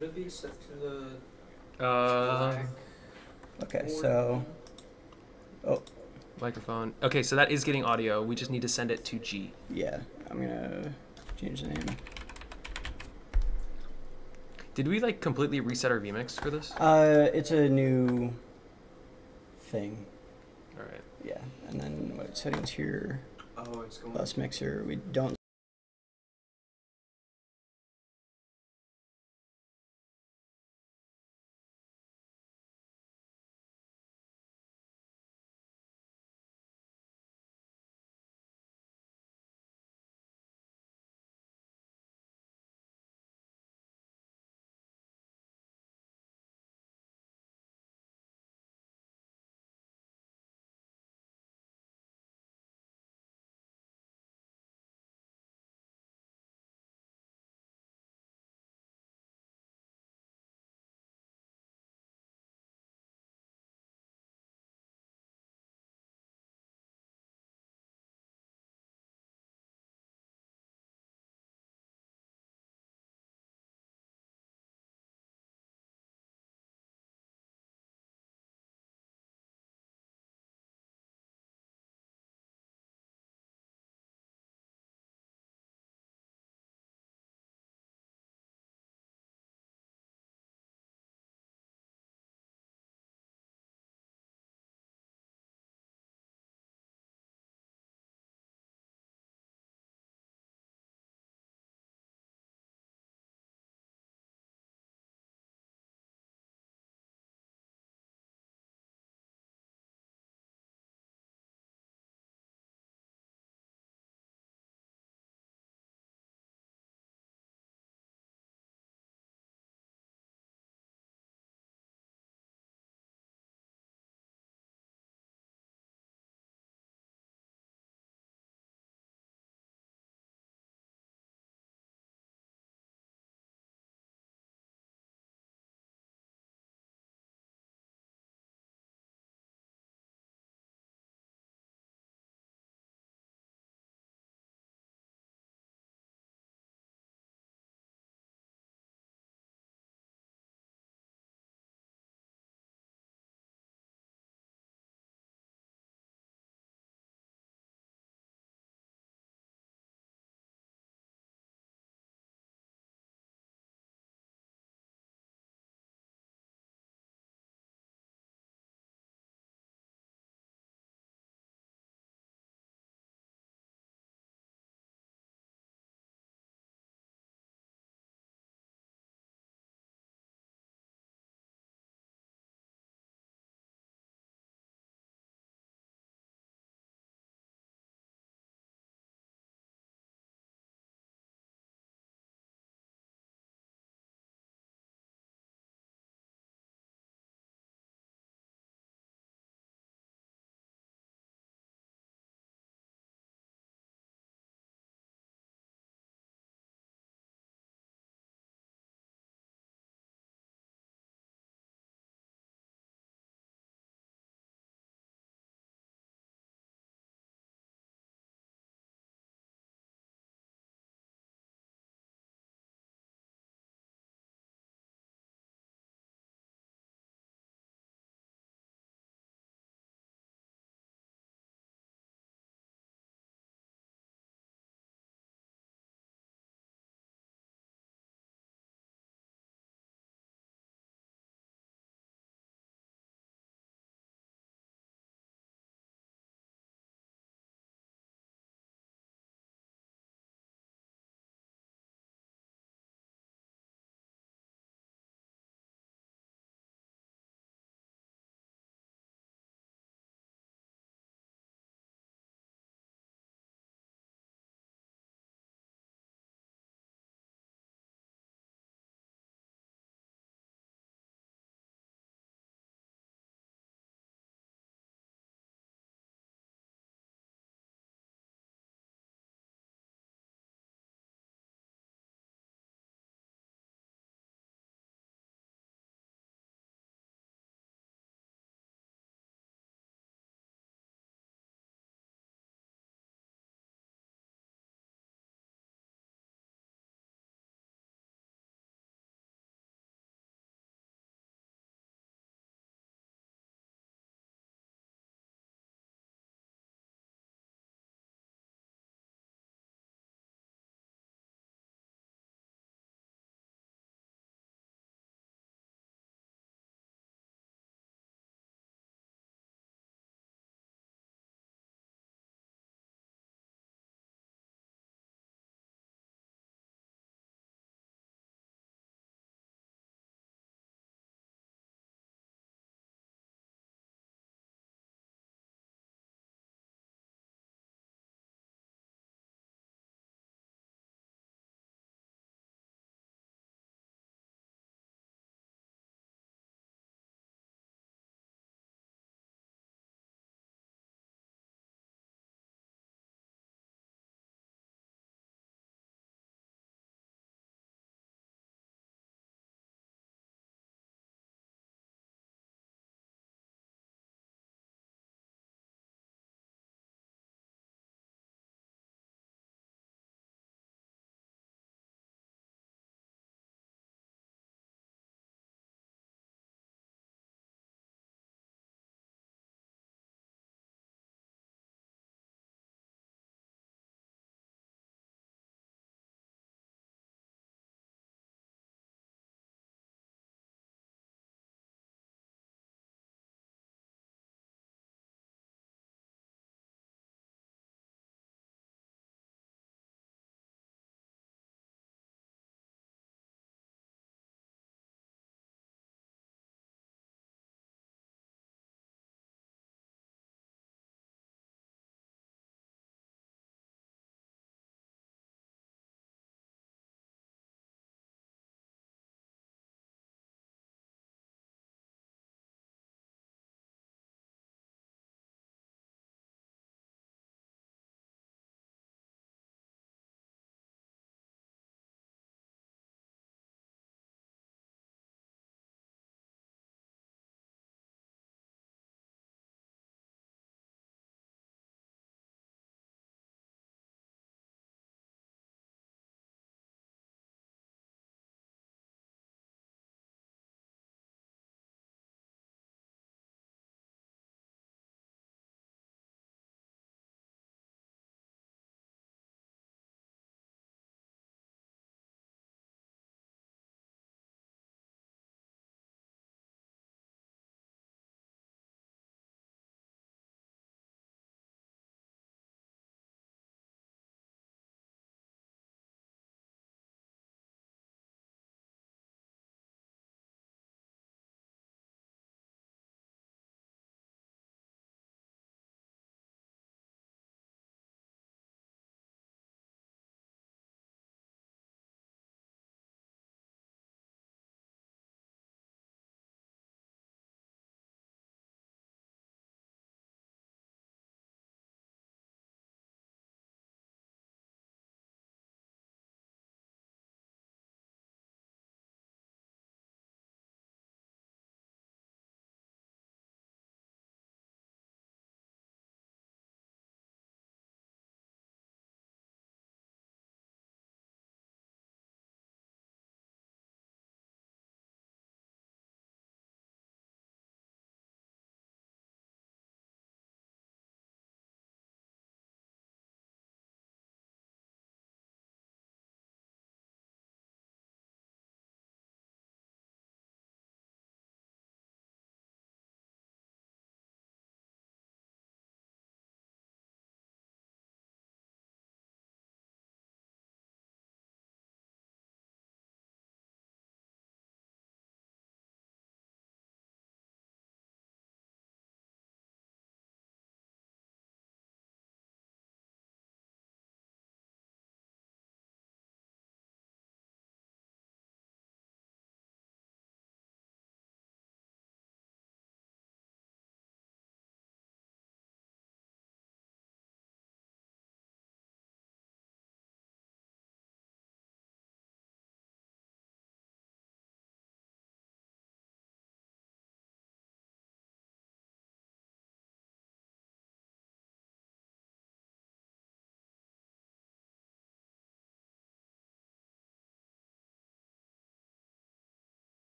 Would it be set to the Uh, Okay, so. Oh, microphone. Okay, so that is getting audio. We just need to send it to G. yeah. I'm gonna change the name. Did we like completely reset our vmix for this? It's a new thing. All right. Yeah, and then what settings here? Oh, it's going. Bus mixer. We don't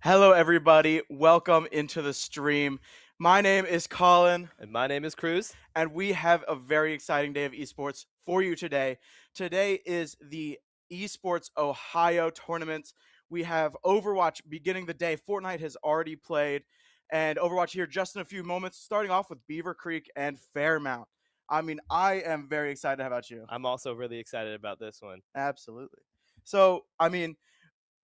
Hello, everybody. Welcome into the stream. My name is Colin, And my name is Cruz. and we have a very exciting day of esports for you today. Today is the Esports Ohio tournament. We have Overwatch beginning the day. Fortnite has already played, and Overwatch here just in a few moments, starting off with Beaver Creek and Fairmount. I mean, I am very excited. How about you? I'm also really excited about this one. Absolutely. So, I mean,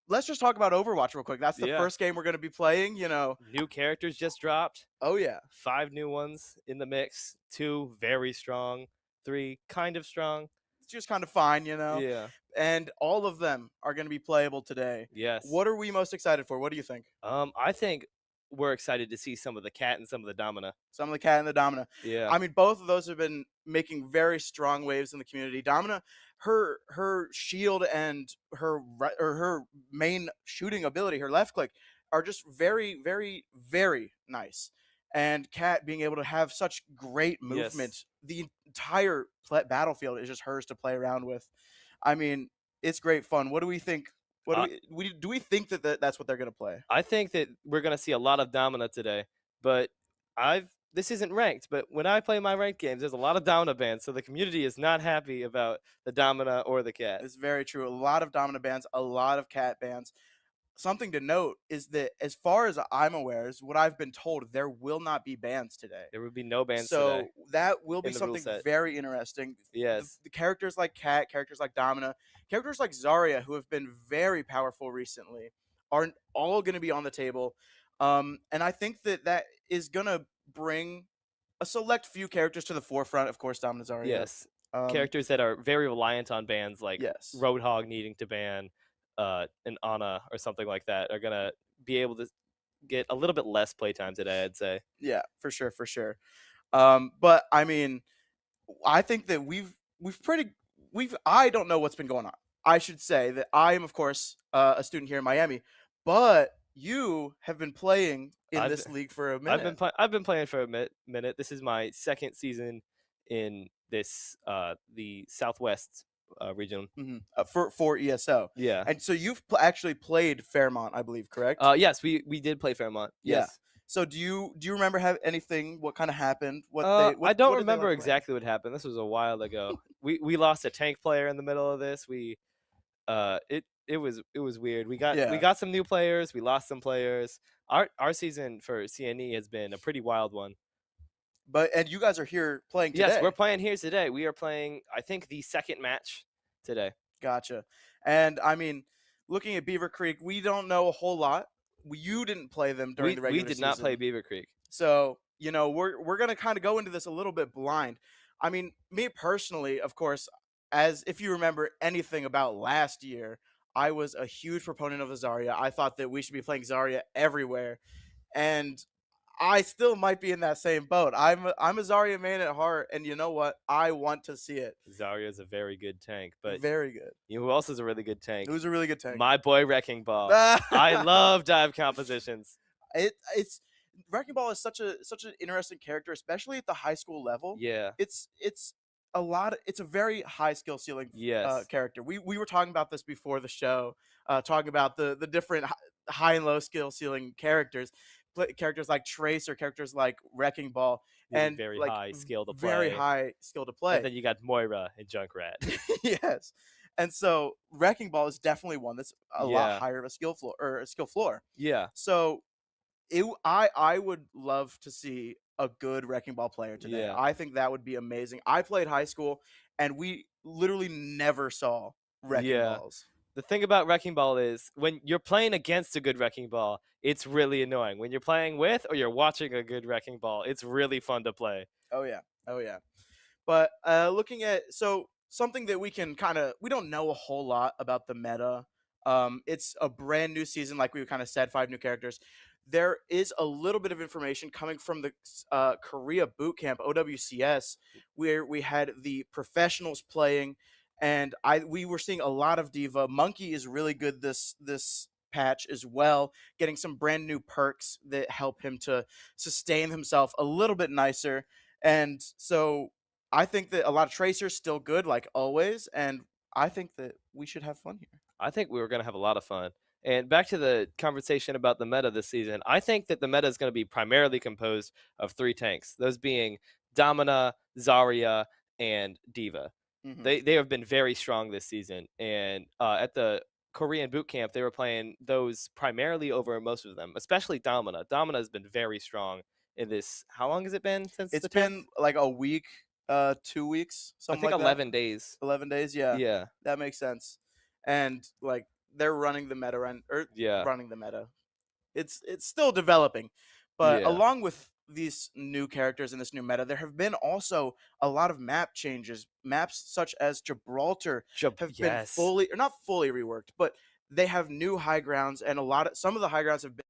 let's just talk about Overwatch real quick. That's the Yeah. first game we're going to be playing, New characters just dropped. Oh, yeah. 5 new ones in the mix. 2 very strong. 3 kind of strong. It's just kind of fine, Yeah. And all of them are going to be playable today. Yes. What are we most excited for? What do you think? I think we're excited to see some of the cat and some of the Domina. Some of the cat and the Domina. Yeah. I mean, both of those have been making very strong waves in the community. Domina, her shield and her main shooting ability, her left click, are just very, very, very nice. And Cat being able to have such great movement, Yes. the entire battlefield is just hers to play around with. I mean, it's great fun. What do we think? What do we think that that's what they're gonna play? I think that we're going to see a lot of Domina today, but this isn't ranked, but when I play my ranked games, there's a lot of Domina bans, so the community is not happy about the Domina or the cat. It's very true. A lot of Domina bans, a lot of cat bans. Something to note is that, as far as I'm aware, is what I've been told, there will not be bans today. There would be no bans So today. that will be in the rule something set. very interesting. Yes. The characters like Cat, characters like Domina, characters like Zarya, who have been very powerful recently, are all going to be on the table. And I think that is going to bring a select few characters to the forefront. Of course, Domina, Zarya. Yes. Characters that are very reliant on bans, like Yes. Roadhog needing to ban an Ana or something like that, are going to be able to get a little bit less playtime today, I'd say. Yeah, for sure, for sure. But I mean, I think that I don't know what's been going on. I should say that I am, of course, a student here in Miami, but you have been playing in this league for a minute. I've been playing for a minute. This is my second season in this the Southwest region. For ESO. Yeah. And so you've actually played Fairmont, I believe, correct? Yes, we did play Fairmont. Yeah. Yes. So do you remember anything? What kind of happened? I don't remember exactly what happened. This was a while ago. we lost a tank player in the middle of this. It was weird. We got some new players. We lost some players. Our season for CNE has been a pretty wild one. And you guys are here playing today. Yes, we're playing here today. We are playing, I think, the second match today. Gotcha. And I mean, looking at Beaver Creek, we don't know a whole lot. You didn't play them during the regular season. We did not play Beaver Creek. So, we're going to kind of go into this a little bit blind. I mean, me personally, of course, as if you remember anything about last year, I was a huge proponent of the Zarya. I thought that we should be playing Zarya everywhere. And I still might be in that same boat. I'm a Zarya main at heart, and you know what? I want to see it. Zarya is a very good tank, but very good. You know who else is a really good tank? Who's a really good tank? My boy Wrecking Ball. I love dive compositions. It's Wrecking Ball is such an interesting character, especially at the high school level. Yeah. It's a very high skill ceiling character. We were talking about this before the show, talking about the different high and low skill ceiling characters. Characters like Trace or characters like Wrecking Ball, and very high skill to play. Very high skill to play. And then you got Moira and Junkrat. Yes, and so Wrecking Ball is definitely one that's a lot higher of a skill floor. Yeah. So, I would love to see a good Wrecking Ball player today. Yeah. I think that would be amazing. I played high school, and we literally never saw Wrecking Balls. The thing about Wrecking Ball is when you're playing against a good Wrecking Ball, it's really annoying. When you're playing with or you're watching a good Wrecking Ball, it's really fun to play. Oh, yeah. But looking at something that we don't know a whole lot about the meta. It's a brand new season, like we kind of said, 5 new characters. There is a little bit of information coming from the Korea Bootcamp, OWCS, where we had the professionals playing. And we were seeing a lot of Diva. Monkey is really good this patch as well, getting some brand new perks that help him to sustain himself a little bit nicer. And so I think that a lot of Tracer's still good, like always, and I think that we should have fun here. I think we were going to have a lot of fun. And back to the conversation about the meta this season, I think that the meta is going to be primarily composed of 3 tanks, those being Domina, Zarya, and Diva. Mhm. They have been very strong this season, and at the Korean boot camp, they were playing those primarily over most of them, especially Domina. Domina has been very strong in this. How long has it been since It's the 10th? been like a week, 2 weeks, I something think like 11 that. days. 11 days, yeah. Yeah. That makes sense. And like they're running the meta Yeah. running the meta. It's still developing. But Yeah. along with these new characters in this new meta, there have been also a lot of map changes. Maps such as Gibraltar have been Yes. or not fully reworked, but they have new high grounds, and some of the high grounds have been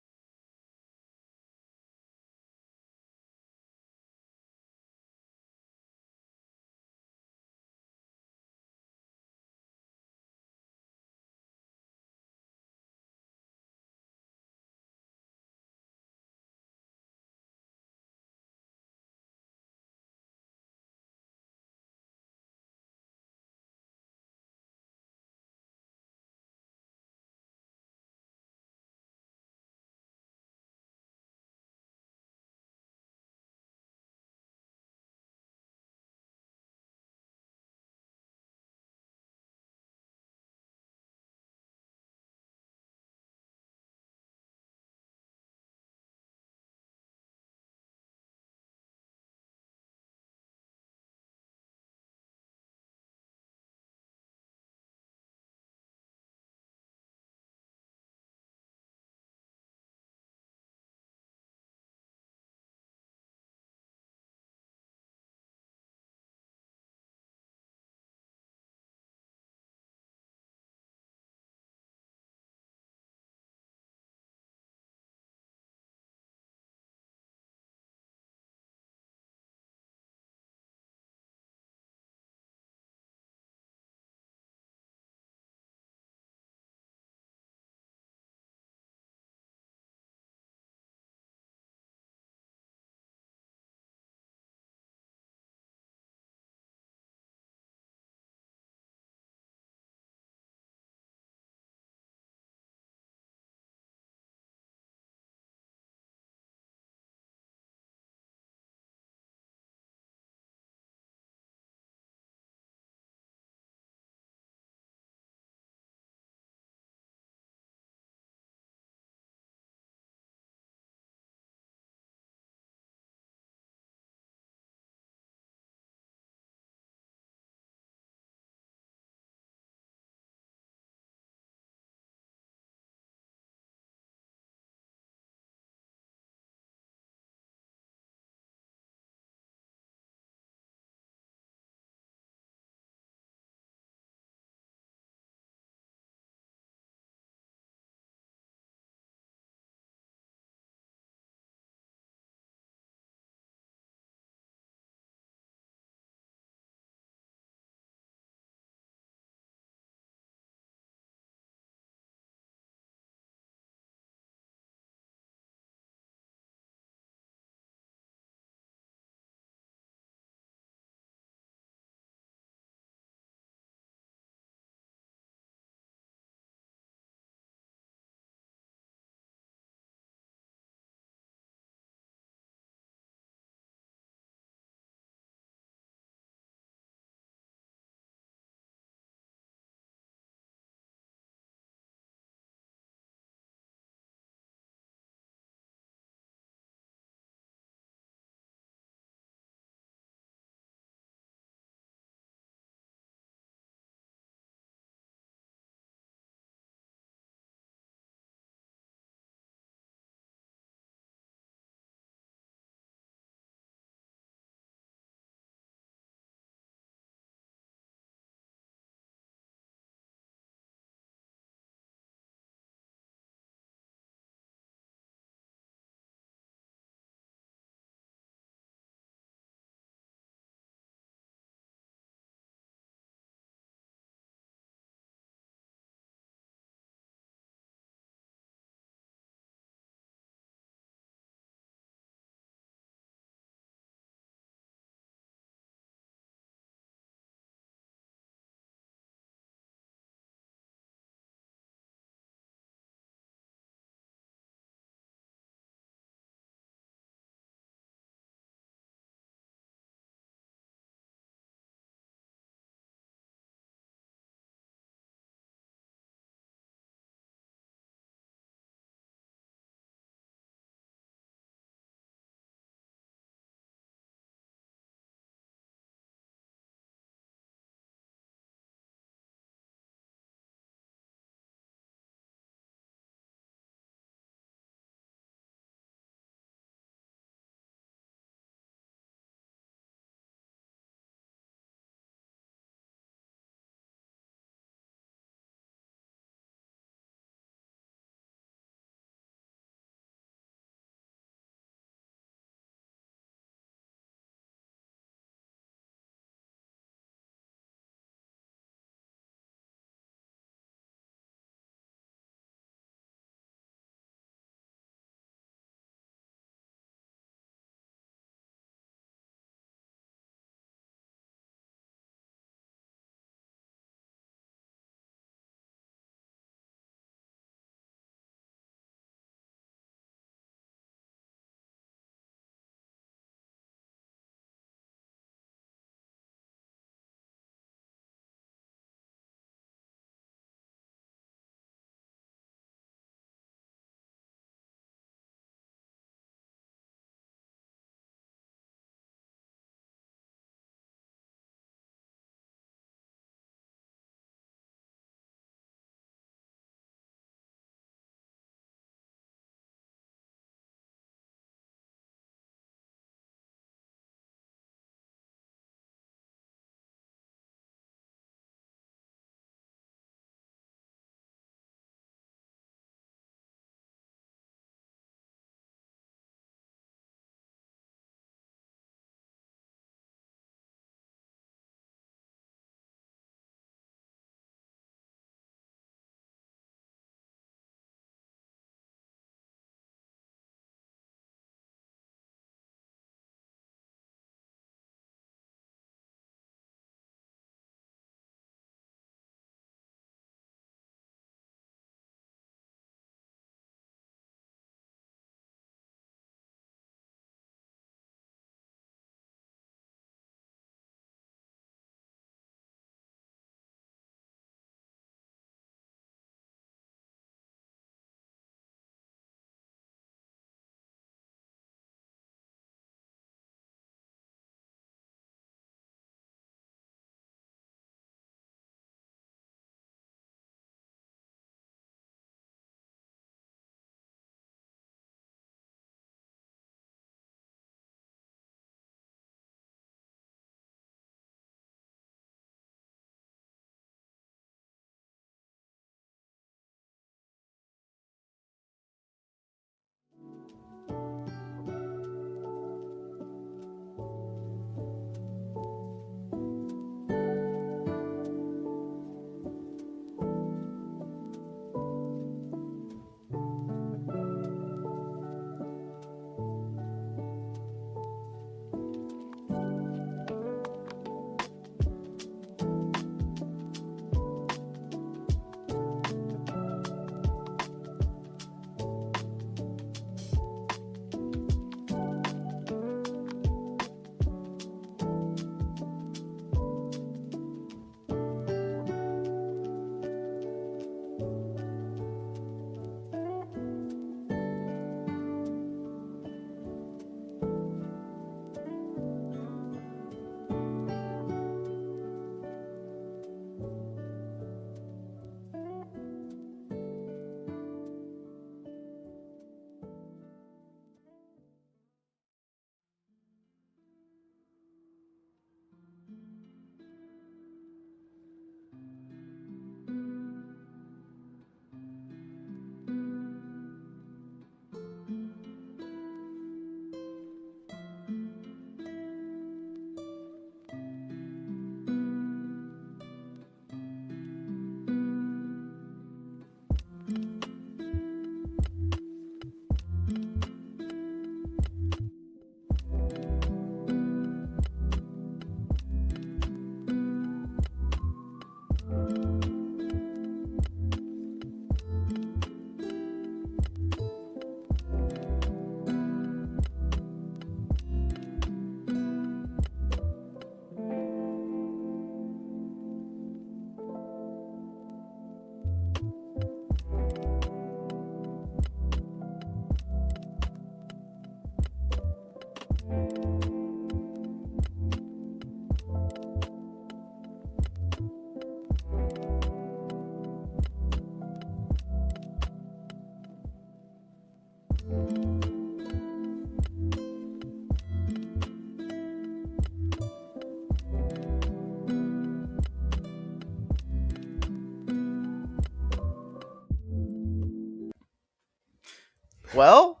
Well,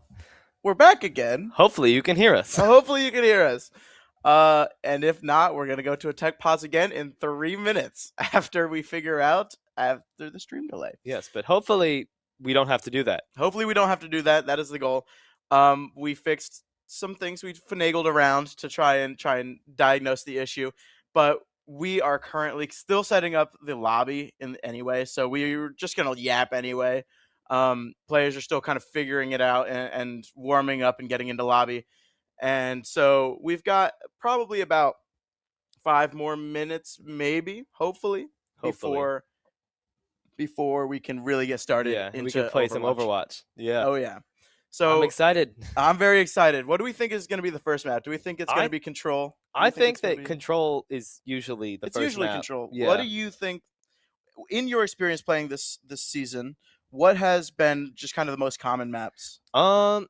we're back again. Hopefully you can hear us. Hopefully you can hear us. And if not, we're gonna go to a tech pause again in 3 minutes after we figure out after the stream delay. Yes, but hopefully we don't have to do that. Hopefully we don't have to do that. That is the goal. We fixed some things we finagled around to try and diagnose the issue, but we are currently still setting up the lobby in anyway, so we're just gonna yap anyway. Players are still kind of figuring it out and warming up and getting into lobby, and so we've got probably about 5 more minutes, maybe, hopefully. Before we can really get started. Yeah, we can play some Overwatch. Yeah. Oh yeah. So I'm excited. I'm very excited. What do we think is going to be the first map? Do we think it's going to be Control? I think that Control is usually the first map. It's usually Control. Yeah. What do you think, in your experience playing this season, what has been just kind of the most common maps? I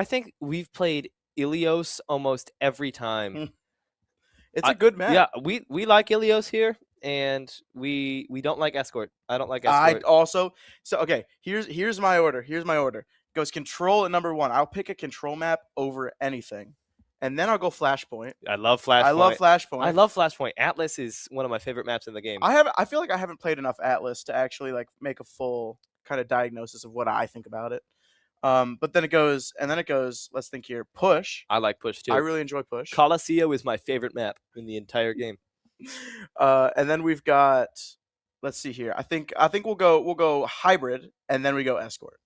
think we've played Ulias almost every time. It's a good map. Yeah, we like Ulias here, and we don't like Escort. I don't like Escort. I also okay. Here's my order. Goes Control at number 1. I'll pick a Control map over anything, and then I'll go Flashpoint. I love Flashpoint. I love Flashpoint. Atlas is one of my favorite maps in the game. I feel like I haven't played enough Atlas to actually like make a full kind of diagnosis of what I think about it. But then it goes. Let's think here. Push. I like Push too. I really enjoy Push. Colosseo is my favorite map in the entire game. And then we've got. Let's see here. I think we'll go Hybrid, and then we go Escort.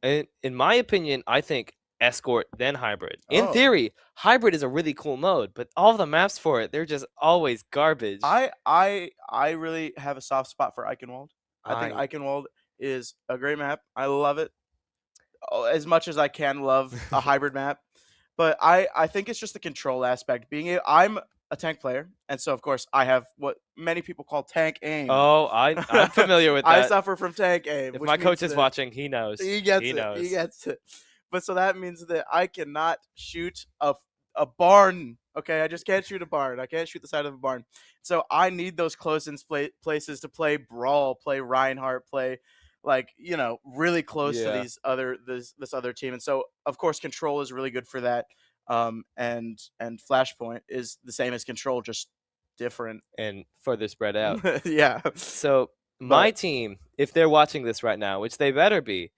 And in my opinion, I think Escort then Hybrid. In theory, Hybrid is a really cool mode, but all the maps for it, they're just always garbage. I really have a soft spot for Eichenwald. I think Eichenwald is a great map. I love it as much as I can love a hybrid map. But I think it's just the control aspect. I'm a tank player, and so of course I have what many people call tank aim. Oh, I'm familiar with that. I suffer from tank aim. If my coach is watching, he knows. He gets it. But so that means that I cannot shoot a barn. Okay, I just can't shoot a barn. I can't shoot the side of a barn. So I need those close-in places to play Brawl, play Reinhardt, play really close to this other team. And so of course Control is really good for that. And Flashpoint is the same as Control, just different and further spread out. Yeah. So my team, if they're watching this right now, which they better be,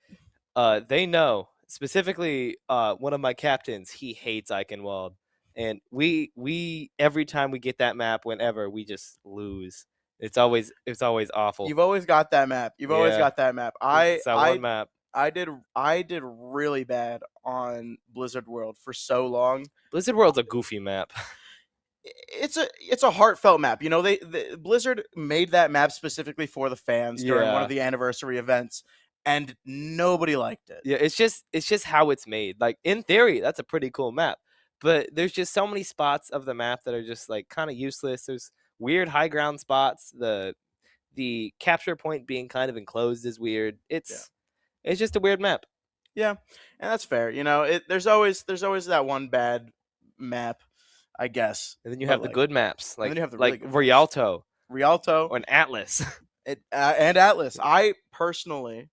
they know specifically one of my captains, he hates Eichenwald, and we every time we get that map, whenever we just lose. It's always awful. You've always got that map. One map. I did really bad on Blizzard World for so long. Blizzard World's a goofy map. It's a heartfelt map. You know, Blizzard made that map specifically for the fans during one of the anniversary events, and nobody liked it. Yeah, it's just how it's made. Like, in theory, that's a pretty cool map, but there's just so many spots of the map that are just like kind of useless. There's weird high ground spots. The capture point being kind of enclosed is weird. It's just a weird map. Yeah, and that's fair. You know, there's always that one bad map, I guess. And then you have the good maps, like really Rialto, or an Atlas, and Atlas. I personally,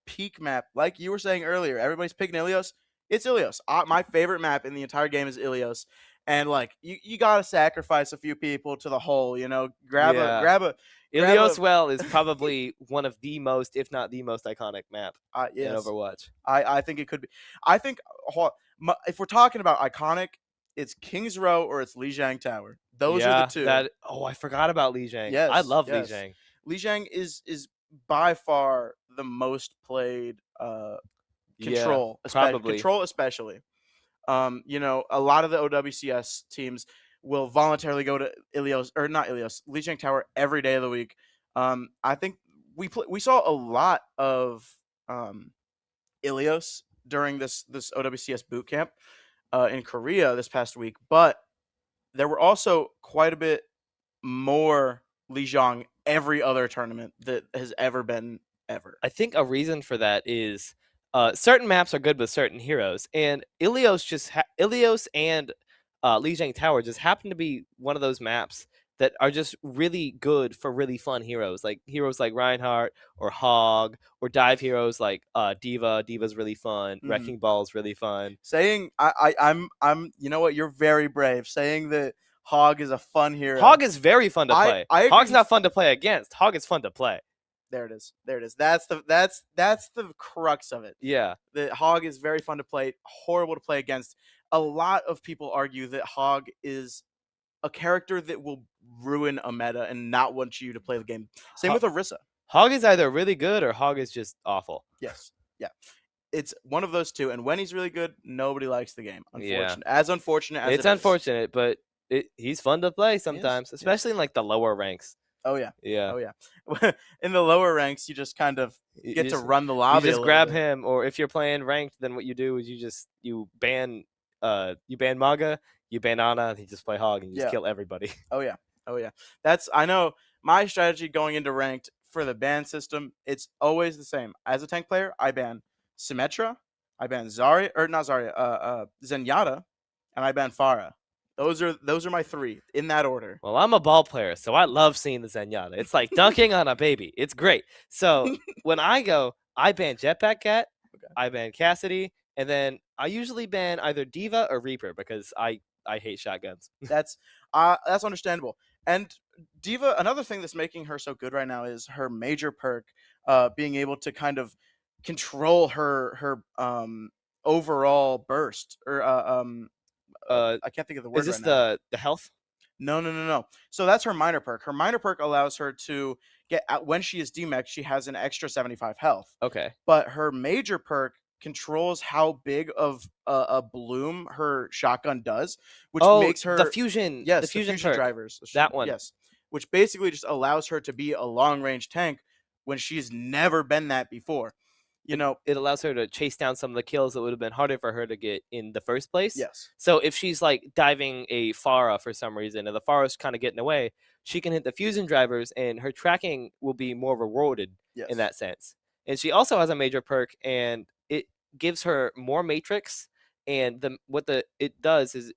peak map, like you were saying earlier, everybody's picking Ulias. It's Ulias. My favorite map in the entire game is Ulias. And like you gotta sacrifice a few people to the whole, grab a Ulias Well is probably one of the most, if not the most iconic map in Overwatch. I think it could be. I think if we're talking about iconic, it's King's Row or it's Lijiang Tower. Those are the two. I forgot about Lijiang. Yes, I love Lijiang. Lijiang is by far the most played Control, Control especially. A lot of the OWCS teams will voluntarily go to Lijiang Tower every day of the week. I think we saw a lot of Ulias during this OWCS boot camp in Korea this past week, but there were also quite a bit more Lijiang every other tournament that has ever been ever. I think a reason for that is certain maps are good with certain heroes, and Ulias and Lijiang Tower just happen to be one of those maps that are just really good for really fun heroes. Like heroes like Reinhardt or Hog, or dive heroes like Diva. Diva's really fun. Wrecking Ball's really fun. Saying I'm you know what, you're very brave. Saying that Hog is a fun hero. Hog is very fun to play. I Hog's not fun to play against. Hog is fun to play. There it is. There it is. That's the crux of it. Yeah. The Hog is very fun to play, horrible to play against. A lot of people argue that Hog is a character that will ruin a meta and not want you to play the game. Same with Orisa. Hog is either really good or Hog is just awful. Yes. Yeah. It's one of those two, and when he's really good, nobody likes the game. Unfortunate. Yeah. As unfortunate as it's unfortunate, but he's fun to play sometimes, especially in like the lower ranks. Oh yeah. Yeah. Oh yeah. In the lower ranks, you just kind of get to run the lobby. You just grab him, or if you're playing ranked, then what you do is you ban Maga, you ban Ana, and you just play Hog and you just kill everybody. Oh yeah. Oh yeah. I know my strategy going into ranked for the ban system. It's always the same. As a tank player, I ban Symmetra, I ban Zarya, or not Zarya, Zenyatta, and I ban Pharah. Those are my three in that order. Well, I'm a ball player, so I love seeing the Zenyatta. It's like dunking on a baby. It's great. So when I go, I ban Jetpack Cat, I ban Cassidy, and then I usually ban either Diva or Reaper because I hate shotguns. That's understandable. And Diva, another thing that's making her so good right now is her major perk, being able to kind of control her overall burst, or I can't think of the word. Is this right now. the health? No. So that's her minor perk. Her minor perk allows her to get when she is demech, she has an extra 75 health. Okay. But her major perk controls how big of a bloom her shotgun does, which makes her the fusion. Yes, the fusion drivers. That one. Yes, which basically just allows her to be a long range tank when she's never been that before. You know, it allows her to chase down some of the kills that would have been harder for her to get in the first place. Yes. So if she's like diving a Pharah for some reason, and the Pharah's kind of getting away, she can hit the fusion drivers, and her tracking will be more rewarded in that sense. And she also has a major perk, and it gives her more matrix. And it does is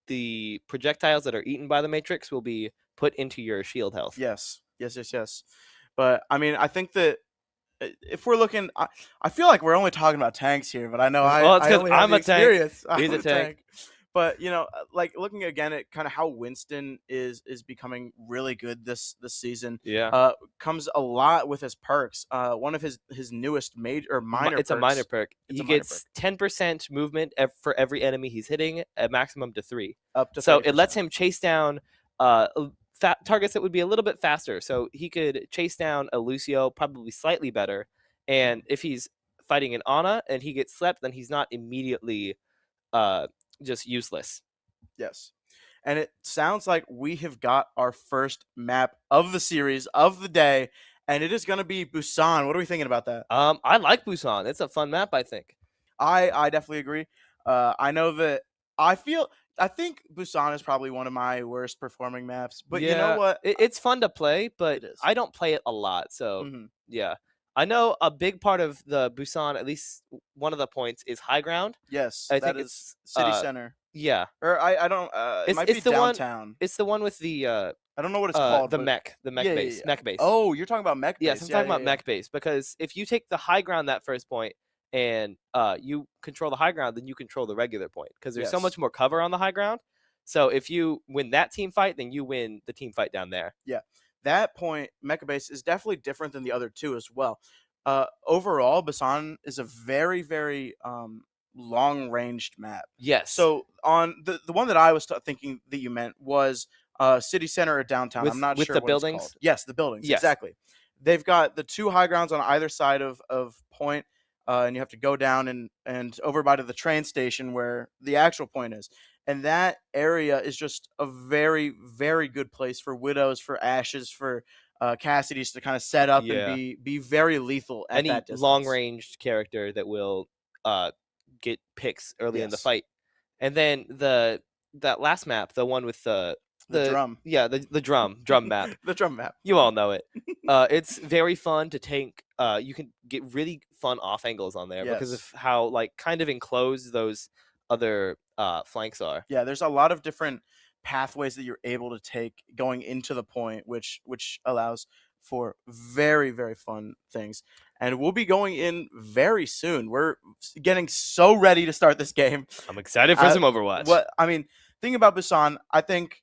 the projectiles that are eaten by the matrix will be put into your shield health. Yes. But I mean, I think that if we're looking, I feel like we're only talking about tanks here, but I know it's because I'm a tank. He's a tank. But you know, like looking again at kind of how Winston is becoming really good this season. Yeah. Comes a lot with his perks. One of his newest minor. It's perks. A minor perk. He gets 10% movement for every enemy he's hitting, a maximum to 3. Up to 30%. So it lets him chase down targets that would be a little bit faster. So he could chase down a Lucio probably slightly better. And if he's fighting an Ana and he gets slept, then he's not immediately just useless. Yes. And it sounds like we have got our first map of the series, of the day, and it is going to be Busan. What are we thinking about that? I like Busan. It's a fun map, I think. I definitely agree. I know that I think Busan is probably one of my worst performing maps, but you know what? It's fun to play, but I don't play it a lot. So yeah, I know a big part of the Busan, at least one of the points, is high ground. Yes, I think it's city center. Yeah, or I don't. It might be downtown. It's the one with the. I don't know what it's called. The mech base. Mech base. Oh, you're talking about mech base. Yes, I'm talking about mech base, because if you take the high ground that first point, and you control the high ground, then you control the regular point, because there's so much more cover on the high ground. So if you win that team fight, then you win the team fight down there. Yeah, that point, Mecha Base, is definitely different than the other two as well. Overall, Busan is a very, very long-ranged map. Yes. So on the one that I was thinking that you meant was city center or downtown. I'm not sure with the what buildings. It's called. Yes, the buildings. Yes. Exactly. They've got the two high grounds on either side of point. And you have to go down and over by to the train station where the actual point is. And that area is just a very, very good place for Widows, for Ashes, for Cassidy's to kind of set up and be very lethal at that distance. Any long-ranged character that will get picks early in the fight. And then that last map, the one with the drum. Yeah, the drum map. The drum map. You all know it. It's very fun to tank. You can get really fun off angles on there because of how like kind of enclosed those other flanks are. Yeah, there's a lot of different pathways that you're able to take going into the point, which allows for very, very fun things. And we'll be going in very soon. We're getting so ready to start this game. I'm excited for some Overwatch. Thinking about Busan, I think.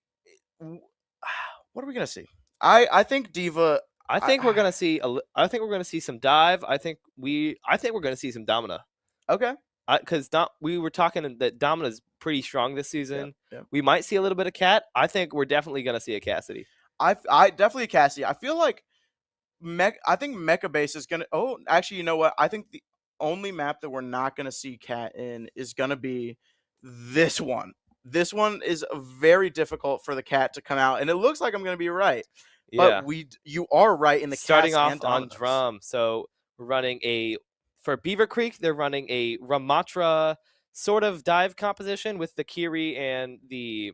What are we gonna see? I think D.Va. I think we're gonna see. I think we're gonna see some dive. I think we're gonna see some Domina. Okay. Because we were talking that Domina's pretty strong this season. Yeah. We might see a little bit of Cat. I think we're definitely gonna see a Cassidy. I definitely Cassidy. I feel like I think Mecha Base is gonna. Oh, actually, you know what? I think the only map that we're not gonna see Cat in is gonna be this one. This one is very difficult for the Cat to come out, and it looks like I'm gonna be right. Yeah. But you are right in the starting Cass off and on Dominos. drum. So we're running for Beaver Creek. They're running a Ramatra sort of dive composition with the Kiri and the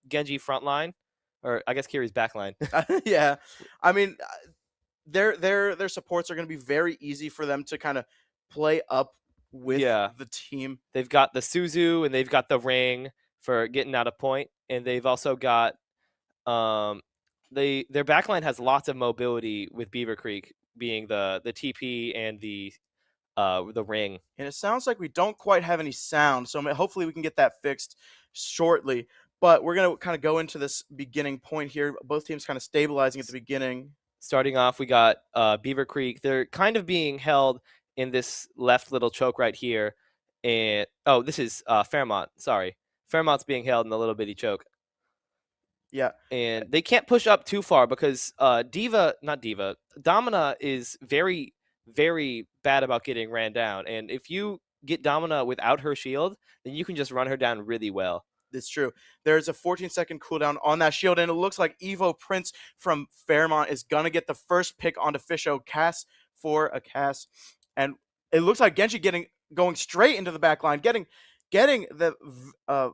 Genji front line, or I guess Kiri's back line. Yeah, I mean, their supports are going to be very easy for them to kind of play up with the team. They've got the Suzu and they've got the Ring for getting out of point, and they've also got their backline has lots of mobility with Beaver Creek being the TP and the Ring. And it sounds like we don't quite have any sound, so hopefully we can get that fixed shortly. But we're going to kind of go into this beginning point here. Both teams kind of stabilizing at the beginning. Starting off, we got Beaver Creek. They're kind of being held in this left little choke right here. And this is Fairmont. Sorry. Fairmont's being held in the little bitty choke. Yeah. And they can't push up too far because Domina is very, very bad about getting ran down. And if you get Domina without her shield, then you can just run her down really well. It's true. There's a 14-second cooldown on that shield, and it looks like Evo Prince from Fairmont is going to get the first pick onto Fisho. Cass for a Cass. And it looks like Genji going straight into the back line, getting the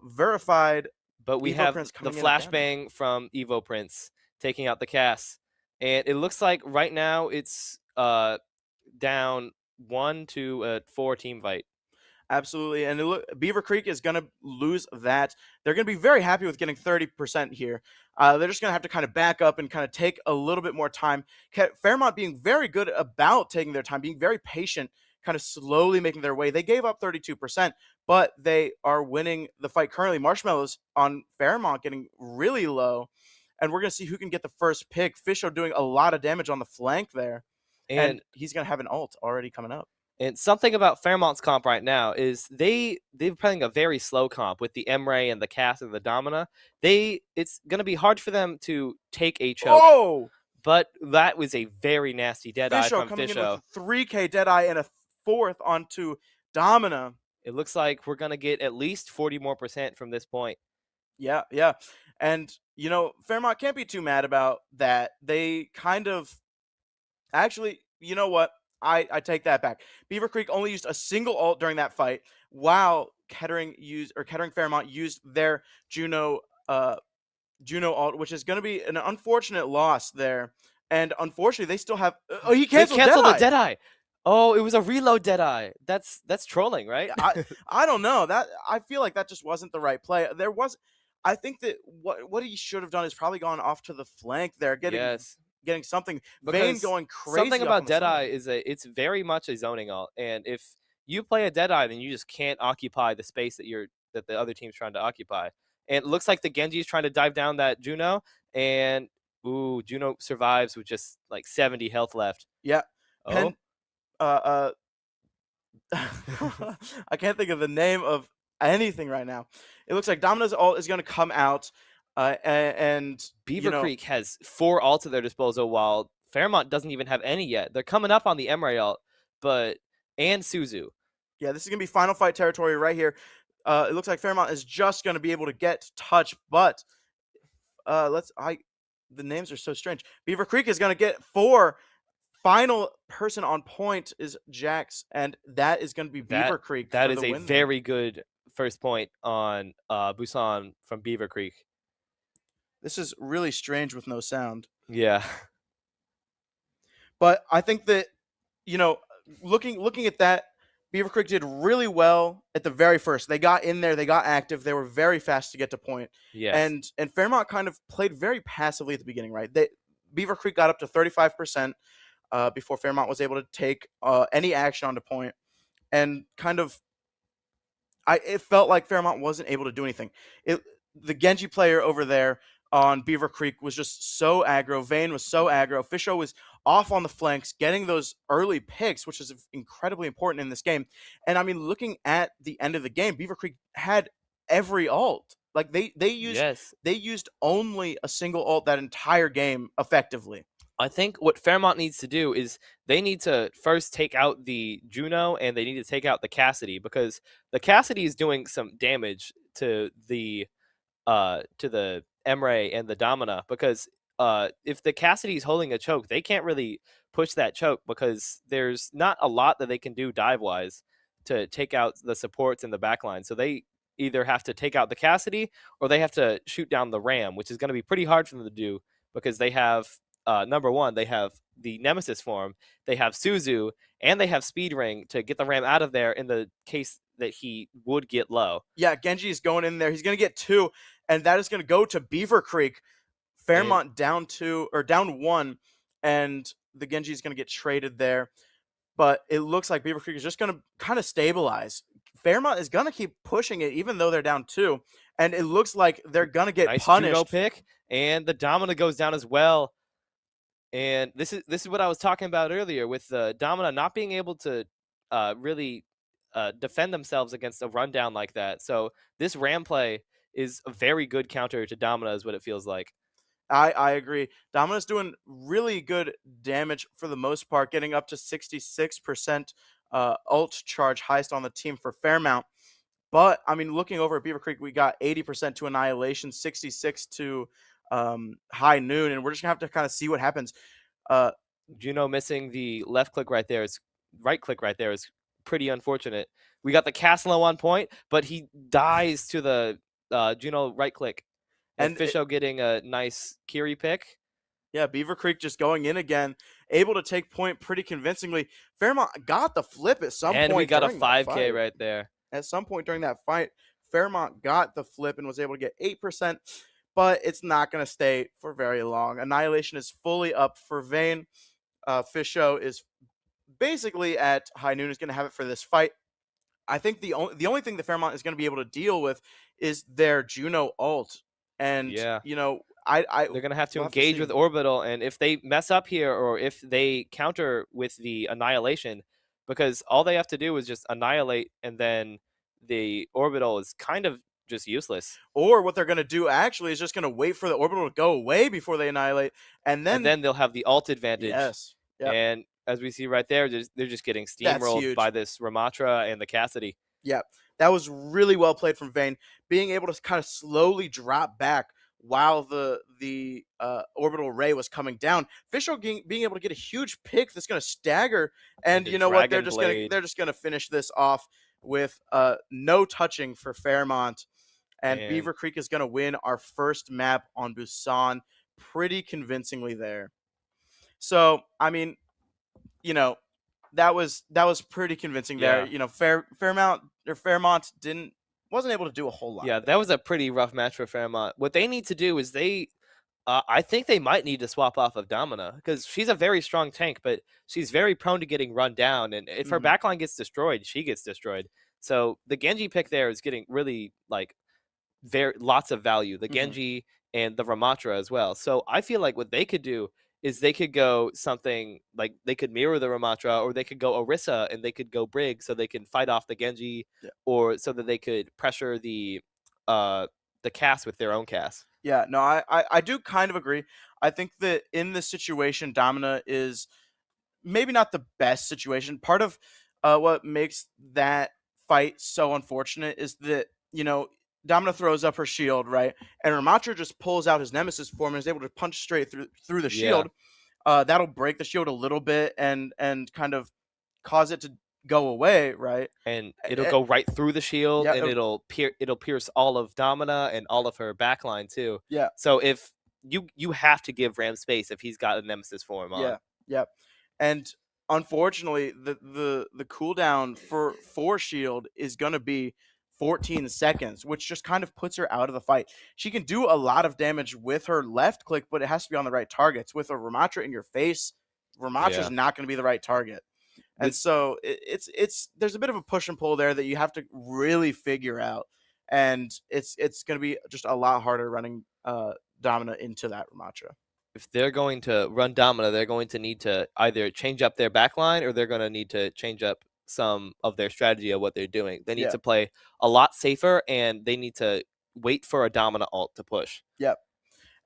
verified. But we Evo have Prince the flashbang from Evo Prince taking out the Cass. And it looks like right now it's down 1 to a 4 team fight. Absolutely. And Beaver Creek is going to lose that. They're going to be very happy with getting 30% here. They're just going to have to kind of back up and kind of take a little bit more time. Fairmont being very good about taking their time, being very patient, kind of slowly making their way. They gave up 32%, but they are winning the fight currently. Marshmallows on Fairmont getting really low. And we're going to see who can get the first pick. Fisho doing a lot of damage on the flank there. And he's going to have an ult already coming up. And something about Fairmont's comp right now is they're playing a very slow comp with the Emray and the Cass and the Domina. It's going to be hard for them to take a choke. Oh! But that was a very nasty Deadeye from coming Fisho. In with 3K Deadeye and a 4th onto Domina. It looks like we're going to get at least 40% more from this point. Yeah. And, Fairmont can't be too mad about that. They kind of... Actually, you know what? I take that back. Beaver Creek only used a single ult during that fight, while Kettering Fairmont used their Juno ult, which is going to be an unfortunate loss there. And unfortunately, they still have. He canceled the Deadeye. Oh, it was a reload Deadeye. That's trolling, right? I don't know. I feel like that just wasn't the right play. I think that what he should have done is probably gone off to the flank there, getting something. Vayne going crazy. Something about Deadeye is it's very much a zoning ult, and if you play a Deadeye, then you just can't occupy the space that the other team's trying to occupy. And it looks like the Genji is trying to dive down that Juno, and Juno survives with just like 70 health left. Yeah. Oh. I can't think of the name of anything right now. It looks like Domina's ult is going to come out. And Beaver Creek has 4 ults at their disposal, while Fairmont doesn't even have any yet. They're coming up on the Emray ult, and Suzu. Yeah, this is gonna be final fight territory right here. It looks like Fairmont is just gonna be able to get touch, but the names are so strange. Beaver Creek is gonna get 4. Final person on point is Jax, and that is gonna be Beaver Creek. That is a very good first point on Busan from Beaver Creek. This is really strange with no sound. Yeah. But I think that, looking at that, Beaver Creek did really well at the very first. They got in there, they got active, they were very fast to get to point. Yes. And Fairmont kind of played very passively at the beginning, right? Beaver Creek got up to 35% before Fairmont was able to take any action onto point, and kind of it felt like Fairmont wasn't able to do anything. The Genji player over there on Beaver Creek was just so aggro. Vayne was so aggro. Fisho was off on the flanks, getting those early picks, which is incredibly important in this game. And I mean, looking at the end of the game, Beaver Creek had every ult. Like they used only a single ult that entire game effectively. I think what Fairmont needs to do is they need to first take out the Juno and they need to take out the Cassidy, because the Cassidy is doing some damage to the Emre and the Domina, because if the Cassidy is holding a choke, they can't really push that choke because there's not a lot that they can do dive-wise to take out the supports in the backline. So they either have to take out the Cassidy or they have to shoot down the Ram, which is going to be pretty hard for them to do because they have number one, they have the Nemesis form, they have Suzu, and they have Speed Ring to get the Ram out of there in the case that he would get low. Yeah, Genji is going in there. He's going to get 2, and that is going to go to Beaver Creek. Fairmont down 2 or down 1, and the Genji is going to get traded there. But it looks like Beaver Creek is just going to kind of stabilize. Fairmont is going to keep pushing it even though they're down 2, and it looks like they're going to get punished. Juno pick, and the Domina goes down as well. And this is what I was talking about earlier with the Domina not being able to really defend themselves against a rundown like that. So this Ram play is a very good counter to Domina, is what it feels like. I agree. Domina's doing really good damage for the most part, getting up to 66% ult charge, highest on the team for Fairmont. But, I mean, looking over at Beaver Creek, we got 80% to Annihilation, 66 to High Noon, and we're just going to have to kind of see what happens. Juno missing the right click right there is pretty unfortunate. We got the Castle on point, but he dies to the Juno right click. And Fisho getting a nice Kiri pick. Yeah, Beaver Creek just going in again, able to take point pretty convincingly. Fairmont got the flip at some point. And we got a 5K right there. At some point during that fight, Fairmont got the flip and was able to get 8%, but it's not going to stay for very long. Annihilation is fully up for Vayne. Fisho is basically at High Noon, is going to have it for this fight. I think the only thing that Fairmont is going to be able to deal with is their Juno ult. And, you know, they're going to have to engage with Orbital, and if they mess up here or if they counter with the Annihilation, because all they have to do is just annihilate, and then the Orbital is kind of just useless. Or what they're going to do actually is just going to wait for the Orbital to go away before they annihilate, and then they'll have the ult advantage. Yes. Yep. And as we see right there, they're just getting steamrolled by this Ramatra and the Cassidy. Yeah, that was really well played from Vayne, being able to kind of slowly drop back while the orbital ray was coming down. Fisho being able to get a huge pick that's going to stagger, and you know what? They're just going to finish this off with no touching for Fairmont, and Beaver Creek is going to win our first map on Busan pretty convincingly there. So, I mean, you know, that was pretty convincing there. You know, Fairmont wasn't able to do a whole lot. Yeah, that was a pretty rough match for Fairmont. What they need to do is I think they might need to swap off of Domina, because she's a very strong tank, but she's very prone to getting run down, and if her backline gets destroyed, she gets destroyed. So the Genji pick there is getting really lots of value. The Genji and the Ramatra as well. So I feel like what they could do is they could go something like they could mirror the Ramatra, or they could go Orisa and they could go Brig, so they can fight off the Genji, or so that they could pressure the cast with their own cast. Yeah, no, I do kind of agree. I think that in this situation, Domina is maybe not the best situation. Part of what makes that fight so unfortunate is that, you know, Domina throws up her shield, right? And Ramatra just pulls out his Nemesis form and is able to punch straight through the shield. That'll break the shield a little bit and kind of cause it to go away, right? And it'll go right through the shield, and it'll pierce all of Domina and all of her backline too. Yeah. So if you have to give Ram space if he's got a Nemesis form on. Yeah. And unfortunately, the cooldown for shield is gonna be 14 seconds, which just kind of puts her out of the fight. She can do a lot of damage with her left click, but it has to be on the right targets. With a Ramattra in your face, Ramatra's not going to be the right target. And so it's there's a bit of a push and pull there that you have to really figure out. And it's going to be just a lot harder running Domina into that Ramattra. If they're going to run Domina, they're going to need to either change up their backline or they're going to need to change up some of their strategy of what they're doing. They need to play a lot safer, and they need to wait for a Domina ult to push. Yep.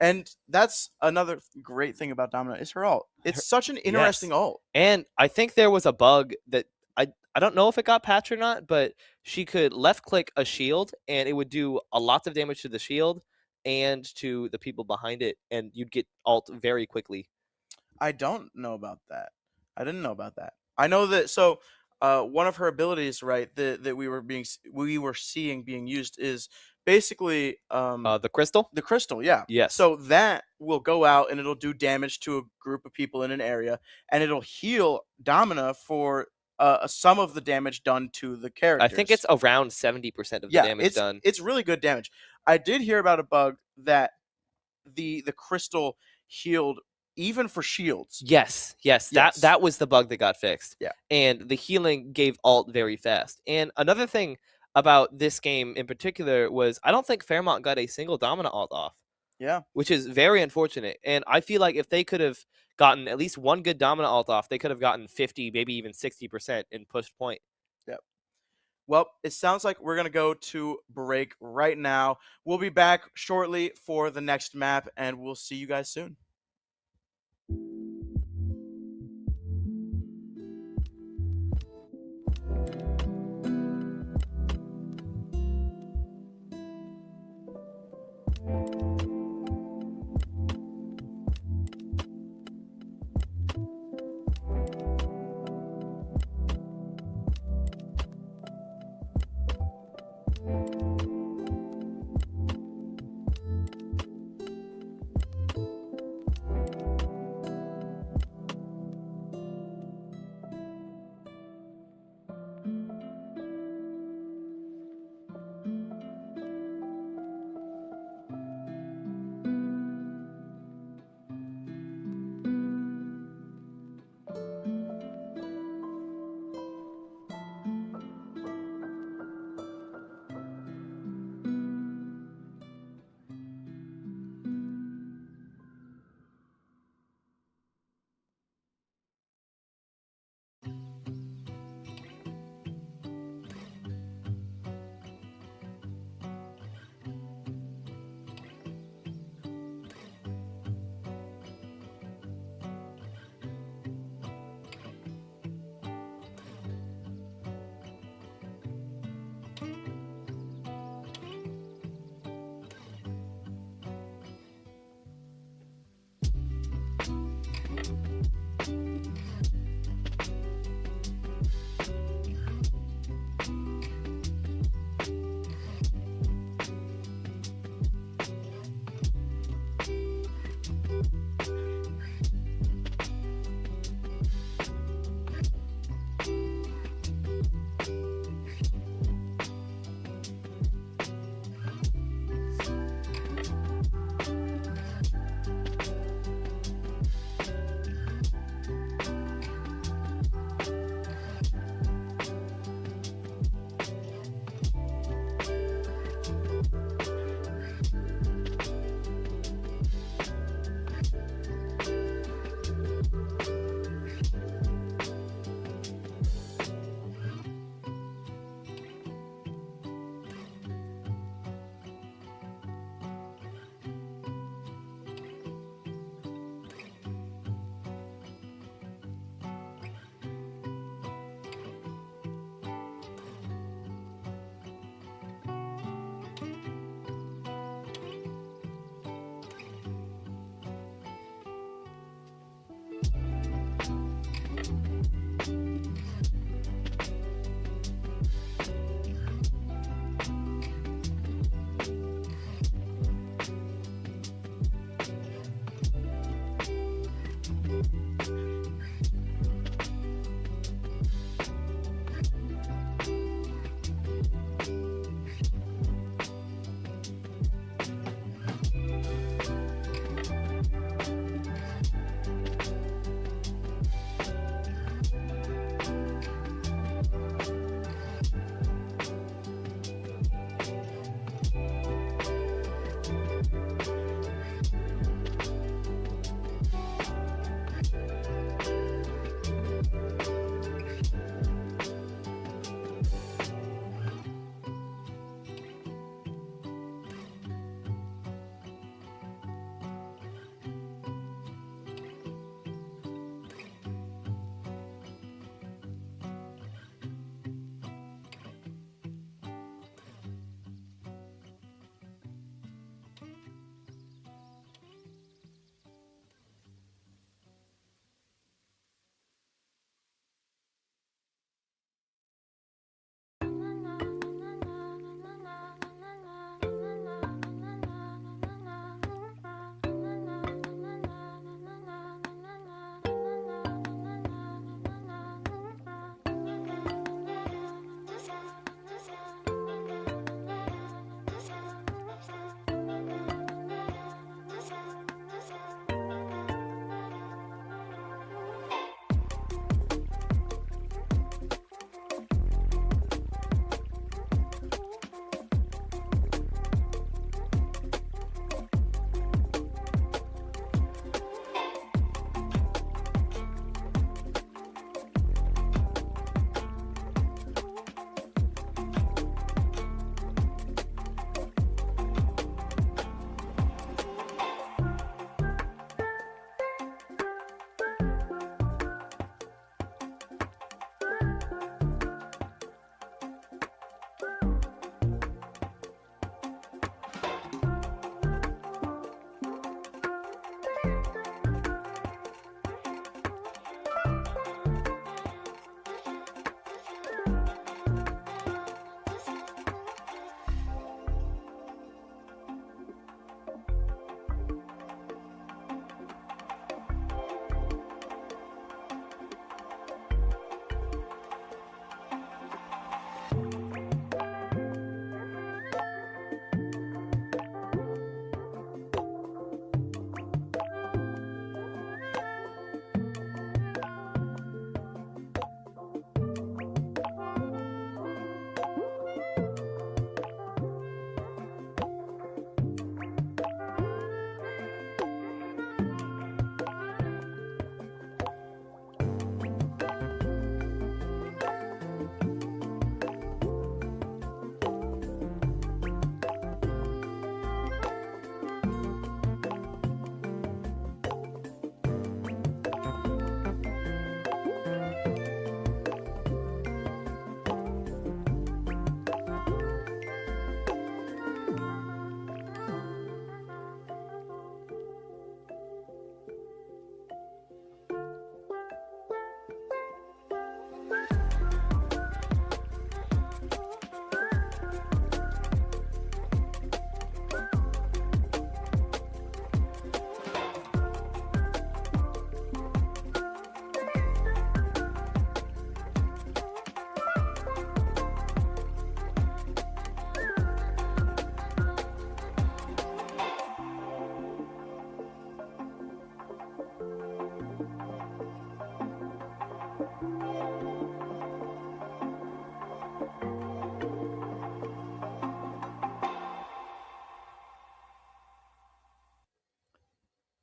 And that's another great thing about Domina is her ult. It's such an interesting ult. And I think there was a bug that I don't know if it got patched or not, but she could left click a shield and it would do a lot of damage to the shield and to the people behind it, and you'd get ult very quickly. I don't know about that. I didn't know about that. I know that one of her abilities, right, that we were seeing being used is basically the crystal. The crystal, yeah. Yes. So that will go out and it'll do damage to a group of people in an area, and it'll heal Domina for some of the damage done to the characters. I think it's around 70% of the damage done. It's really good damage. I did hear about a bug that the crystal healed even for shields. Yes. That was the bug that got fixed. Yeah. And the healing gave ult very fast. And another thing about this game in particular was I don't think Fairmont got a single Domina ult off. Yeah. Which is very unfortunate. And I feel like if they could have gotten at least one good Domina ult off, they could have gotten 50, maybe even 60% in pushed point. Yep. Well, it sounds like we're going to go to break right now. We'll be back shortly for the next map, and we'll see you guys soon.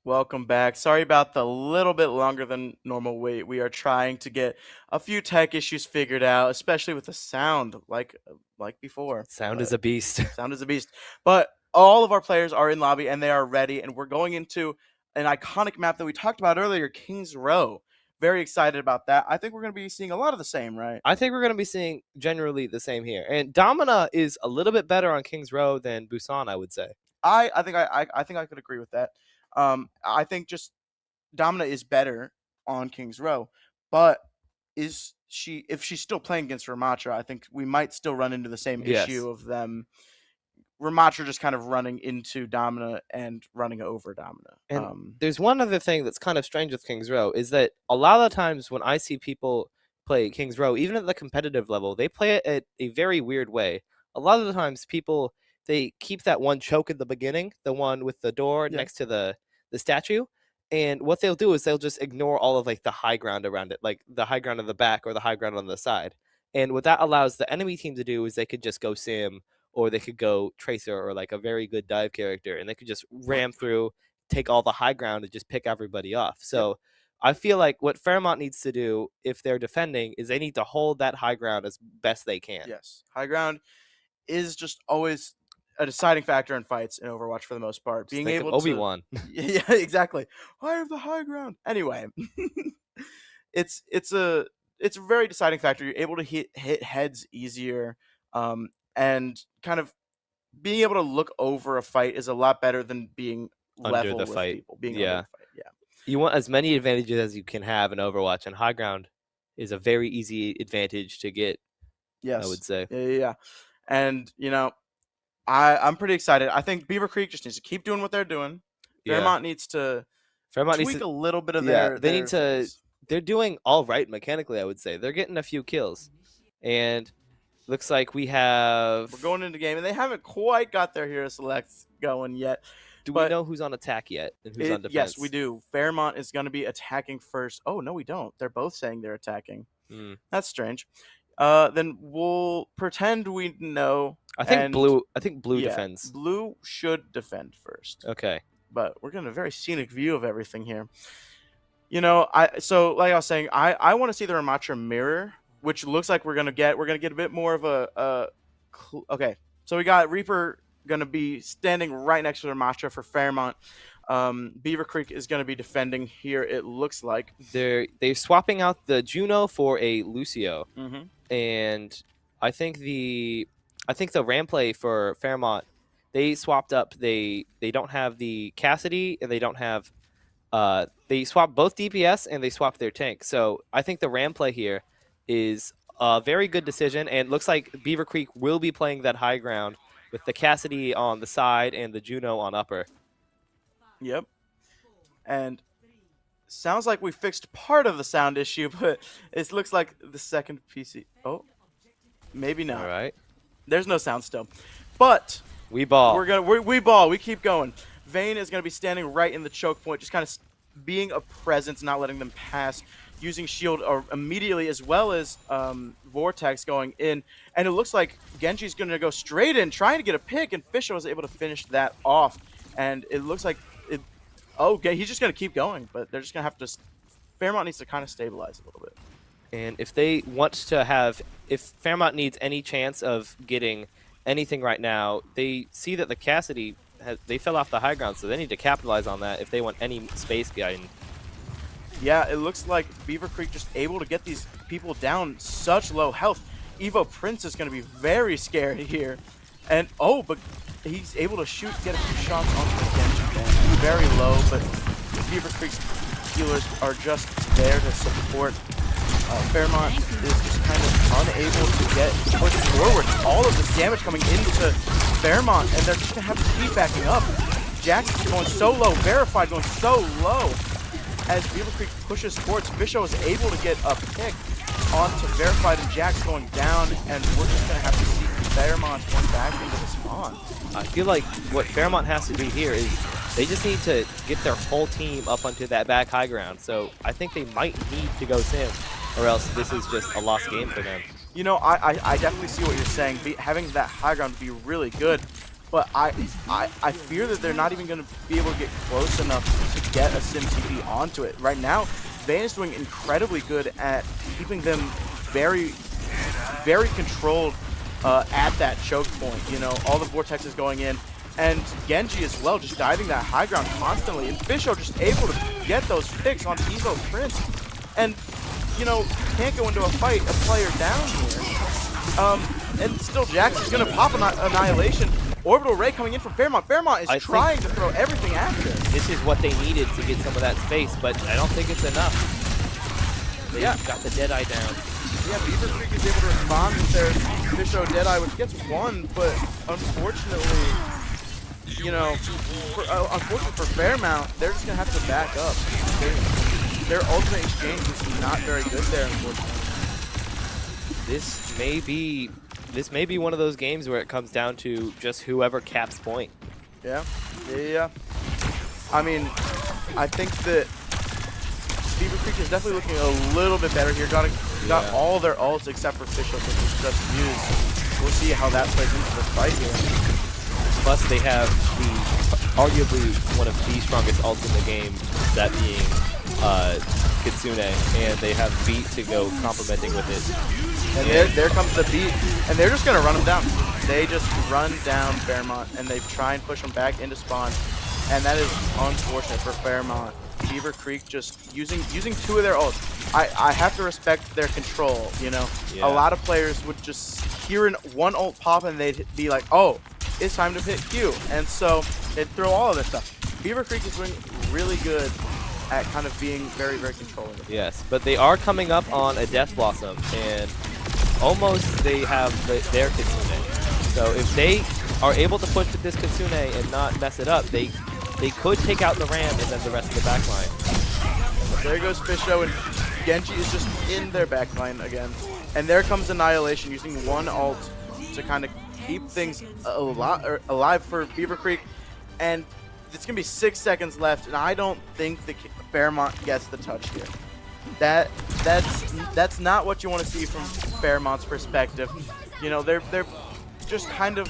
Welcome back. Sorry about the little bit longer than normal wait. We are trying to get a few tech issues figured out, especially with the sound, like before. Sound is a beast. Sound is a beast. But all of our players are in lobby and they are ready, and we're going into an iconic map that we talked about earlier, Kings Row. Very excited about that. I think we're going to be seeing a lot of the same, right? I think we're going to be seeing generally the same here. And Domina is a little bit better on Kings Row than Busan, I would say. I think I could agree with that. I think just Domina is better on Kings Row, but if she's still playing against Ramatra, I think we might still run into the same issue of them. Ramatra just kind of running into Domina and running over Domina. And there's one other thing that's kind of strange with Kings Row is that a lot of the times when I see people play Kings Row, even at the competitive level, they play it at a very weird way. A lot of the times people, they keep that one choke at the beginning, the one with the door next to the statue. And what they'll do is they'll just ignore all of like the high ground around it, like the high ground on the back or the high ground on the side. And what that allows the enemy team to do is they could just go Sim, or they could go Tracer, or like a very good dive character, and they could just ram through, take all the high ground, and just pick everybody off. So I feel like what Fairmont needs to do if they're defending is they need to hold that high ground as best they can. Yes, high ground is just always a deciding factor in fights in Overwatch for the most part. Being able to Obi-Wan. Yeah, exactly. I have the high ground. Anyway, it's a very deciding factor. You're able to hit heads easier, and kind of being able to look over a fight is a lot better than being Under level the with fight. people. Being Yeah. under the fight. Yeah. You want as many advantages as you can have in Overwatch, and high ground is a very easy advantage to get. Yes. I would say. Yeah. And I'm pretty excited. I think Beaver Creek just needs to keep doing what they're doing. Fairmont needs to tweak a little bit of their. They need to. things. They're doing all right mechanically, I would say. They're getting a few kills, and looks like we're going into game, and they haven't quite got their hero selects going yet. Do we know who's on attack yet and who's on defense? Yes, we do. Fairmont is going to be attacking first. Oh no, we don't. They're both saying they're attacking. That's strange. Then we'll pretend we know. I think blue defends. Blue should defend first. Okay. But we're getting a very scenic view of everything here. So like I was saying, I want to see the Ramatra mirror, which looks like we're gonna get a bit more of a okay. So we got Reaper gonna be standing right next to the Ramatra for Fairmont. Beaver Creek is gonna be defending here. It looks like they're swapping out the Juno for a Lucio, and I think the ram play for Fairmont, they swapped up. They don't have the Cassidy, and they don't have. They swapped both DPS and they swapped their tank. So I think the ram play here is a very good decision, and looks like Beaver Creek will be playing that high ground with the Cassidy on the side and the Juno on upper. Yep. And sounds like we fixed part of the sound issue, but it looks like the second PC. Oh, maybe not. All right. There's no sound still, but we ball. We ball. We keep going. Vayne is going to be standing right in the choke point, just kind of being a presence, not letting them pass, using shield immediately, as well as Vortex going in. And it looks like Genji's going to go straight in, trying to get a pick, and Fisher was able to finish that off. And it looks like he's just going to keep going, but they're just going to have to. Fairmont needs to kind of stabilize a little bit. And if Fairmont needs any chance of getting anything right now, they see that the Cassidy they fell off the high ground, so they need to capitalize on that if they want any space guiding. Yeah, it looks like Beaver Creek just able to get these people down such low health. Evo Prince is going to be very scared here. And but he's able to get a few shots onto the Genji. Very low, but Beaver Creek's healers are just there to support. Fairmont is just kind of unable to get pushed forward. All of this damage coming into Fairmont, and they're just going to have to keep backing up. Jax going so low, Verified going so low. As Beaver Creek pushes towards, Fisho is able to get a pick onto Verified, and Jax going down, and we're just going to have to see Fairmont going back into the spawn. I feel like what Fairmont has to do here is they just need to get their whole team up onto that back high ground. So I think they might need to go Sim, or else this is just a lost game for them. I definitely see what you're saying. Having that high ground would be really good, but I fear that they're not even going to be able to get close enough to get a Sim TP onto it. Right now, Vayne is doing incredibly good at keeping them very, very controlled at that choke point. You know, all the vortexes going in. And Genji as well, just diving that high ground constantly. And Fisho just able to get those picks on Evo Prince. And, you know, can't go into a fight, a player down here. And still Jax is going to pop an Annihilation. Orbital Ray coming in from Fairmont. Fairmont is trying to throw everything at this. This is what they needed to get some of that space, but I don't think it's enough. They got the Deadeye down. Yeah, Beaver Creek is able to respond with their Fisho Deadeye, which gets one, but unfortunately, you know, unfortunately for Fairmount, they're just going to have to back up. Their ultimate exchange is not very good there, unfortunately. This may be one of those games where it comes down to just whoever caps point. Yeah. I mean, I think that Beaver Creek is definitely looking a little bit better here. Got all their ults except for Fisho, which was just used. We'll see how that plays into the fight here. Plus, they have arguably one of the strongest ults in the game, that being Kitsune, and they have Beat to go complementing with it. And there comes the Beat, and they're just going to run them down. They just run down Fairmont, and they try and push them back into spawn, and that is unfortunate for Fairmont. Beaver Creek just using two of their ults. I have to respect their control, you know? Yeah. A lot of players would just hear one ult pop, and they'd be like, oh, it's time to hit Q, and so they'd throw all of this stuff. Beaver Creek is doing really good at kind of being very, very controlling. Yes, but they are coming up on a Death Blossom, and almost they have their Kitsune. So if they are able to push this Kitsune and not mess it up, they could take out the Ram and then the rest of the backline. There goes Fisho, and Genji is just in their backline again. And there comes Annihilation using one ult to kind of keep things alive for Beaver Creek, and it's gonna be 6 seconds left, and I don't think the Fairmont gets the touch here. That's not what you want to see from Fairmont's perspective. You know, they're just kind of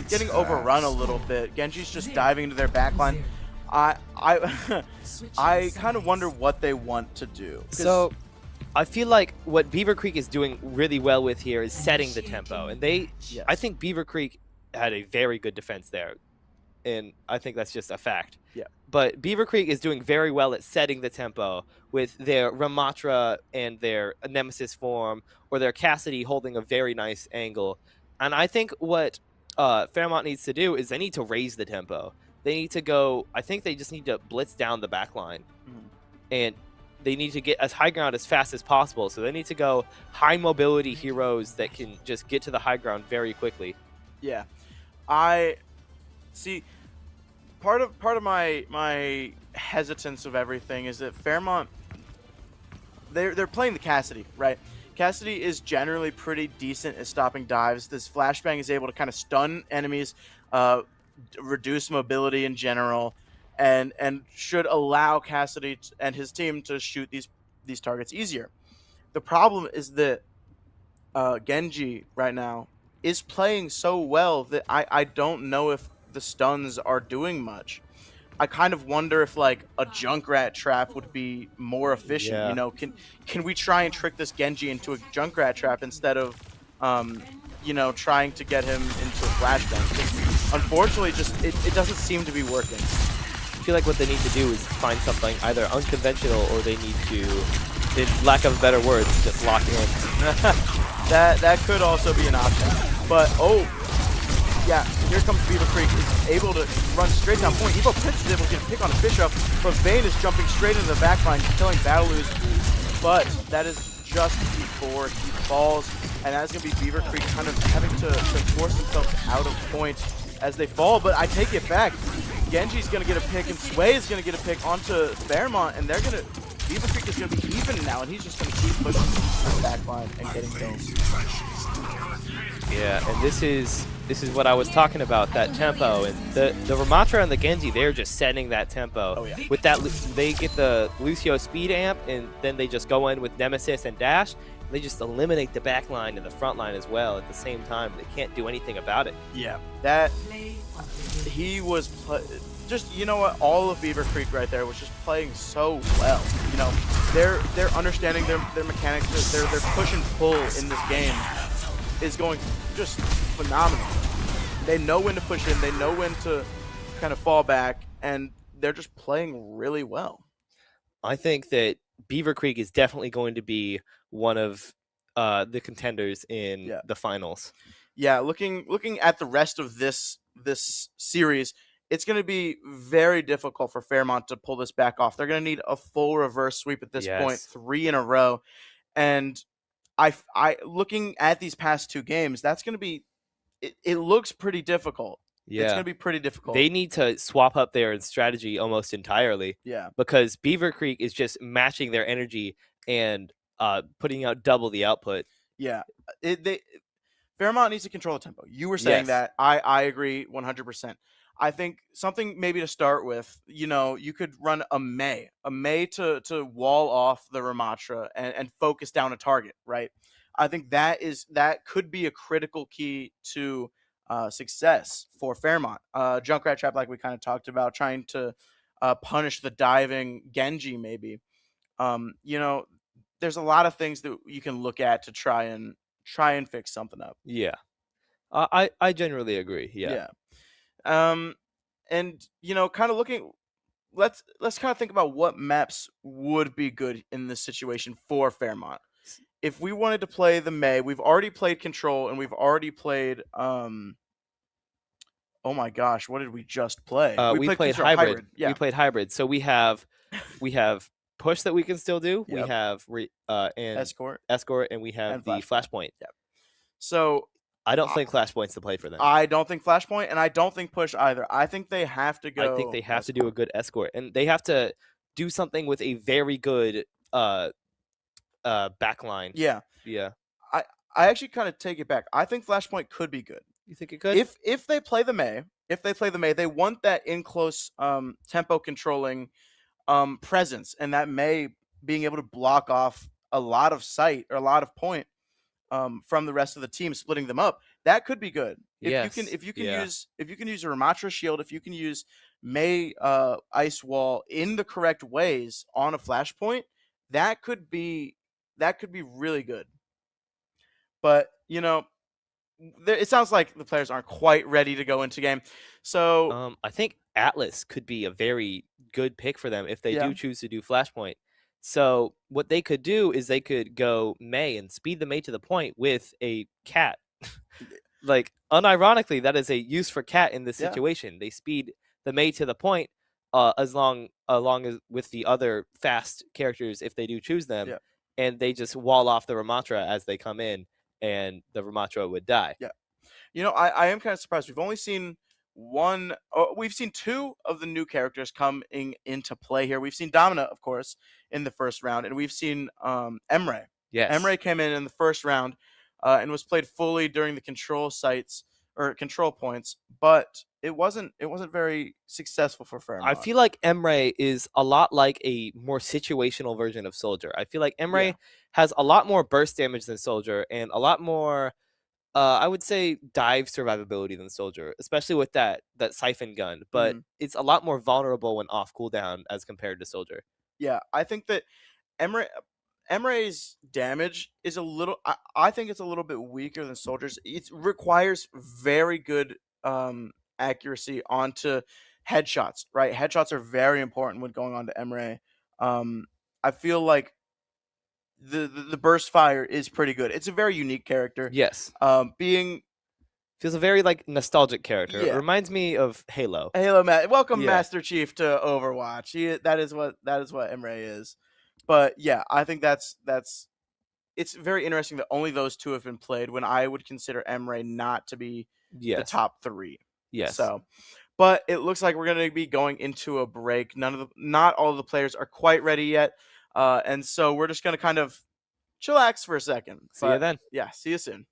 getting overrun a little bit. Genji's just diving into their backline. I kind of wonder what they want to do. So I feel like what Beaver Creek is doing really well with here is setting the tempo, and I think Beaver Creek had a very good defense there, and I think that's just a fact. Yeah. But Beaver Creek is doing very well at setting the tempo with their Ramatra and their Nemesis form, or their Cassidy holding a very nice angle. And I think what Fairmont needs to do is they need to raise the tempo. They need to go, I think they just need to blitz down the backline. And they need to get as high ground as fast as possible. So they need to go high mobility heroes that can just get to the high ground very quickly. Yeah. I see. Part of my hesitance of everything is that Fairmont, they're playing the Cassidy, right? Cassidy is generally pretty decent at stopping dives. This flashbang is able to kind of stun enemies, reduce mobility in general, and should allow Cassidy and his team to shoot these targets easier. The problem is that Genji right now is playing so well that I don't know if the stuns are doing much. I kind of wonder if like a Junkrat trap would be more efficient. Yeah. You know, can we try and trick this Genji into a Junkrat trap instead of you know, trying to get him into a flashbang? Unfortunately, just it doesn't seem to be working. I feel like what they need to do is find something either unconventional, or they need to, in lack of better words, just lock in. that could also be an option. But yeah, here comes Beaver Creek, is able to run straight down point. Evo Prince is able to get a pick on a Fisho, but Vayne is jumping straight into the backline, killing Battleus. But that is just before he falls, and that's going to be Beaver Creek kind of having to force themselves out of point as they fall. But I take it back. Genji's going to get a pick, and Sway is going to get a pick onto Fairmont, and they're going to... Beaver Creek is going to be even now, and he's just going to keep pushing the backline and getting kills. Yeah, and this is This is what I was talking about, that tempo. And the Ramatra and the Genji, they're just setting that tempo. Oh, yeah. With that, they get the Lucio speed amp, and then they just go in with Nemesis and Dash. And they just eliminate the back line and the front line as well at the same time. They can't do anything about it. Yeah, that he was just, you know what, all of Beaver Creek right there was just playing so well. You know, they're understanding their mechanics, their push and pull in this game is going just phenomenal. They know when to push in, they know when to kind of fall back, and they're just playing really well. I think that Beaver Creek is definitely going to be one of the contenders in the finals. Yeah, looking at the rest of this series, it's going to be very difficult for Fairmont to pull this back off. They're going to need a full reverse sweep at this point, 3 in a row. And I looking at these past 2 games, that's going to be it looks pretty difficult. Yeah. It's going to be pretty difficult. They need to swap up their strategy almost entirely. Yeah. Because Beaver Creek is just matching their energy and putting out double the output. Yeah. Fairmont needs to control the tempo. You were saying that. I agree 100%. I think something maybe to start with, you know, you could run a Mei to wall off the Ramatra and focus down a target, right? I think that could be a critical key to success for Fairmont. Junkrat Trap, like we kind of talked about, trying to punish the diving Genji maybe. You know, there's a lot of things that you can look at to try and fix something up. Yeah. I generally agree. Yeah. And you know, kind of looking, let's kind of think about what maps would be good in this situation for Fairmont. If we wanted to play the Mei, we've already played Control and we've already played oh my gosh, what did we just play? We played hybrid. Yeah. We played hybrid. So we have push that we can still do. Yep. We have and escort, and we have the flashpoint. Yep. So I don't think Flashpoint's the play for them. I don't think Flashpoint, and I don't think Push either. I think they have to go. I think they have to do a good escort, and they have to do something with a very good backline. Yeah. Yeah. I actually kind of take it back. I think Flashpoint could be good. You think it could? If they play the Mei, they want that in close tempo controlling presence, and that Mei being able to block off a lot of sight or a lot of point. From the rest of the team, splitting them up, that could be good. If you can use a Ramatra shield, if you can use Mei ice wall in the correct ways on a flashpoint, that could be really good. But you know, it sounds like the players aren't quite ready to go into game. So I think Atlas could be a very good pick for them if they do choose to do flashpoint. So what they could do is they could go Mei and speed the Mei to the point with a cat. Like, unironically, that is a use for cat in this situation. They speed the Mei to the point along as with the other fast characters if they do choose them. Yeah. And they just wall off the Ramatra as they come in, and the Ramatra would die. Yeah. You know, I am kind of surprised. We've only seen we've seen 2 of the new characters coming into play here. We've seen Domina, of course, in the first round, and we've seen Emre. Yes. Emre came in the first round and was played fully during the control sites or control points, but it wasn't very successful for Fairmont. I feel like Emre is a lot like a more situational version of Soldier. I feel like Emre has a lot more burst damage than Soldier and a lot more I would say dive survivability than Soldier, especially with that siphon gun, but it's a lot more vulnerable when off cooldown as compared to Soldier. Yeah, I think that Emre's damage is a little. I think it's a little bit weaker than Soldier's. It requires very good accuracy onto headshots. Right, headshots are very important when going on to Emre. I feel like the burst fire is pretty good. It's a very unique character. Yes. Feels a very like nostalgic character. Yeah. It reminds me of Halo. Welcome Master Chief to Overwatch. That is what Emre is. But yeah, I think it's very interesting that only those 2 have been played when I would consider Emre not to be the top 3. Yes. So, but it looks like we're going to be going into a break. Not all of the players are quite ready yet. And so we're just going to kind of chillax for a second. See you then. Yeah, see you soon.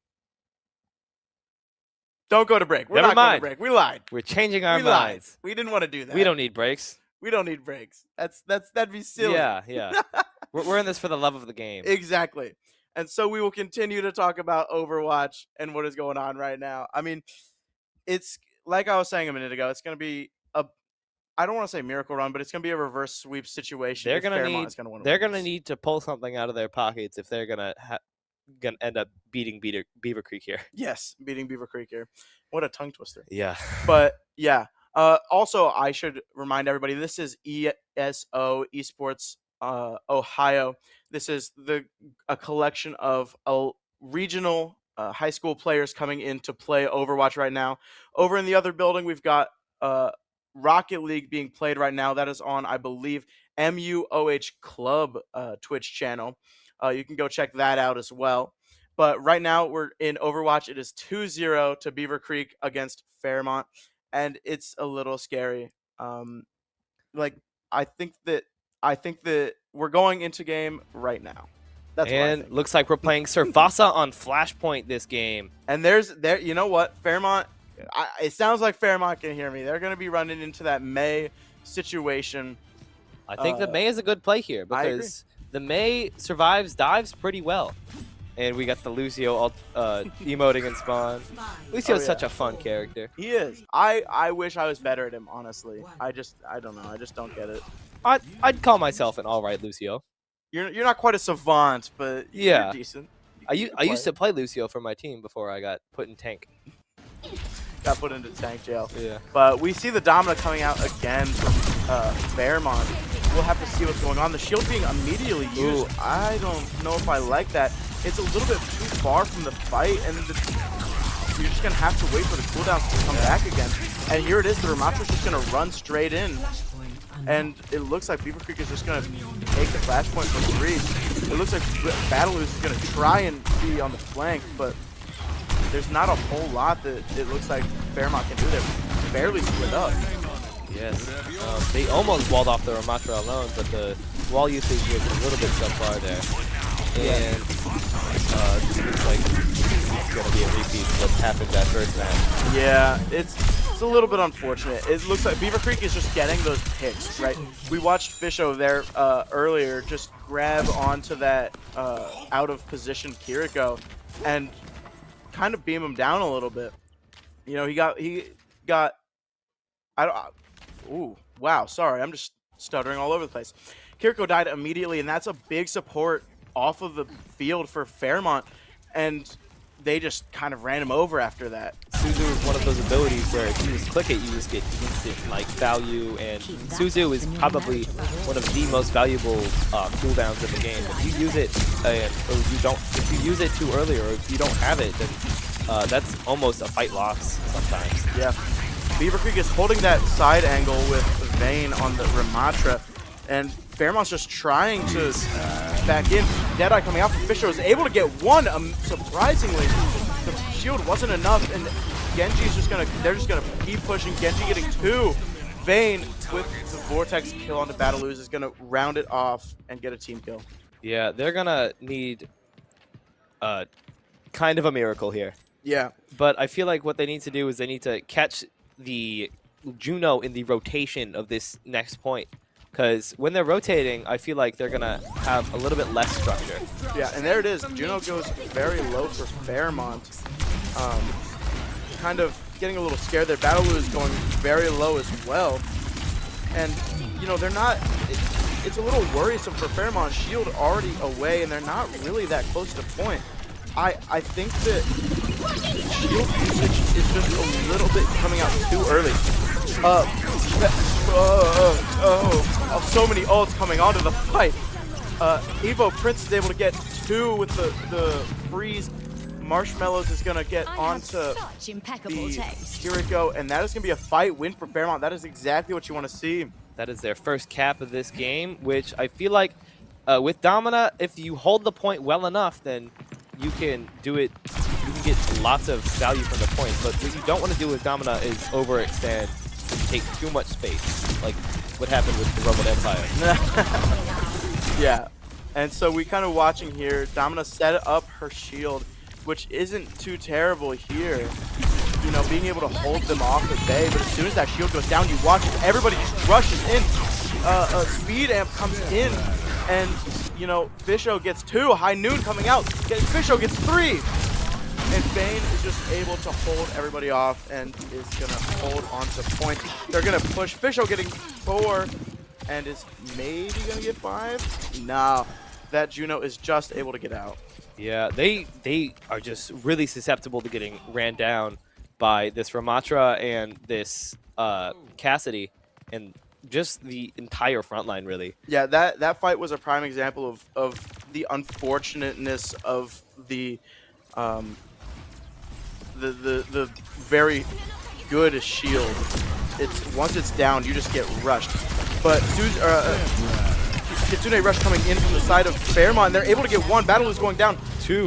Don't go to break. We're Never not going to mind. break. We lied. We're changing our We lied. minds. We didn't want to do that. We don't need breaks. We don't need breaks. That'd be silly. Yeah. We're in this for the love of the game. Exactly. And so we will continue to talk about Overwatch and what is going on right now. I mean, it's like I was saying a minute ago, it's going to be I don't want to say miracle run, but it's going to be a reverse sweep situation. They're going to need to pull something out of their pockets if they're going to end up beating Beaver Creek here. Yes, beating Beaver Creek here. What a tongue twister. Yeah. But yeah. Also, I should remind everybody, this is ESO Esports Ohio. This is a collection of regional high school players coming in to play Overwatch right now. Over in the other building, we've got Rocket League being played right now. That is on, I believe, MUOH Club Twitch channel. You can go check that out as well. But right now we're in Overwatch. It is 2-0 to Beaver Creek against Fairmont, and it's a little scary. I think that we're going into game right now. That's what I think. Looks like we're playing Servasa on Flashpoint this game. And you know what, Fairmont. It sounds like Fairmont can hear me. They're going to be running into that May situation. I think the May is a good play here because the May survives dives pretty well. And we got the Lucio emoting in spawn. Lucio's such a fun character. He is. I wish I was better at him, honestly. I don't know. I just don't get it. I'd call myself an alright Lucio. You're not quite a savant, but you're decent. I used to play Lucio for my team before I got put in tank. Got put into tank jail. Yeah. But we see the Domina coming out again from Fairmont. We'll have to see what's going on. The shield being immediately used. Ooh. I don't know if I like that. It's a little bit too far from the fight, and you're just going to have to wait for the cooldowns to come back again. And here it is. The Ramatra's just going to run straight in. And it looks like Beaver Creek is just going to take the flashpoint for free. It looks like Battle is going to try and be on the flank, but there's not a whole lot that it looks like Fairmont can do there. Barely split up. Yes. They almost walled off the Ramatra alone, but the wall usage was a little bit subpar there. And it looks like it's going to be a repeat of what happened that first match. Yeah, it's a little bit unfortunate. It looks like Beaver Creek is just getting those picks, right? We watched Fisho there earlier just grab onto that out-of-position Kiriko and kind of beam him down a little bit. You know, he got ooh, wow, sorry, I'm just stuttering all over the place. Kiriko died immediately, and that's a big support off of the field for Fairmont, and they just kind of ran him over after that. Suzu is one of those abilities where if you just click it, you just get instant like value, and Suzu is probably one of the most valuable cooldowns in the game. If you use it if you use it too early, or if you don't have it, then that's almost a fight loss sometimes. Yeah. Beaver Creek is holding that side angle with Vayne on the Ramatra, and Fairmont's just trying to back in. Deadeye coming out from Fisher was able to get one. Surprisingly, the shield wasn't enough, and Genji's they're just gonna keep pushing. Genji getting two. Vayne with the Vortex kill on the Battle is gonna round it off and get a team kill. Yeah, they're gonna need kind of a miracle here. Yeah. But I feel like what they need to do is they need to catch the Juno in the rotation of this next point. Because when they're rotating, I feel like they're going to have a little bit less structure. Yeah, and there it is. Juno goes very low for Fairmont. Kind of getting a little scared there. Battle is going very low as well. And, you know, they're not... It's a little worrisome for Fairmont. Shield already away, and they're not really that close to point. I think that shield usage is just a little bit coming out too early. So many ults coming onto the fight. Evo Prince is able to get two with the freeze. Marshmallows is going to get onto the Kiriko, and that is going to be a fight win for Fairmont. That is exactly what you want to see. That is their first cap of this game, which I feel like with Domina, if you hold the point well enough, then you can do it. You can get lots of value from the point. But what you don't want to do with Domina is overextend and take too much space, like what happened with the Roman Empire. Yeah, and so we kind of watching here. Domina set up her shield, which isn't too terrible here. you know, being able to hold them off at bay. But as soon as that shield goes down, you watch it, everybody just rushes in. A speed amp comes in, and, you know, Fisho gets 2. High Noon coming out. Fisho gets 3. And Vayne is just able to hold everybody off and is going to hold on to point. They're going to push Fisho getting 4 and is maybe going to get 5. No, that Juno is just able to get out. Yeah, they are just really susceptible to getting ran down by this Ramatra and this Cassidy and just the entire front line, really. Yeah, that fight was a prime example of the unfortunateness of the very good shield. It's once it's down, you just get rushed. But Kitsune Rush coming in from the side of Fairmont, and they're able to get 1. Battle is going down 2.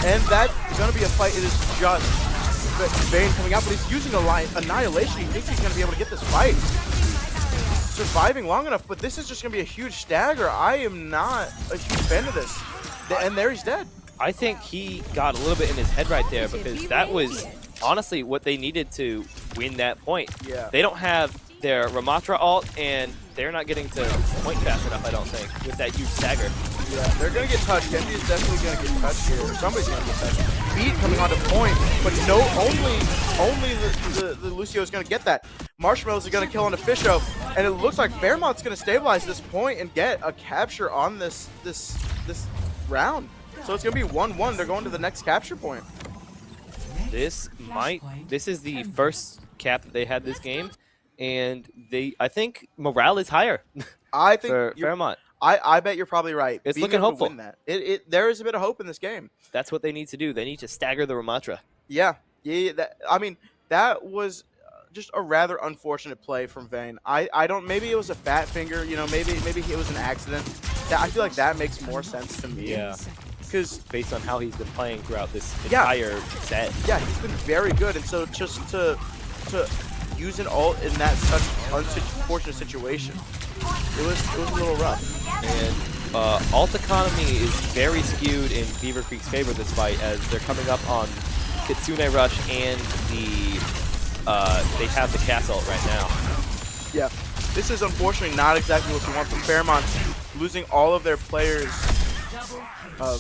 And that's gonna be a fight. It is just Vayne coming out, but he's using Annihilation. He thinks he's gonna be able to get this fight. Surviving long enough, but this is just gonna be a huge stagger. I am not a huge fan of this. And there he's dead. I think he got a little bit in his head right there because that was honestly what they needed to win that point. Yeah. They don't have their Ramatra ult, and they're not getting to point fast enough, I don't think, with that huge stagger. Yeah, they're going to get touched. Genji is definitely going to get touched here. Somebody's going to get touched. Beat coming onto point, but no, only the Lucio is going to get that. Marshmallows is going to kill on the Fisho, and it looks like Fairmont's going to stabilize this point and get a capture on this round. So it's going to be 1-1. They're going to the next capture point. This is the first cap that they had this game, and I think morale is higher. I think for Fairmont. I bet you're probably right. It's looking hopeful. Win that. There is a bit of hope in this game. That's what they need to do. They need to stagger the Ramatra. Yeah. That was just a rather unfortunate play from Vayne. I don't. Maybe it was a fat finger. You know, maybe it was an accident. I feel like that makes more sense to me. Yeah. Because based on how he's been playing throughout this entire set. Yeah, he's been very good, and so just to use an ult in that such unfortunate situation, it was a little rough. And ult economy is very skewed in Beaver Creek's favor this fight, as they're coming up on Kitsune Rush and they have the cast ult right now. Yeah, this is unfortunately not exactly what you want from Fairmont, losing all of their players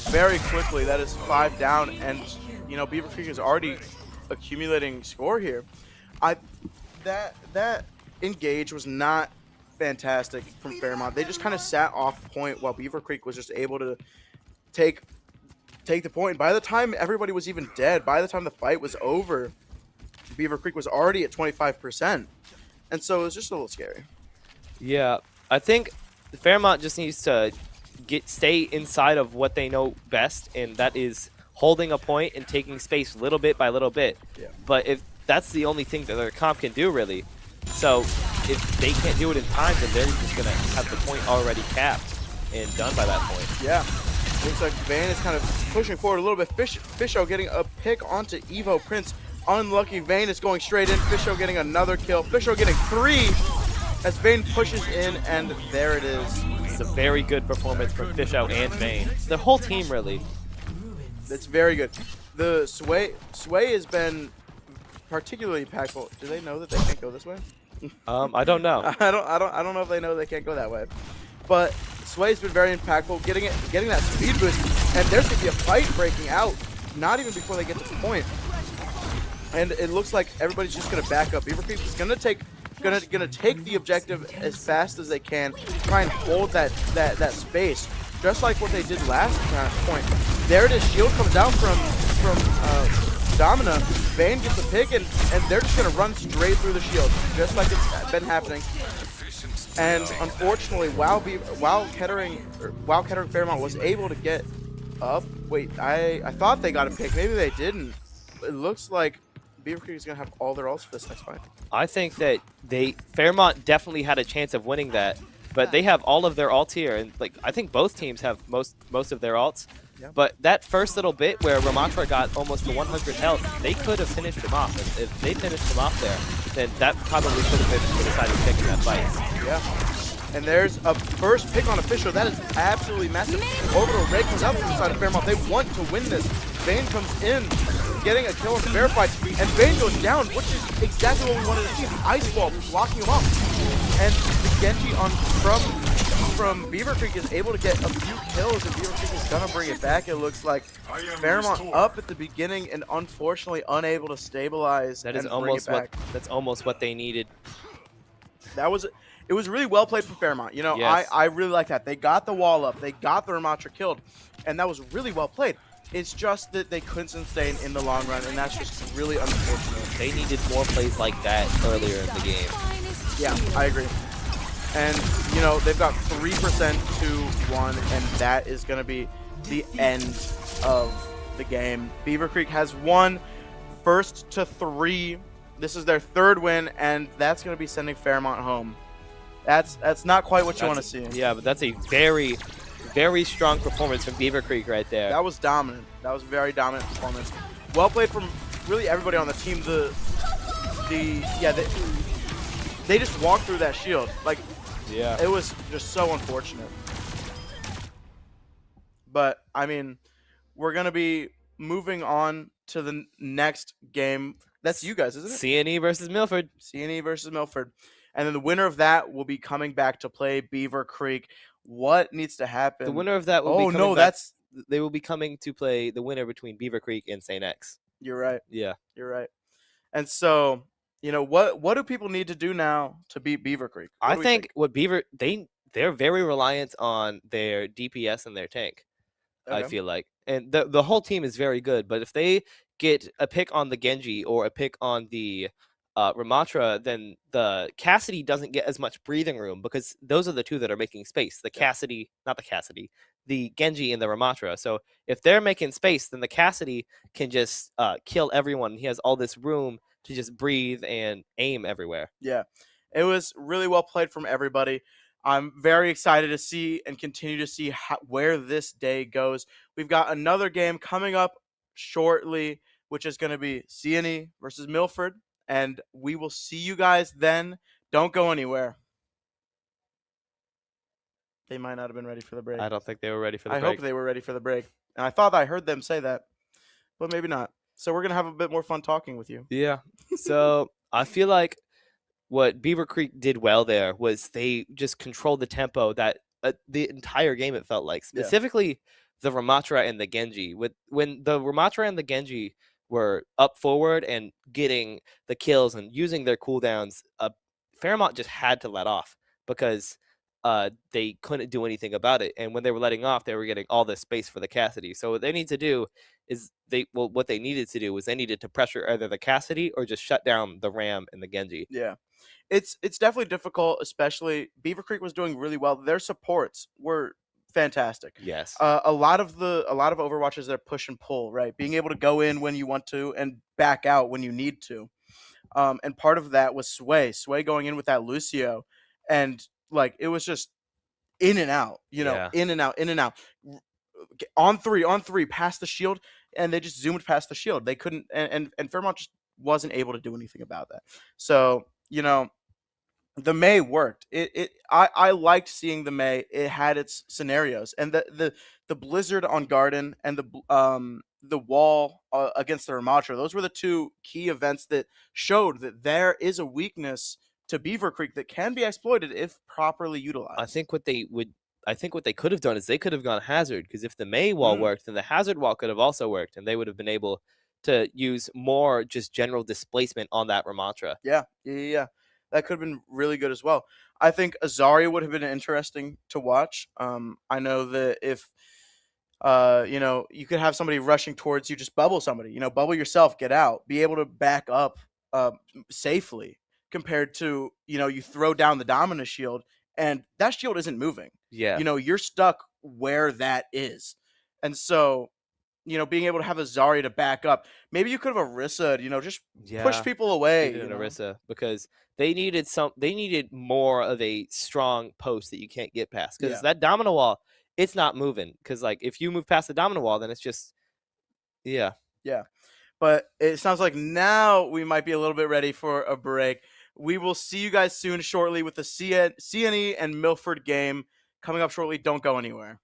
very quickly. That is 5 down, and you know Beaver Creek is already accumulating score here. That engage was not fantastic from Fairmont. They just kind of sat off point while Beaver Creek was just able to take the point. By the time everybody was even dead, by the time the fight was over, Beaver Creek was already at 25%, and so it was just a little scary. Yeah, I think Fairmont just needs to stay inside of what they know best, and that is holding a point and taking space little bit by little bit. Yeah. But if that's the only thing that their comp can do, really, so if they can't do it in time, then they're just going to have the point already capped and done by that point. Yeah. Looks like Vayne is kind of pushing forward a little bit. Fisho getting a pick onto Evo Prince. Unlucky. Vayne is going straight in. Fisho getting another kill. Fisho getting 3 as Vayne pushes in, and there it is. It's a very good performance from Fisho and Vayne. The whole team, really. It's very good. The Sway has been particularly impactful. Do they know that they can't go this way? I don't know. I don't know if they know they can't go that way. But Sway's been very impactful, getting that speed boost, and there's gonna be a fight breaking out, not even before they get to the point. And it looks like everybody's just gonna back up. Beaver Creek is gonna take the objective as fast as they can, try and hold that space, just like what they did last point. There it is. Shield comes out from Domina. Vayne gets a pick, and they're just gonna run straight through the shield, just like it's been happening. And unfortunately, while Kettering Fairmont was able to get up. Wait, I thought they got a pick. Maybe they didn't. It looks like Beaver Creek is gonna have all their ults for this next fight. I think that Fairmont definitely had a chance of winning that, but they have all of their ults here, and like I think both teams have most of their ults. Yep. But that first little bit where Ramatra got almost to 100 health, they could have finished him off. If they finished him off there, then that probably could have been the deciding pick in that fight. Yeah. And there's a first pick on Official. That is absolutely massive. Orbital Ray comes out from the side of Fairmont. They want to win this. Vayne comes in, getting a kill on the bear fight, and Vayne goes down, which is exactly what we wanted to see. The ice ball blocking him up. And the Genji from Beaver Creek is able to get a few kills, and Beaver Creek is gonna bring it back. It looks like Fairmont up at the beginning and unfortunately unable to stabilize. That is and almost bring it back. that's almost what they needed. It was really well played from Fairmont. You know, Yes. I really like that. They got the wall up, they got the Ramatra killed, and that was really well played. It's just that they couldn't sustain in the long run, and that's just really unfortunate. They needed more plays like that earlier in the game. Yeah, I agree. And, you know, they've got 3% to 1, and that is going to be the end of the game. Beaver Creek has won first to 3. This is their 3rd win, and that's going to be sending Fairmont home. That's not quite what you want to see. Yeah, but that's a very, very strong performance from Beaver Creek right there. That was dominant. That was a very dominant performance. Well played from really everybody on the team. They just walked through that shield. Like, yeah, it was just so unfortunate. But I mean, we're gonna be moving on to the next game. That's you guys, isn't it? CNE versus Milford. CNE versus Milford. And then the winner of that will be coming back to play Beaver Creek. What needs to happen? The winner of that will be coming back. They will be coming to play the winner between Beaver Creek and St. X. You're right. Yeah. You're right. And so, you know, what do people need to do now to beat Beaver Creek? I think what they're very reliant on their DPS and their tank. Okay. I feel like, and the whole team is very good, but if they get a pick on the Genji or a pick on the Ramatra, then the Cassidy doesn't get as much breathing room because those are the two that are making space. The Genji and the Ramatra. So if they're making space, then the Cassidy can just kill everyone. He has all this room to just breathe and aim everywhere. Yeah, it was really well played from everybody. I'm very excited to see and continue to see where this day goes. We've got another game coming up shortly, which is going to be CNE versus Milford, and we will see you guys then. Don't go anywhere. They might not have been ready for the break. I don't think they were ready for the break. I hope they were ready for the break. And I thought I heard them say that, but maybe not. So we're going to have a bit more fun talking with you. Yeah. So I feel like what Beaver Creek did well there was they just controlled the tempo that the entire game, it felt like. Specifically the Ramatra and the Genji. When the Ramatra and the Genji were up forward and getting the kills and using their cooldowns, Fairmont just had to let off because they couldn't do anything about it. And when they were letting off, they were getting all this space for the Cassidy. So what they need to do is what they needed to do was they needed to pressure either the Cassidy or just shut down the Ram and the Genji. Yeah. It's definitely difficult, especially Beaver Creek was doing really well. Their supports were fantastic. Yes. A lot of Overwatches, they're push and pull, right? Being able to go in when you want to and back out when you need to. And part of that was Sway going in with that Lucio, and like it was just in and out, in and out. On three, past the shield, and they just zoomed past the shield. They couldn't, and Fairmont just wasn't able to do anything about that. So, the May worked. I liked seeing the May. It had its scenarios, and the blizzard on Garden and the wall against the Ramatra. Those were the two key events that showed that there is a weakness to Beaver Creek that can be exploited if properly utilized. I think what they could have done is they could have gone Hazard, because if the May wall worked, then the Hazard wall could have also worked, and they would have been able to use more just general displacement on that Ramatra. Yeah. That could have been really good as well. I think Azaria would have been interesting to watch. I know that if, you could have somebody rushing towards you, just bubble somebody, bubble yourself, get out, be able to back up safely compared to, you throw down the Dominus shield and that shield isn't moving. Yeah. You're stuck where that is. And so, being able to have a Zarya to back up. Maybe you could have Orisa, just push people away. Orisa, because they needed more of a strong post that you can't get past. Because that domino wall, it's not moving. Because if you move past the domino wall, then it's just Yeah. But it sounds like now we might be a little bit ready for a break. We will see you guys soon shortly with the CNE and Milford game coming up shortly. Don't go anywhere.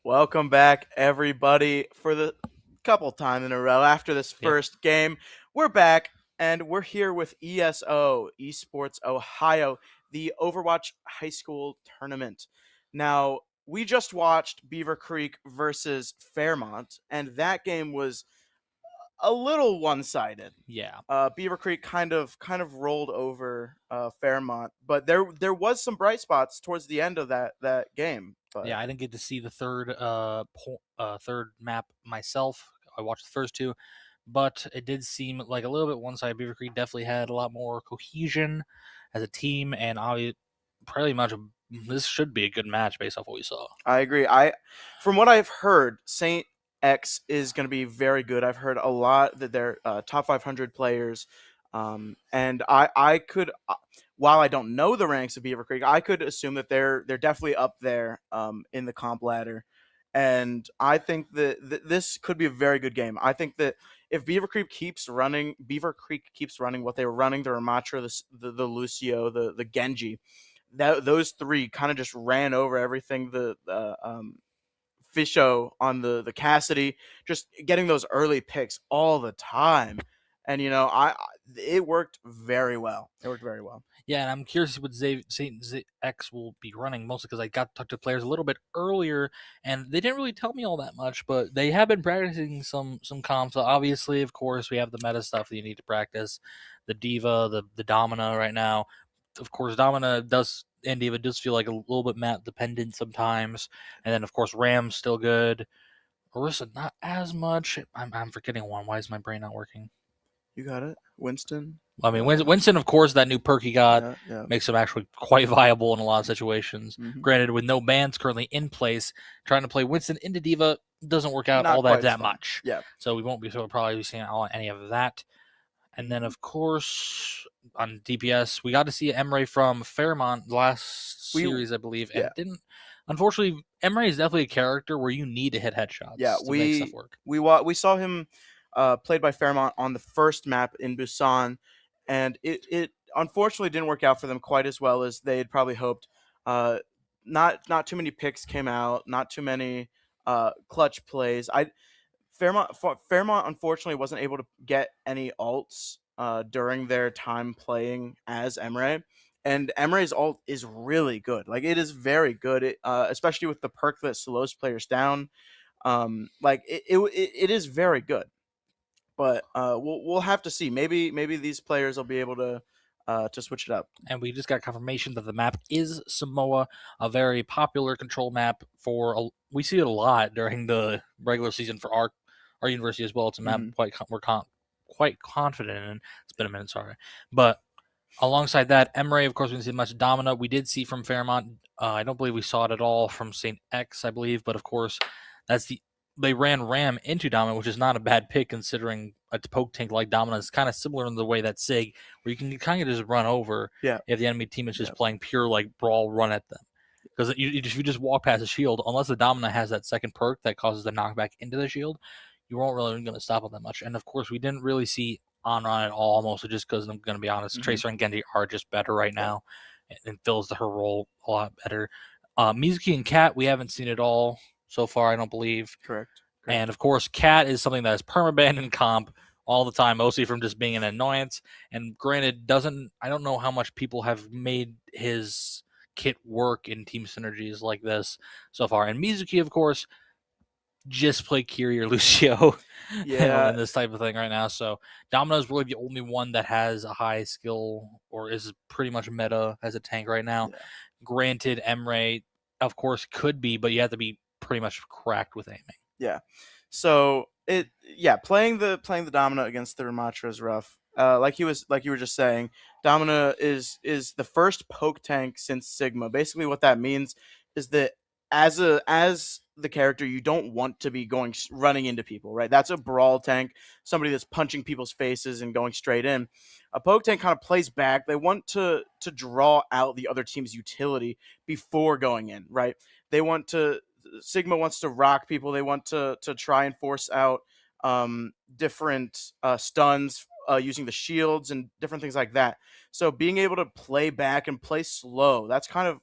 Welcome back, everybody, for the couple time in a row after this first game. We're back, and we're here with ESO, Esports Ohio, the Overwatch High School Tournament. Now, we just watched Beaver Creek versus Fairmont, and that game was a little one-sided. Yeah. Beaver Creek kind of rolled over Fairmont, but there was some bright spots towards the end of that game. But Yeah, I didn't get to see the third map myself. I watched the first two, but it did seem like a little bit one-sided. Beaver Creek definitely had a lot more cohesion as a team, and pretty much this should be a good match based off what we saw. I agree. From what I've heard, Saint X is going to be very good. I've heard a lot that they're top 500 players, and I could, while I don't know the ranks of Beaver Creek, I could assume that they're definitely up there in the comp ladder. And I think that this could be a very good game. I think that if Beaver Creek keeps running what they were running, the Ramatra, the Lucio, the Genji, those three kind of just ran over everything. The Fisho on the Cassidy, just getting those early picks all the time. And it worked very well. Yeah, and I'm curious what X will be running, mostly because I got to talk to players a little bit earlier, and they didn't really tell me all that much, but they have been practicing some comps. So obviously, of course, we have the meta stuff that you need to practice, the Diva, the Domina right now. Of course, Domina and Diva does feel like a little bit map dependent sometimes, and then of course Ram's still good. Orisa not as much. I'm forgetting one. Why is my brain not working? You got it, Winston. I mean, Winston, of course, that new perk he got makes him actually quite viable in a lot of situations. Mm-hmm. Granted, with no bans currently in place, trying to play Winston into Diva doesn't work out Not all quite that fun. much. Yeah. So we won't be probably seeing any of that. And then, of course, on DPS, we got to see Emre from Fairmont last series, I believe, and didn't. Unfortunately, Emre is definitely a character where you need to hit headshots to make stuff work. We saw him played by Fairmont on the first map in Busan, and it unfortunately didn't work out for them quite as well as they had probably hoped. Not too many picks came out, not too many clutch plays. Fairmont unfortunately wasn't able to get any ults during their time playing as Emre. And Emre's ult is really good. Like, it is very good, especially with the perk that slows players down. It is very good. But we'll have to see. Maybe these players will be able to switch it up. And we just got confirmation that the map is Samoa, a very popular control map we see it a lot during the regular season for our university as well. It's a map we're quite confident in. It's been a minute, sorry. But alongside that, Emre, of course, we didn't see much. Domina, we did see from Fairmont. I don't believe we saw it at all from St. X, I believe. But of course, they ran Ram into Domina, which is not a bad pick considering a poke tank like Domina is kind of similar in the way that Sig, where you can kind of just run over if the enemy team is just playing pure like brawl run at them. Because if you just walk past the shield, unless the Domina has that second perk that causes the knockback into the shield, you weren't really going to stop it that much. And of course, we didn't really see Onron at all, mostly just because I'm going to be honest, Tracer and Genji are just better right now and fills her role a lot better. Mizuki and Cat, we haven't seen it all so far, I don't believe. Correct. And of course, Cat is something that is permabanned in comp all the time, mostly from just being an annoyance. And granted, I don't know how much people have made his kit work in team synergies like this so far. And Mizuki, of course, just play Kiri or Lucio in this type of thing right now. So Domino is really the only one that has a high skill or is pretty much meta as a tank right now. Yeah. Granted, Emre, of course, could be, but you have to be pretty much cracked with aiming. Yeah. So playing the Domina against the Ramatra is rough. Like you were just saying, Domina is the first poke tank since Sigma. Basically, what that means is that as the character, you don't want to be running into people, right? That's a brawl tank, somebody that's punching people's faces and going straight in. A poke tank kind of plays back. They want to draw out the other team's utility before going in, right? Sigma wants to rock people. They want to try and force out different stuns using the shields and different things like that. So being able to play back and play slow, that's kind of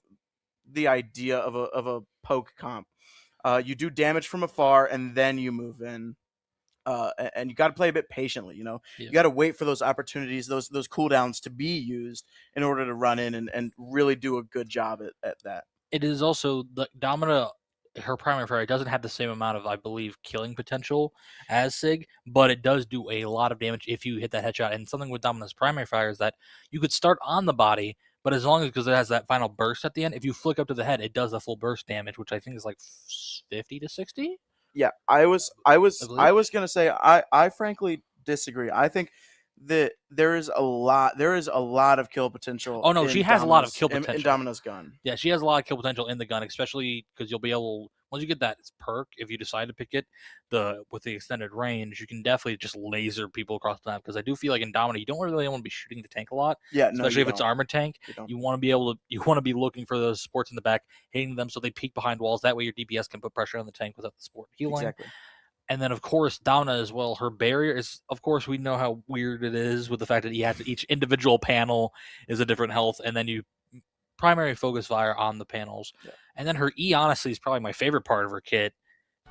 the idea of a poke comp. You do damage from afar and then you move in. And you got to play a bit patiently, you got to wait for those opportunities, those cooldowns to be used in order to run in and really do a good job at that. It is also the Domina. Her primary fire doesn't have the same amount of, I believe, killing potential as Sig, but it does do a lot of damage if you hit that headshot. And something with Domina's primary fire is that you could start on the body, but as long as, because it has that final burst at the end, if you flick up to the head, it does the full burst damage, which I think is like 50 to 60. Yeah, I was gonna say I frankly disagree. I think that there is a lot of kill potential. Oh no, she has a lot of kill potential in Domina's gun. Yeah, she has a lot of kill potential in the gun, especially because you'll be able, once you get that perk, if you decide to pick it, with the extended range, you can definitely just laser people across the map. Because I do feel like in Dominate, you don't really want to be shooting the tank a lot. Yeah, especially if it's armored tank. You want to be looking for those supports in the back, hitting them so they peek behind walls. That way your DPS can put pressure on the tank without the support healing. Exactly. And then, of course, Downa as well. Her barrier is, of course, we know how weird it is with the fact that each individual panel is a different health, and then you primary focus fire on the panels. Yeah. And then her E, honestly, is probably my favorite part of her kit,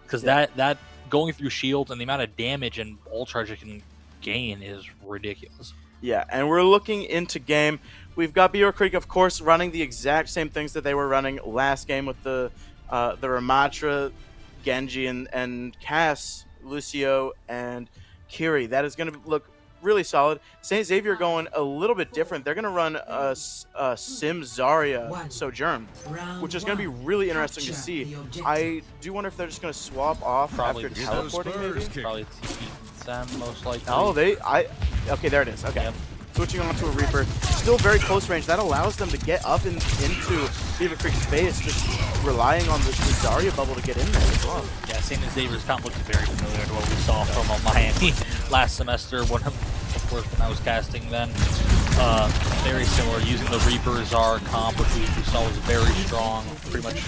because that going through shields and the amount of damage and ball charge it can gain is ridiculous. Yeah, and we're looking into game. We've got Beaver Creek, of course, running the exact same things that they were running last game with the Ramatra, Genji, and Cass, Lucio, and Kiri. That is going to look really solid. St. Xavier going a little bit different. They're going to run a Sim Zarya Sojourn, which is going to be really interesting to see. I do wonder if they're just going to swap off Probably after teleporting, maybe? Probably TP Sam, most likely. Oh, okay, there it is. Okay. Yep. Switching on to a Reaper. Still very close range. That allows them to get up into Beaver Creek's base, just relying on the Zarya bubble to get in there as well. Yeah, St. Xavier's comp looks very familiar to what we saw from Miami last semester when I was casting then. Very similar, using the Reaper Zar comp, which we saw was very strong pretty much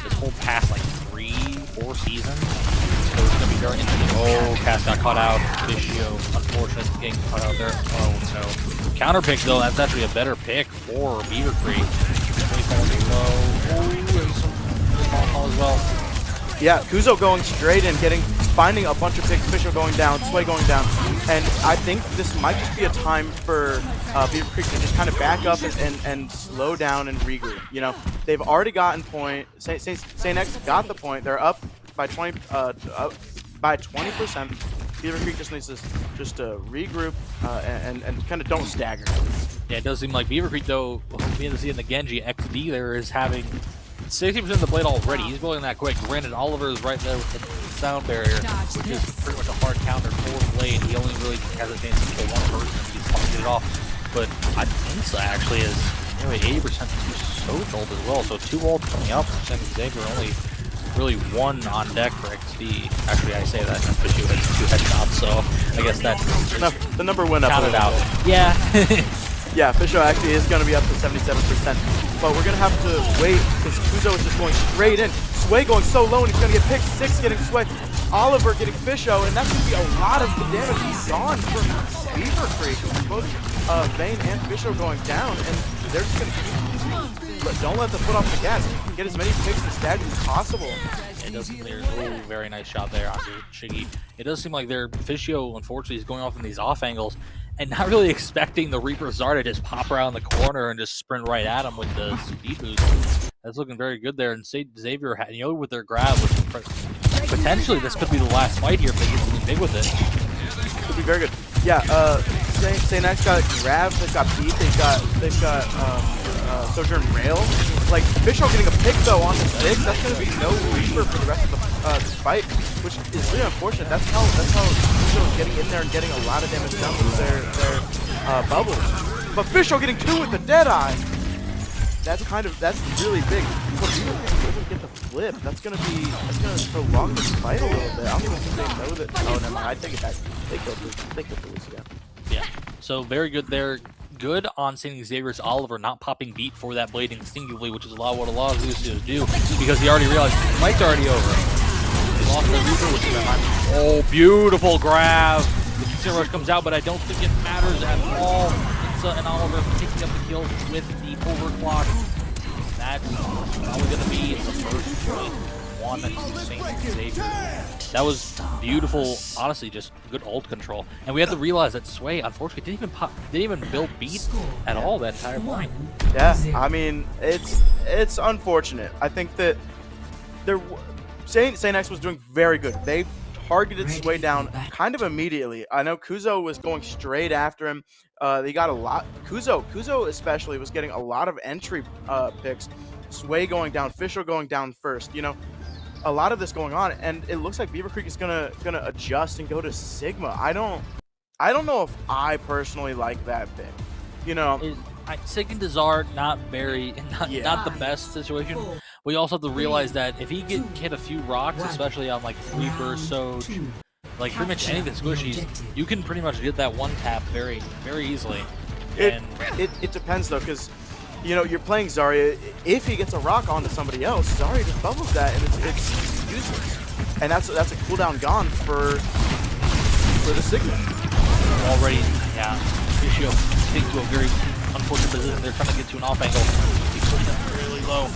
this whole past 3-4 seasons. So it's going to be very interesting. Oh, Cass got caught out. Fishio, unfortunate, getting caught out there. Oh no. Counter pick though, that's actually a better pick for Beaver Creek. As well. Yeah, Kuzo going straight and finding a bunch of picks. Fishio going down, Sway going down, and I think this might just be a time for Beaver Creek to just kind of back up and slow down and regroup. You know, they've already gotten point. St. X got the point. They're up by 20%. Beaver Creek just needs to regroup and kind of don't stagger. Yeah, it does seem like Beaver Creek though. We had to see in the Genji XD there is having 60% of the blade already. He's building that quick. Granted, Oliver is right there with the sound barrier, which is pretty much a hard counter for blade. He only really has a chance to kill one person and he's fine to get it off. But Insa actually is nearly 80% Soch ult as well. So 2 ults coming up. And Xavier only really 1 on deck for XD. Actually, I say that because you had 2 headshots, so I guess that the number went up. Counted out. Yeah. Yeah, Fisho actually is going to be up to 77%. But we're going to have to wait because Kuzo is just going straight in. Sway going so low and he's going to get picked. 6 getting Sway. Oliver getting Fisho, and that's going to be a lot of the damage gone from Beaver Creek. Both Vayne and Fisho going down, and they're just going to keep. Don't let the foot off the gas. Get as many picks and stags as possible. It does seem there's a very nice shot there on Shiggy. It does seem like their Fisho, unfortunately, is going off in these off angles and not really expecting the Reaper Zar to just pop around the corner and just sprint right at him with the speed boost. That's looking very good there. And Xavier, with their grab, which potentially this could be the last fight here if they get something big with it. Could be very good. Yeah, St. X got grabbed, they've got beat, they've got Sojourn rail. Like Fisho getting a pick though on the 6, that's gonna be no Reaper for the rest of the fight, which is really unfortunate. That's how Fisho is getting in there and getting a lot of damage done with their bubbles. But Fisho getting 2 with the Deadeye. That's really big. But Beaver doesn't get the flip. That's gonna prolong this fight a little bit. I don't even think they know that. Oh, never mind. I take it back. They killed Lucio. Yeah. So very good there. Good on St. Xavier's Oliver not popping beat for that blade instinctively, which is what a lot of Lucio do because he already realized the fight's already over. He lost the Reaper, which is oh, beautiful grab. The Instant Rush comes out, but I don't think it matters at all. Insa and Oliver picking up the kills with the overclock. That's probably going to be the first point. 1 to St. Xavier. That was beautiful, honestly, just good ult control. And we had to realize that Sway, unfortunately, didn't even build beat at all that entire point. Yeah, I mean, it's unfortunate. I think that St. X was doing very good. They targeted Sway down kind of immediately. I know Kuzo was going straight after him. They got a lot. Kuzo especially was getting a lot of entry picks. Sway going down, Fisher going down first. You know, a lot of this going on, and it looks like Beaver Creek is gonna adjust and go to Sigma. I don't know if I personally like that pick. You know, Sigma to Zard, not the best situation, But you also have to realize that if he get hit a few rocks, especially on like Reaper, Soj, like pretty much anything squishies, you can pretty much get that one tap very, very easily. It depends though, because you're playing Zarya. If he gets a rock onto somebody else, Zarya just bubbles that, and it's useless. And that's a cooldown gone for the Sigma. Already, yeah. Ratio takes to a very unfortunate position. They're trying to get to an off angle. He pushed them really low.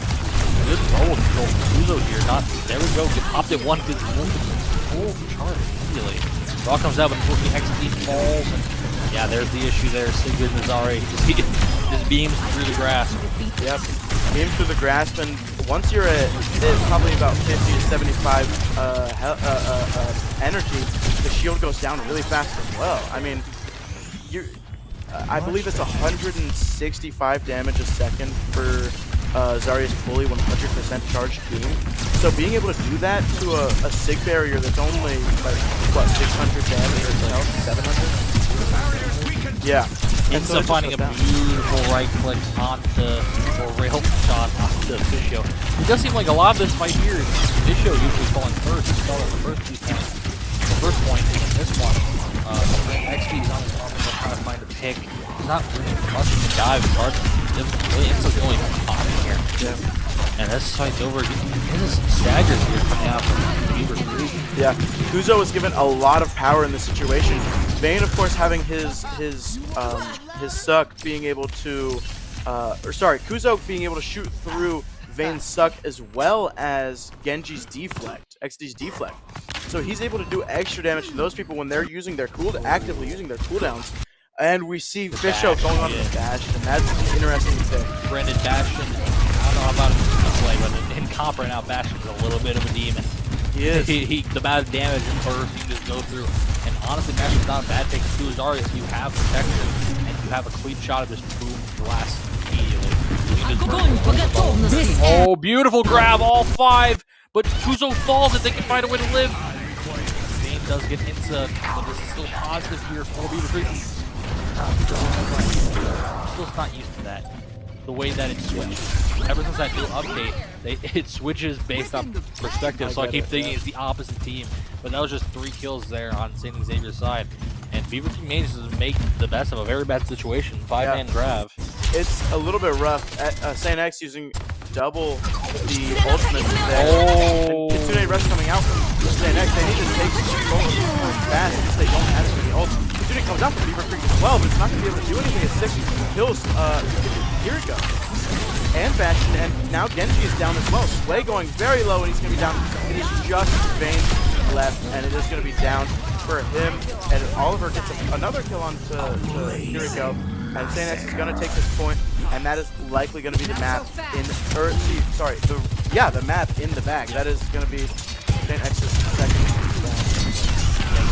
Good roll control from Uzo here. There we go. Get popped at one. Gets full charge immediately. Raw comes out, but unfortunately XD falls. And yeah, there's the issue there. Sigrid and Nazare, he just beams through the grasp. Yep, beams through the grasp, and once you're at probably about 50 to 75 energy, the shield goes down really fast as well. I mean, I believe it's 165 damage a second for Zarya's fully 100% charged beam. So being able to do that to a Sig barrier that's only like what 600 damage or health, 700. Yeah. Ends up finding a beautiful right click onto, or rail shot onto Fischio. It does seem like a lot of this fight here is Fischio usually falling first. He fell on the first few points. The first point, and then this one. XP is on his arm, trying to find a pick. He's not really rushing the dive as hard. Really ends up the only pop here. Yeah. And this fight's over. There's some staggers here coming out from Beaver Creek. Yeah, Kuzo was given a lot of power in this situation. Vayne, of course, having his suck being able to, Kuzo being able to shoot through Vayne's suck as well as Genji's deflect, XD's deflect. So he's able to do extra damage to those people when they're using their actively using their cooldowns. And we see Fischio going on the Bastion. That's interesting to say. Brandon Bastion, I don't know about him in play, but in comp right now, Bastion's a little bit of a demon. He is. The amount of damage and burst you can just go through. And honestly, Bastion's not a bad take to do Zarya if you have protection and you have a clean shot of this boom blast immediately. Oh, beautiful grab, all 5. But Kuzo falls if they can find a way to live. Vayne does get into, but this is still positive here for Beaver Creek. I'm still not used to that. The way that it switches. Ever since that new update, it switches based on perspective. So I keep thinking it's the opposite team. But that was just 3 kills there on St. Xavier's side. And Beaver Creek manages to make the best of a very bad situation. 5-man grab. It's a little bit rough. St. X using double the ultimate there. Oh! And Kitsune Rush coming out from St. X. They need to take control of this point fast because they don't have any ult. Kitsune comes out from Beaver Creek as well, but it's not going to be able to do anything. It's 6 kills. Here we go. And Bastion, and now Genji is down as well. Sway going very low, and he's going to be down. It is just Vayne left, and it is going to be down for him. And Oliver gets another kill onto here we go. And St. X is going to take this point, and that is likely going to be the map in, the map in the bag. That is going to be St. X's second.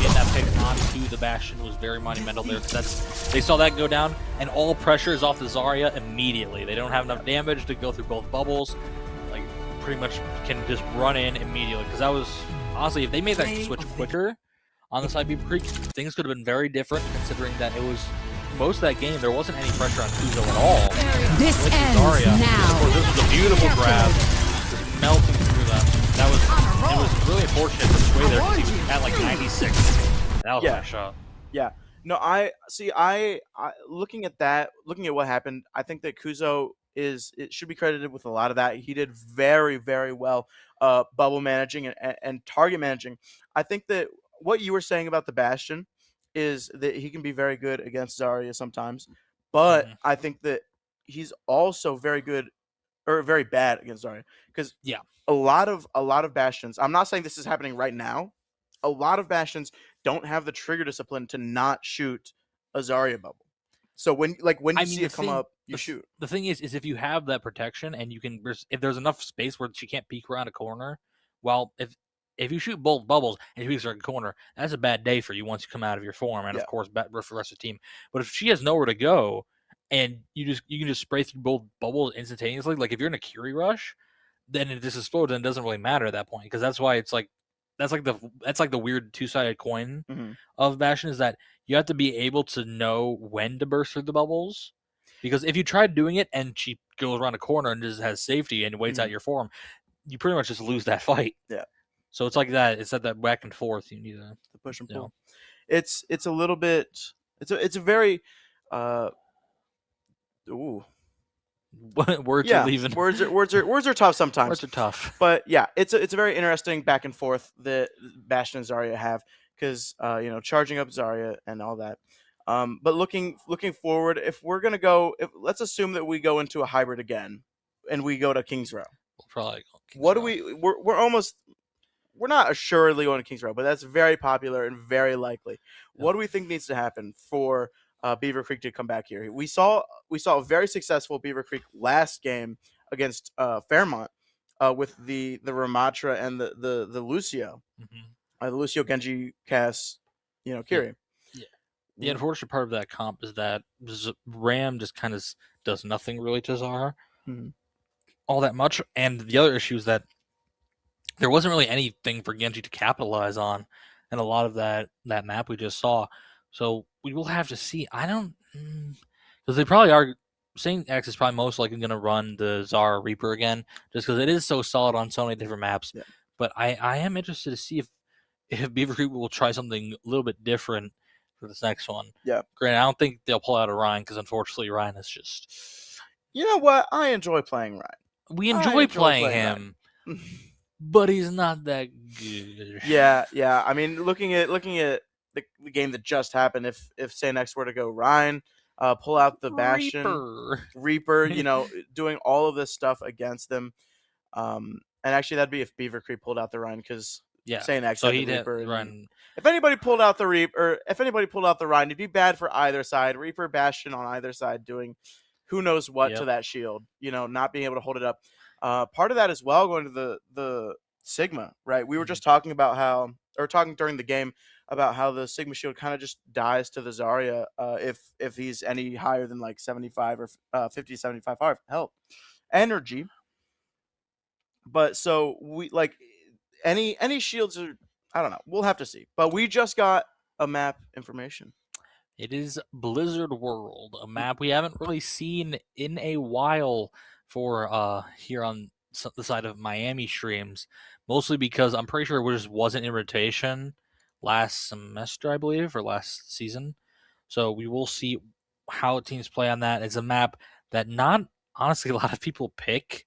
Getting that pick onto the Bastion was very monumental there. They saw that go down, and all pressure is off the Zarya immediately. They don't have enough damage to go through both bubbles. Like, pretty much can just run in immediately. Because that was, honestly, if they made that switch quicker on the side of Beaver Creek, things could have been very different, considering that it was most of that game, there wasn't any pressure on Kuzo at all. This ends Zarya, now. of course, this was a beautiful grab, just melting through them. It was really unfortunate for Sway there because he was at like 96. That was a nice shot. Yeah. No, I looking at what happened, I think that Kuzo it should be credited with a lot of that. He did very, very well bubble managing and target managing. I think that what you were saying about the Bastion is that he can be very good against Zarya sometimes, but I think that he's also very good or very bad against Zarya because a lot of Bastions. I'm not saying this is happening right now. A lot of Bastions don't have the trigger discipline to not shoot a Zarya bubble. So when you see it come up, you shoot. The thing is if you have that protection and you can, if there's enough space where she can't peek around a corner, well, if you shoot both bubbles and she peeks around a corner, that's a bad day for you once you come out of your form, and of course, for the rest of the team. But if she has nowhere to go and you can just spray through both bubbles instantaneously, like if you're in a Curie rush, then it just explodes and it doesn't really matter at that point, because that's why it's like that's like the weird two-sided coin of Bastion, is that you have to be able to know when to burst through the bubbles. Because if you try doing it and she goes around a corner and just has safety and waits out your form, you pretty much just lose that fight. Yeah. So it's like that. It's that back and forth. You need to push and you know. pull. It's a little bit. It's a very. Ooh. Words Yeah, are leaving. words are tough sometimes. Words are tough. But yeah, it's a very interesting back and forth that Bastion and Zarya have because charging up Zarya and all that. But looking forward, if we're gonna go, let's assume that we go into a hybrid again, and we go to Kings Row. We'll probably go Kings What Row. do we're not assuredly going to Kings Row, but that's very popular and very likely. Yeah. What do we think needs to happen for Beaver Creek to come back here? We saw a very successful Beaver Creek last game against Fairmont with the Ramatra and the Lucio, the Lucio, Genji, Cass, Kiri. Yeah. The unfortunate part of that comp is that Ram just kind of does nothing really to Zara all that much, and the other issue is that there wasn't really anything for Genji to capitalize on in a lot of that map we just saw. So we will have to see. I don't... Because they probably are... Saint X is probably most likely going to run the Zara Reaper again, just because it is so solid on so many different maps. Yeah. But I am interested to see if Beaver Creek will try something a little bit different for this next one. Yeah. Granted, I don't think they'll pull out a Ryan, because unfortunately Ryan is just... You know what? I enjoy playing Ryan. We enjoy playing him. But he's not that good. Yeah. I mean, looking at the game that just happened, if Saint X were to go Ryan, pull out the Bastion, Reaper, doing all of this stuff against them, and actually that'd be if Beaver Creek pulled out the Ryan, because Saint X had the Reaper. Run. If anybody pulled out the Reaper, Ryan, it'd be bad for either side. Reaper, Bastion on either side doing who knows what to that shield, not being able to hold it up. Part of that as well, going to the Sigma, right? We were just talking about talking during the game about how the Sigma shield kind of just dies to the Zarya if he's any higher than like 75 or 50, 75 health energy. But so we like any shields are, I don't know. We'll have to see. But we just got a map information. It is Blizzard World, a map we haven't really seen in a while for here on the side of Miami streams, mostly because I'm pretty sure it just wasn't in rotation last semester, I believe, or last season. So we will see how teams play on that. It's a map that not honestly a lot of people pick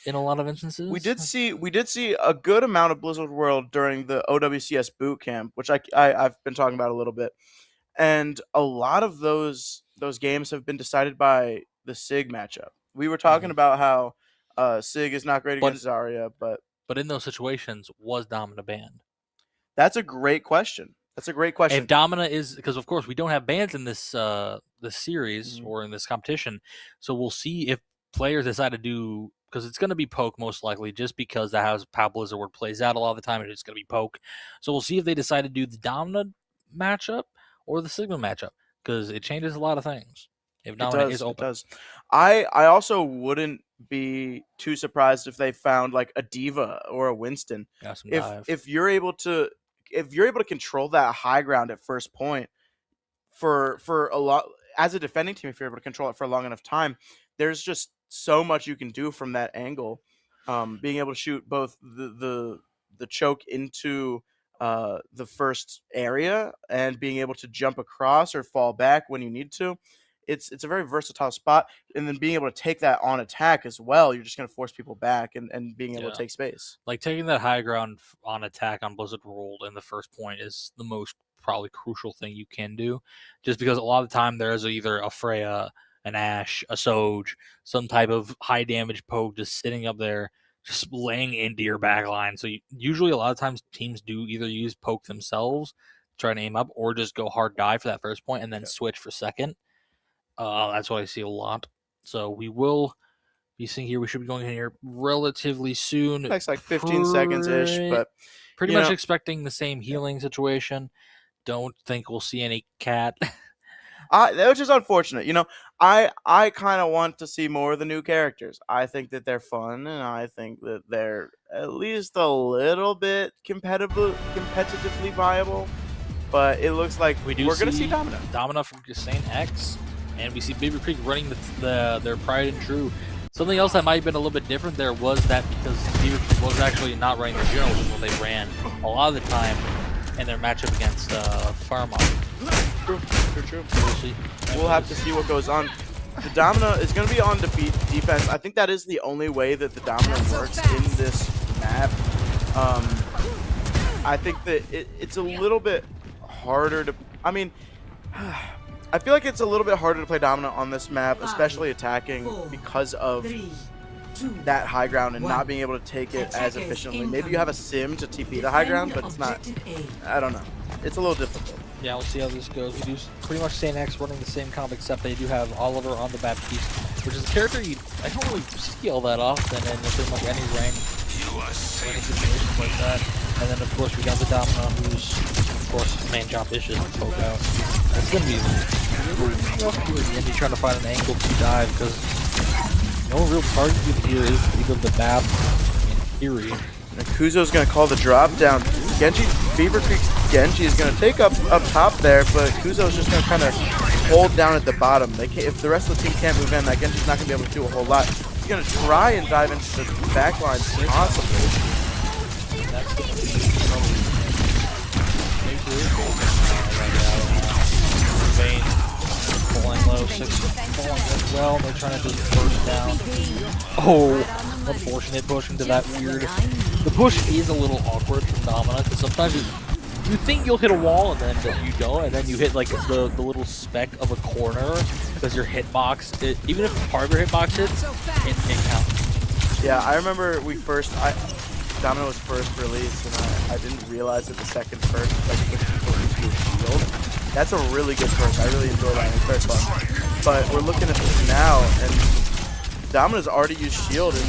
in a lot of instances. We did see a good amount of Blizzard World during the OWCS boot camp, which I've been talking about a little bit. And a lot of those games have been decided by the SIG matchup. We were talking about how SIG is not great against Zarya, but in those situations, was Domina banned? That's a great question. If Domina is, because of course we don't have bans in this series or in this competition, so we'll see if players decide to do, because it's going to be poke most likely, just because that's how Blizzard World plays out a lot of the time. It's going to be poke. So we'll see if they decide to do the Domina matchup or the Sigma matchup, because it changes a lot of things. If Domina is open. It does. I also wouldn't be too surprised if they found like a Diva or a Winston. If you're able to control that high ground at first point for a lot, as a defending team, if you're able to control it for a long enough time, there's just so much you can do from that angle. Being able to shoot both the choke into the first area and being able to jump across or fall back when you need to. It's a very versatile spot, and then being able to take that on attack as well, you're just going to force people back and being able to take space. Like taking that high ground on attack on Blizzard World in the first point is the most probably crucial thing you can do, just because a lot of the time there is either a Freya, an Ashe, a Soj, some type of high damage poke just sitting up there, just laying into your back line. So usually a lot of times teams do either use poke themselves, try to aim up, or just go hard dive for that first point and then switch for second. That's what I see a lot. So we will be seeing here. We should be going in here relatively soon. Next like 15 seconds-ish, but pretty much expecting the same healing situation. Don't think we'll see any cat. Which is unfortunate. I kind of want to see more of the new characters. I think that they're fun, and I think that they're at least a little bit competitively viable. But it looks like we're going to see Domina. Domina from Saint X. And we see Beaver Creek running their pride and true. Something else that might have been a little bit different there was that because Beaver Creek was actually not running the general, which is what they ran a lot of the time in their matchup against Farmon. True. We'll have to see what goes on. The Domina is going to be on defense. I think that is the only way that the Domina works in this map. I think that it's a little bit harder to... I mean, I feel like it's a little bit harder to play Domina on this map, especially attacking, because of that high ground and not being able to take it as efficiently. Maybe you have a sim to TP the high ground, but it's not... I don't know. It's a little difficult. Yeah, we'll see how this goes. We do pretty much SaintX running the same comp, except they do have Oliver on the Baptiste, which is a character I don't really see all that often in pretty much any rank situations like that. And then of course we got the Domino, whose of course main job is just to poke out. It's gonna be really trying to find an angle to dive because no real target here is either the Bap in theory. And Kuzo's going to call the drop down. Genji, Beaver Creek's Genji is going to take up top there, but Kuzo's just going to kind of hold down at the bottom. If the rest of the team can't move in, that Genji's not going to be able to do a whole lot. He's going to try and dive into the back line possibly. That's going to be Vayne pulling low, 6 pulling as well. They're trying to just burst down. Oh, unfortunate push into that weird. The push is a little awkward from Domina because sometimes you think you'll hit a wall and then you don't, and then you hit like the little speck of a corner because your hitbox, even if part of your hitbox hits, it counts. Yeah, I remember Domino was first released, and I didn't realize that the second perk, like pushing shield. That's a really good perk. I really enjoy that. It's very fun. But we're looking at this now, and Domino's already used shield, and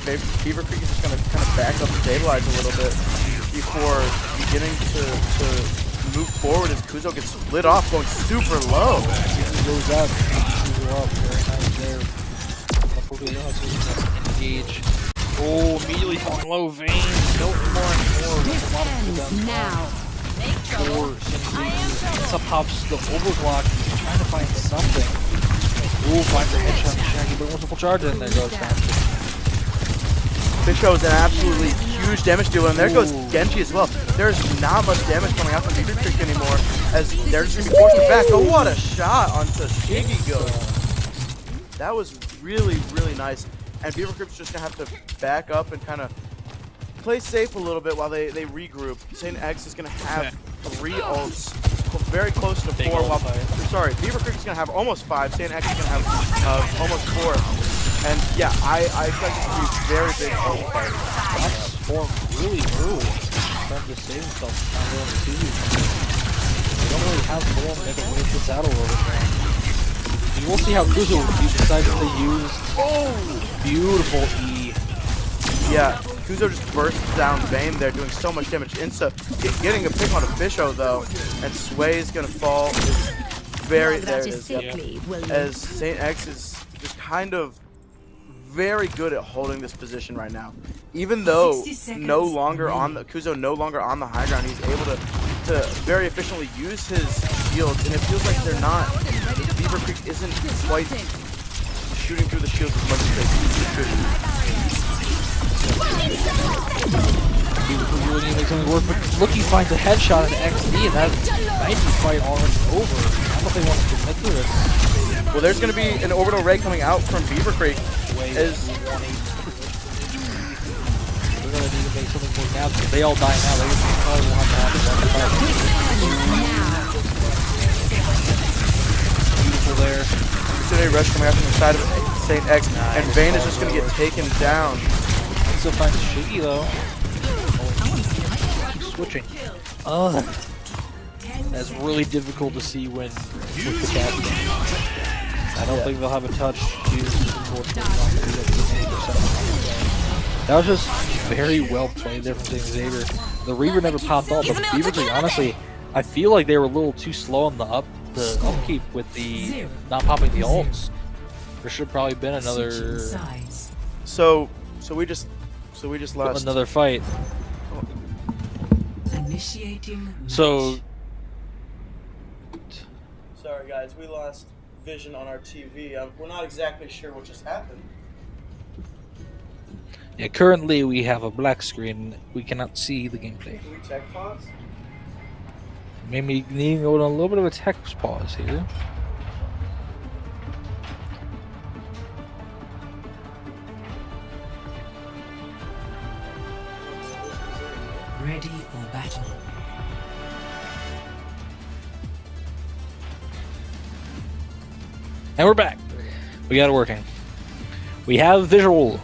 Beaver Creek is just going to kind of back up and stabilize a little bit before beginning to move forward as Kuzo gets split off, going super low. Goes up, very nice there. Engage. Oh, immediately falling low. Vayne. No more. Defend now. Up pops the overblock. He's trying to find something. Ooh, finds a headshot. Shaggy, but wants a full charge, and there goes Fisho is an absolutely huge damage dealer, and there goes Genji as well. There's not much damage coming out from Beaver Creek anymore, as they're just going to be forced back. Oh, what a shot onto Shigigo. That was really, really nice. And Beaver Creek's just going to have to back up and kind of play safe a little bit while they regroup. SaintX is going to have 3 ults, very close to 4. Sorry, Beaver Creek is going to have almost 5. SaintX is going to have almost 4. And yeah, I expect this to be a very big ult fight. That's formed really early. Trying to save himself. Not going to see. They don't really have form. They can wait this out a little bit. And we'll see how Kuzo decides to use. Oh, beautiful E. Yeah, Kuzo just bursts down Vayne there, doing so much damage. Insta getting a pick on a Fisho though, and Sway is gonna fall. There it is. Yep. As SaintX is just kind of very good at holding this position right now. Even though Kuzo no longer on the high ground, he's able to very efficiently use his shields, and it feels like they're not. Beaver Creek isn't quite shooting through the shields as much as they should. Really need to make something work, but Lookie finds a headshot at XD, and that might be quite already over. I don't know if they want to commit to this. Well, there's going to be an orbital ray coming out from Beaver Creek. They're going to need to make something work now because they all die now. They probably will have to have it. Beautiful there. Today rush coming out from the side of SaintX, and Vayne is just going to get taken down. Still finds Shiggy though. Keep switching. That's really difficult to see when with the cat. I don't think they'll have a touch. That was just very well played there from Xavier. The Reaver never popped off, but Beaver Creek, honestly, I feel like they were a little too slow on the upkeep with the not popping the ults. There should have probably been another. So we just lost another fight. Initiating. So. Sorry guys, we lost vision on our TV. We're not exactly sure what just happened. Yeah, currently we have a black screen. We cannot see the gameplay. Can we tech pause? Maybe needing to go on a little bit of a text pause here. Ready for battle. And we're back. We got it working. We have visual.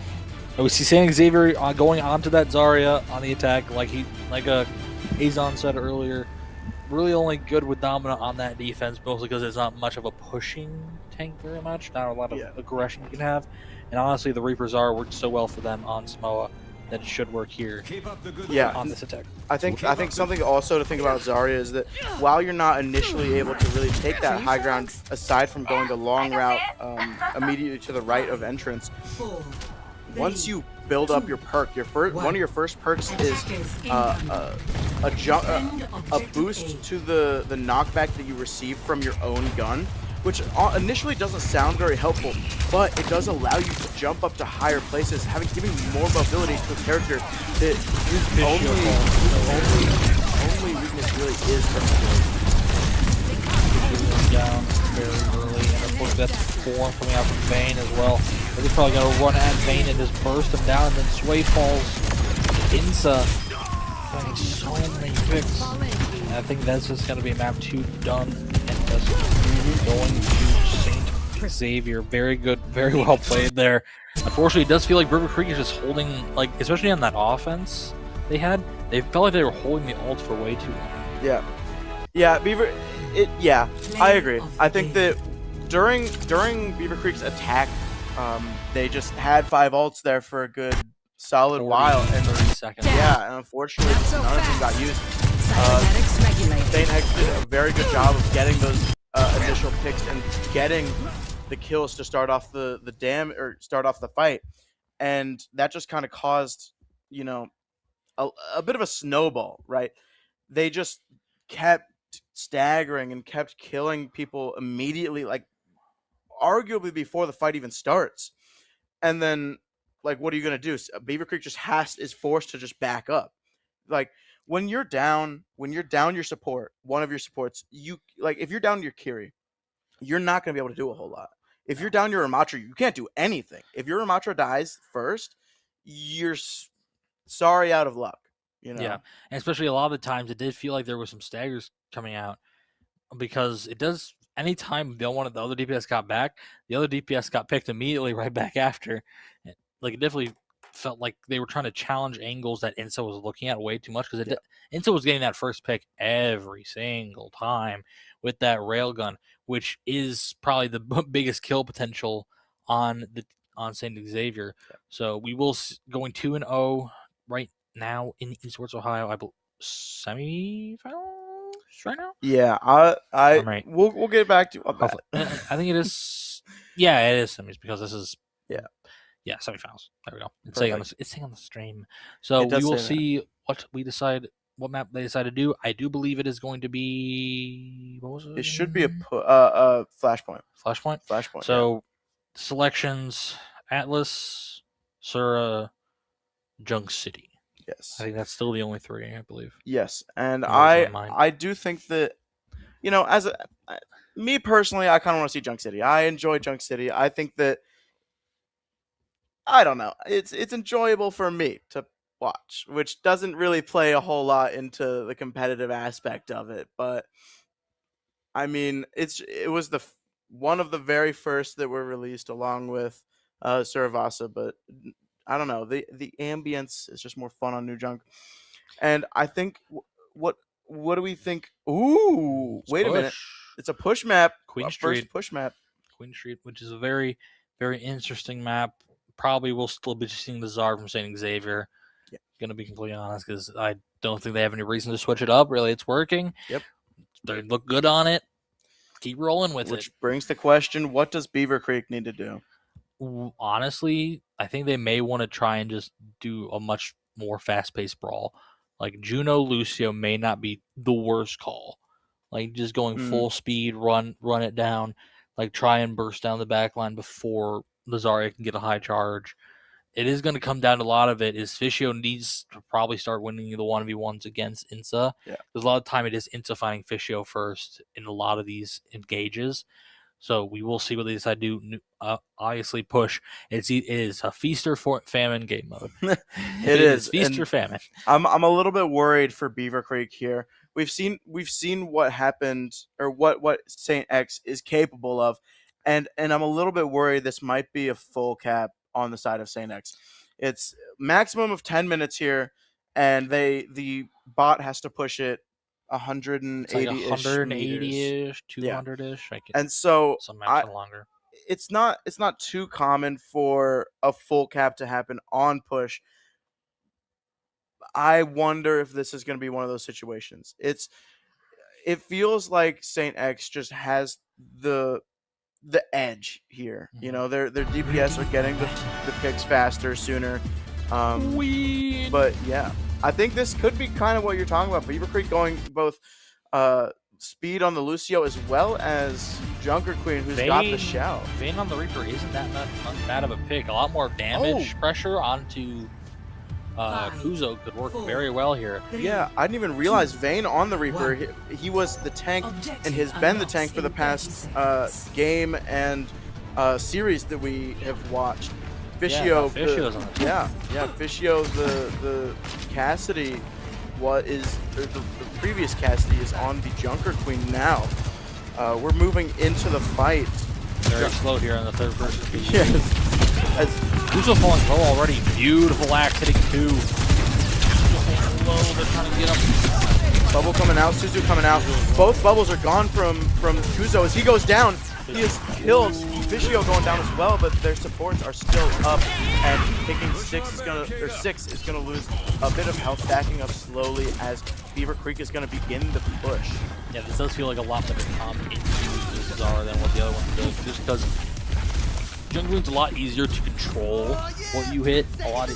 We see Xavier going onto that Zarya on the attack, like Azon said earlier. Really only good with Domina on that defense, mostly because it's not much of a pushing tank very much. Not a lot of aggression you can have. And honestly, the Reaper Zarya worked so well for them on Samoa that it should work here on this attack. I think something also to think about Zarya is that while you're not initially able to really take that high ground, aside from going the long route immediately to the right of entrance, once you build up your perk, one of your first perks is a boost to the knockback that you receive from your own gun, which initially doesn't sound very helpful, but it does allow you to jump up to higher places, giving you more mobility to a character that whose only weakness really is down very early, and of course that's form coming out from Vayne as well. They're probably going to run at Vayne and just burst him down, and then Sway falls. Insa getting so many picks. And I think that's just going to be map 2 done, and just going to Saint Xavier. Very good, very well played there. Unfortunately, it does feel like River Creek is just holding, like, especially on that offense they had, they felt like they were holding the ult for way too long. Yeah, I agree. I think that during Beaver Creek's attack, they just had 5 ults there for a good solid while, and 30 seconds. Yeah, and unfortunately, none of them got used. Saint X did a very good job of getting those initial picks and getting the kills to start off start off the fight, and that just kind of caused, a bit of a snowball, right? They just kept staggering and kept killing people immediately, like arguably before the fight even starts. And then, like, what are you gonna do? Beaver Creek just is forced to just back up. Like, when you're down your support, one of your supports, if you're down your Kiri, you're not gonna be able to do a whole lot. If you're down your Ramatra, you can't do anything. If your Ramatra dies first, you're sorry out of luck. Yeah, and especially a lot of the times it did feel like there was some staggers coming out, because it does. Anytime one of the other DPS got back, the other DPS got picked immediately right back after. Like, it definitely felt like they were trying to challenge angles that Insa was looking at way too much, because Insa was getting that first pick every single time with that railgun, which is probably the biggest kill potential on Saint Xavier. Yeah. So we will going 2-0 right now in Esports Ohio. I believe semifinals right now. Yeah, right. We'll get back to that. I think it is. Yeah, it is semis, because this is semifinals. There we go. It's saying on the stream. So we will see what map they decide to do. I do believe it is going to be, what was it? It should be a Flashpoint. Flashpoint. So selections: Atlas, Sura, Junk City. Yes. I think that's still the only 3, I believe. Yes, and I do think that, me personally, I kind of want to see Junk City. I enjoy Junk City. I think that, I don't know, it's enjoyable for me to watch, which doesn't really play a whole lot into the competitive aspect of it. But I mean, it was one of the very first that were released along with Suravasa, but I don't know, the ambience is just more fun on New Junk. And I think what do we think? Ooh, wait a minute. It's a push map. Queen Street. First push map. Queen Street, which is a very, very interesting map. Probably will still be seeing the Czar from Saint Xavier. Yeah. Gonna be completely honest, because I don't think they have any reason to switch it up. Really, it's working. Yep. They look good on it. Keep rolling with it. Which brings the question, what does Beaver Creek need to do? Honestly, I think they may want to try and just do a much more fast-paced brawl. Like, Juno Lucio may not be the worst call. Like, just going full speed, run it down. like try and burst down the back line before the Zarya can get a high charge. It is going to come down to a lot of it is Fischio needs to probably start winning the 1v1s against Insa. Yeah. There's a lot of time it is Insa finding Fischio first in a lot of these engages. So we will see what they decide to do. Obviously, push. It is a feast or famine game mode. It is feast and or famine. I'm a little bit worried for Beaver Creek here. We've seen what happened or what Saint X is capable of, and I'm a little bit worried this might be a full cap on the side of Saint X. It's maximum of 10 minutes here, and the bot has to push it 180-ish, 180-ish, 200-ish. Yeah. And so some matches longer. It's not too common for a full cap to happen on push. I wonder if this is going to be one of those situations. It feels like Saint X just has the edge here. Mm-hmm. You know, their DPS are getting the picks faster, sooner. But yeah, I think this could be kind of what you're talking about. Beaver Creek going both speed on the Lucio as well as Junker Queen, who's got the shout. Vayne on the Reaper isn't that bad of a pick. A lot more damage pressure onto Kuzo could work very well here. Yeah, I didn't even realize Vayne on the Reaper. He was the tank and has been the tank for the past game and series that we have watched. Fischio, Fischio, the Cassidy, the previous Cassidy is on the Junker Queen now. We're moving into the fight. Very slow here on the third person. Yes. Kuzo falling low already. Beautiful axe hitting 2. Low, they're trying to get up. Bubble coming out, Suzu coming out. Both bubbles are gone from Kuzo as he goes down. He is killed. Fischio going down as well, but their supports are still up, and picking 6 is gonna lose a bit of health, backing up slowly as Beaver Creek is gonna begin the push. Yeah, this does feel like a lot better comp into this Zara than what the other one does, just because Jungle Queen's a lot easier to control what you hit, a lot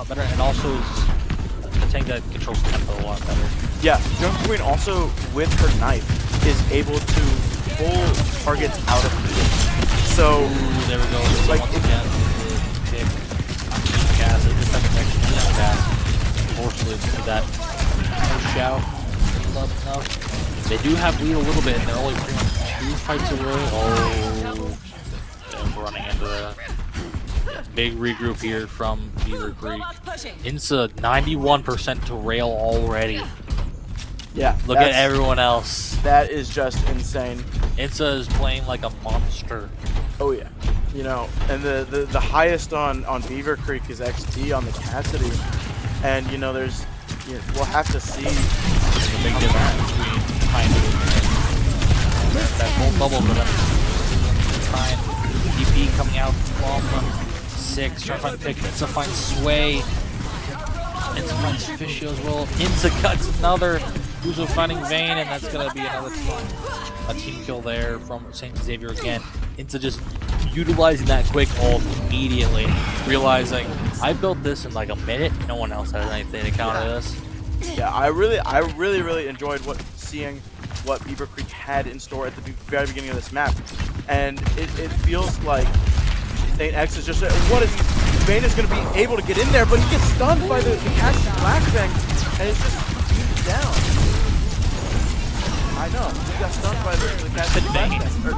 better, and also is a tank that controls tempo a lot better. Yeah, Jungle Queen also with her knife is able to pull targets out of position. So there we go. Like once again, pick gas. It just doesn't actually gas. Unfortunately, see that shout. They do have lead a little bit, and they're only pretty much 2 fights away. Oh, they're running into the big regroup here from Beaver Creek. Insa 91% to rail already. Yeah, look at everyone else. That is just insane. Insa is playing like a monster. Oh yeah, you know, and the highest on Beaver Creek is XT on the Cassidy, and you know we'll have to see the big difference between trying to that whole bubble for them. Trying DP coming out from 6, trying to find the pick. Insa finds Sway. Insa finds Fischio as well. Insa cuts another. Kuzo finding Vayne, and that's gonna be another team kill there from St. Xavier again. Insa just utilizing that quick ult immediately, realizing I built this in like a minute. No one else has anything to counter this. Yeah, I really enjoyed seeing what Beaver Creek had in store at the very beginning of this map, and it feels like Saint X is just Vayne is going to be able to get in there, but he gets stunned by the Cassidy Black thing, and it's just beamed down. I know, he got stunned by the Cassidy Black thing.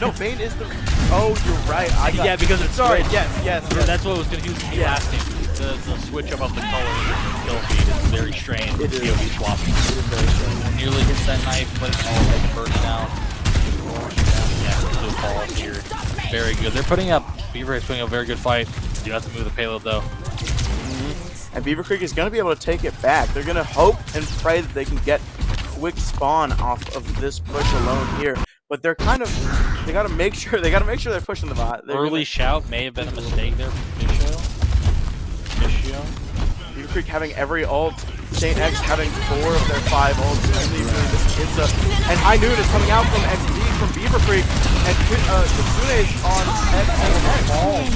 No, Vayne is the. Oh, you're right. Yeah, because it's sorry. Yes. That's what was confusing me last game. The switch up of the color kill feed is very strange. It is. POV swapping. It is very strange. Nearly hits that knife, but it's all burst down. Yeah, blue falls here. Very good. They're putting up. Beaver is putting up a very good fight. You have to move the payload though. And Beaver Creek is going to be able to take it back. They're going to hope and pray that they can get quick spawn off of this push alone here. But they're kind of, they got to make sure they're pushing the bot. Early shout may have been a mistake there from Fischio. Beaver Creek having every ult, Saint X having 4 of their 5 ults. And High Noon is coming out from XD from Beaver Creek, and Kitsune is on X.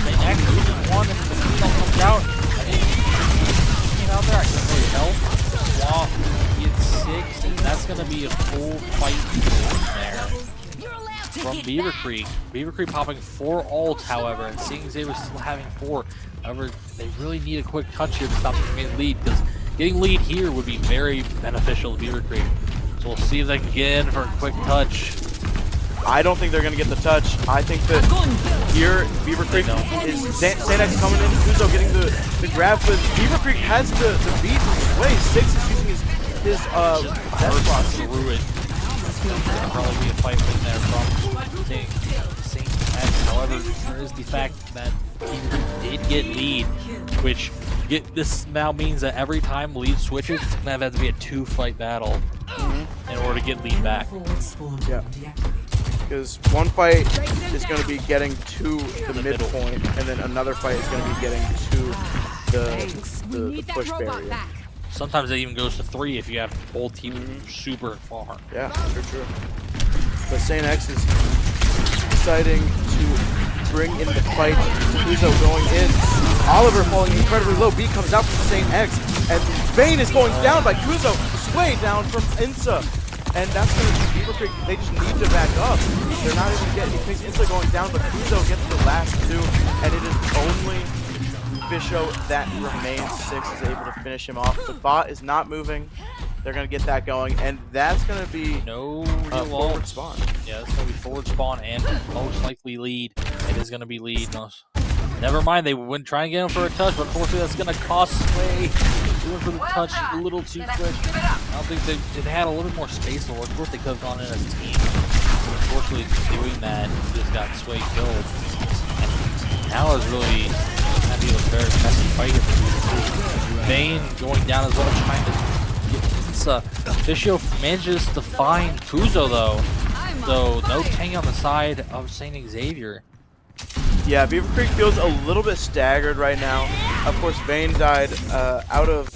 Saint X loses 1 and the Kitsune comes out. I think out there, I can really help. Wow, he gets 6, and that's going to be a full fight there. from Beaver Creek. Beaver Creek popping 4 ults, however, and seeing Xavier still having 4. However, they really need a quick touch here to stop them from getting lead, because getting lead here would be very beneficial to Beaver Creek. So we'll see if they can get in for a quick touch. I don't think they're going to get the touch. I think that here, Beaver Creek is Xanax coming in, Kuzo getting the grab, but Beaver Creek has the beat from Sway. Six is using his death box through it. There'll probably be a fight win there from Saint X. However, there is the fact that he did get lead, which this now means that every time lead switches, it's going to have to be a 2-fight battle in order to get lead back. Yeah. Because one fight is going to be getting to the midpoint, and then another fight is going to be getting to the push barrier. Sometimes it even goes to 3 if you have both teams super far. Yeah, true. But Saint X is deciding to bring in the fight. Kuzo going in. Oliver falling incredibly low. B comes out from Saint X, and Vayne is going down by Kuzo. Sway down from Insa. And that's going to be Beaver Creek. They just need to back up. They're not even getting any things. Insta going down, but Kuzo gets the last 2, and it is only Fisho that remains. Six is able to finish him off. The bot is not moving. They're going to get that going, and that's going to be forward spawn. Yeah, that's going to be forward spawn and most likely lead. It is going to be lead. Never mind, they wouldn't try and get him for a touch, but unfortunately that's going to cost Sway. Doing for the touch a little too quick. I don't think they had a little bit more space to work with. They could have gone in as a team. But unfortunately, doing that just got Sway killed. And now is really going to be a very messy fight here. Vayne going down as well, trying to get Insa. Fisho manages to find Kuzo though. So no Tang on the side of St. Xavier. Yeah, Beaver Creek feels a little bit staggered right now. Of course, Vayne died out of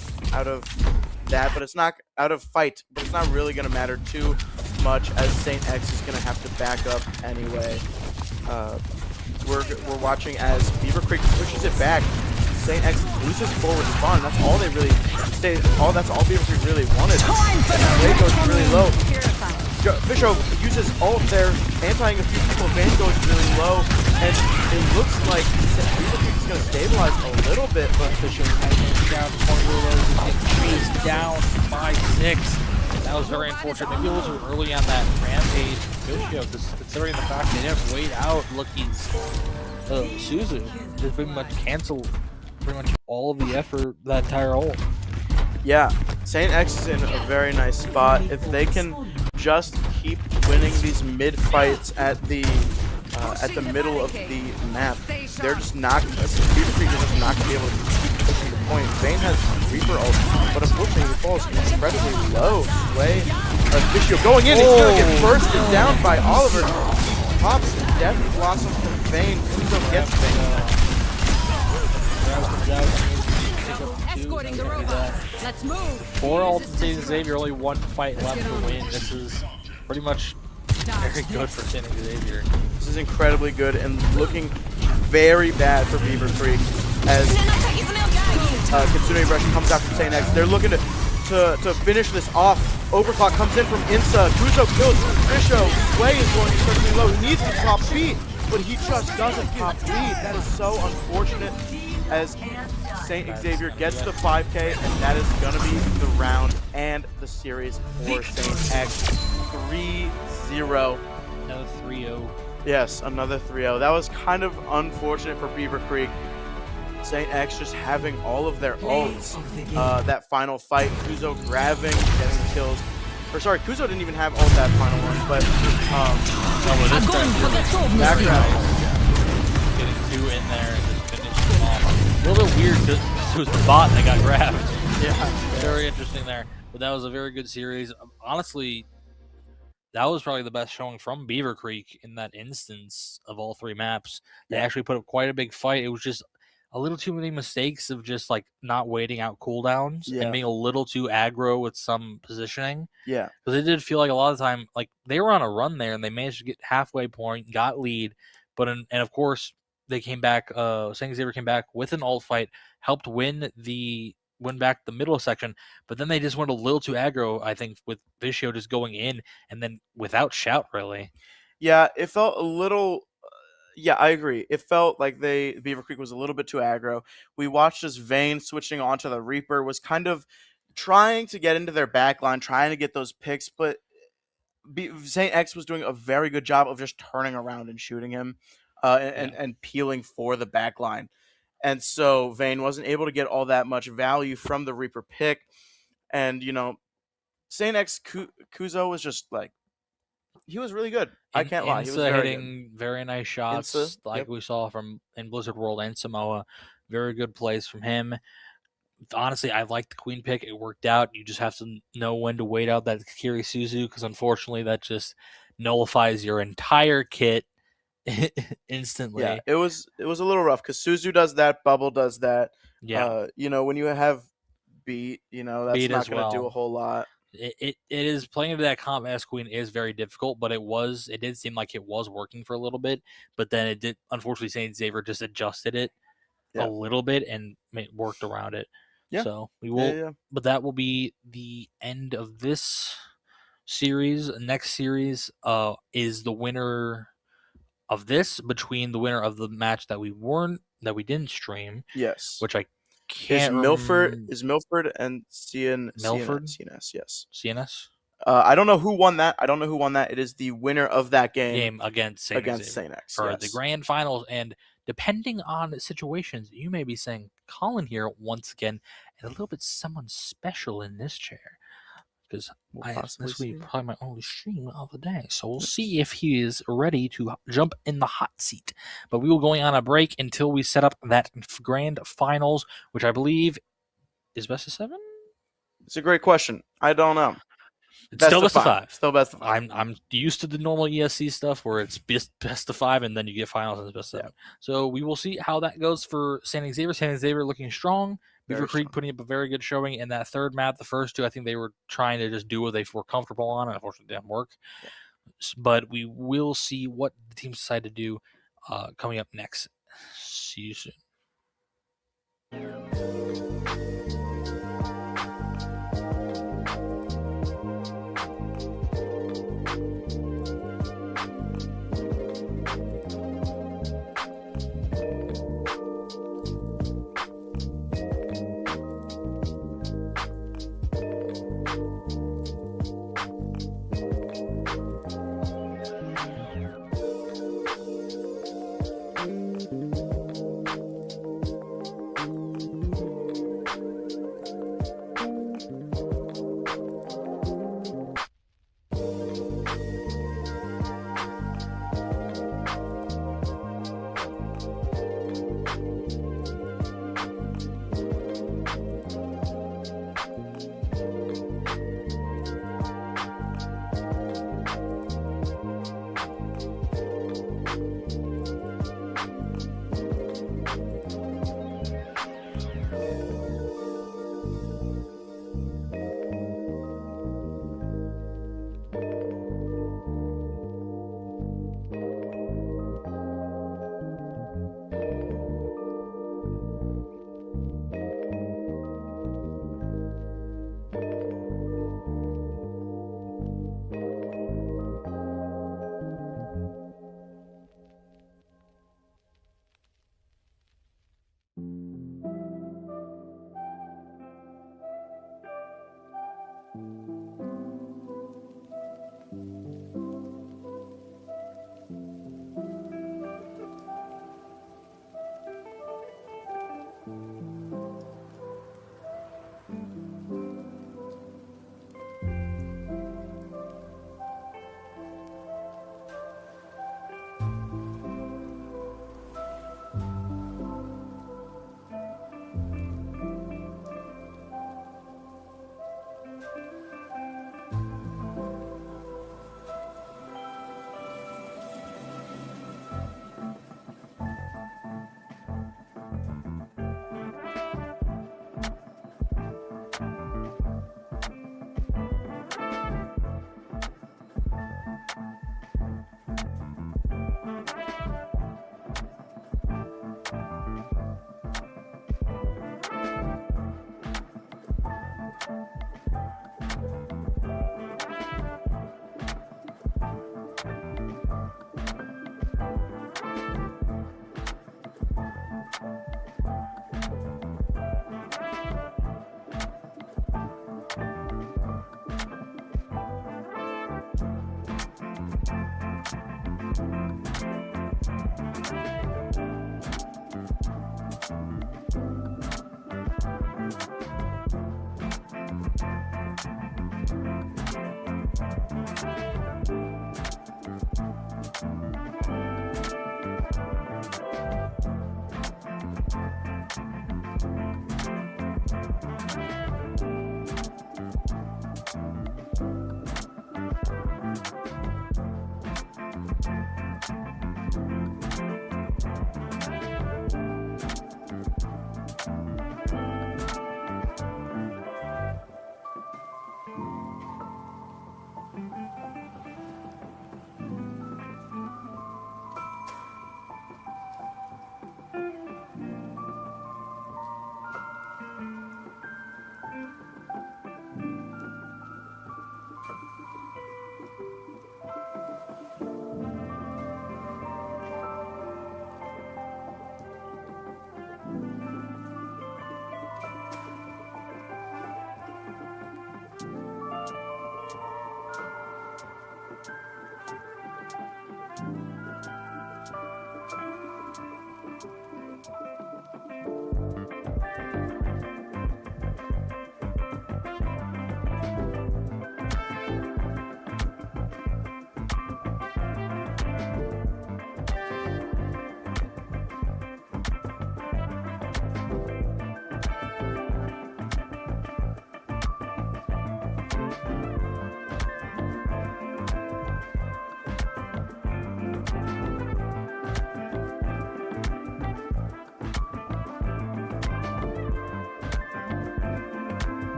that, but it's not out of fight. But it's not really going to matter too much, as Saint X is going to have to back up anyway. We're watching as Beaver Creek pushes it back. Saint X loses forward spawn. That's all they really That's all Beaver Creek really wanted. Sway goes really low. Fisho uses ult there, anti-ing a few people. Vayne goes really low, and it looks like Beaver Creek is going to stabilize a little bit, but Fisho down to point where those getting chased down by 6. That was very unfortunate. Maybe a little too early on that rampage Fisho, considering the fact they didn't wait out Lookie's Suzu. Just pretty much canceled pretty much all of the effort, that entire ult. Yeah, Saint X is in a very nice spot. If they can just keep winning these mid fights at the middle of the map, they're just not. Beaver Creek is just not going to be able to keep pushing the point. Vayne has Reaper ult, but unfortunately he falls incredibly low. Sway, Fisho going in. He's going to get bursted down by Oliver. Pops Death Blossom from Vayne. Kuzo gets Vayne. Escorting the robot. Let's move. 4 ults in St. Xavier, only 1 fight left to win. This is pretty much very good for St. Xavier. This is incredibly good and looking very bad for Beaver Creek as Kitsune Brush comes out from St. X. They're looking to finish this off. Overclock comes in from Insa. Kuzo kills Fisho. Sway is going incredibly low. He needs to top beat, but he just doesn't top beat. That is so unfortunate, as St. Xavier gets the 5K, and that is going to be the round and the series for St. X. 3-0. Another 3-0. Yes, another 3-0. That was kind of unfortunate for Beaver Creek. St. X just having all of their ults. That final fight, Kuzo grabbing, getting the kills. Or sorry, Kuzo didn't even have ult that final one, but background. Getting 2 in there and just finishing them off. A little bit weird because it was the bot that got grabbed. Yeah. Very interesting there. But that was a very good series. Honestly, that was probably the best showing from Beaver Creek in that instance of all 3 maps. They actually put up quite a big fight. It was just a little too many mistakes of just like not waiting out cooldowns and being a little too aggro with some positioning. Yeah. Because it did feel like a lot of the time, like they were on a run there and they managed to get halfway point, got lead. But and of course, they came back, St. Xavier came back with an ult fight, helped win back the middle section, but then they just went a little too aggro, I think, with Fisho just going in and then without shout, really. Yeah, it felt a little. Yeah, I agree. It felt like Beaver Creek was a little bit too aggro. We watched as Vayne switching onto the Reaper was kind of trying to get into their backline, trying to get those picks, but Saint X was doing a very good job of just turning around and shooting him, and peeling for the backline. And so Vayne wasn't able to get all that much value from the Reaper pick. And, Saint X Kuzo was just like, he was really good. I can't lie. He was hitting very nice shots, we saw from in Blizzard World and Samoa. Very good plays from him. Honestly, I like the Queen pick. It worked out. You just have to know when to wait out that Kiri Suzu, because unfortunately that just nullifies your entire kit instantly. Yeah, it was a little rough because Suzu does that, Bubble does that. Yeah. When you have Beat, that's Beat not as going to do well. a whole lot. It is playing into that comp as Queen is very difficult, but it did seem like it was working for a little bit, but then it did, unfortunately, Saint Xavier just adjusted it a little bit and worked around it. Yeah. So we will, but that will be the end of this series. Next series is the winner of this between the winner of the match that we didn't stream. Yes. Which I can't. Is Milford and CNS? Yes. CNS. I don't know who won that. It is the winner of that game against Saint X for the grand finals. And depending on situations, you may be saying Colin here once again, and a little bit someone special in this chair, because this will be probably my only stream of the day. So we'll see if he is ready to jump in the hot seat. But we will going on a break until we set up that grand finals, which I believe is best of 7. It's a great question. I don't know. It's still best of 5. Still best of 5. I'm used to the normal ESC stuff where it's best of 5 and then you get finals and it's best of 7. So we will see how that goes for San Xavier. San Xavier looking strong. Beaver Creek putting up a very good showing in that third map. The first two, I think they were trying to just do what they were comfortable on, and unfortunately it didn't work. Yeah. But we will see what the teams decide to do coming up next. See you soon.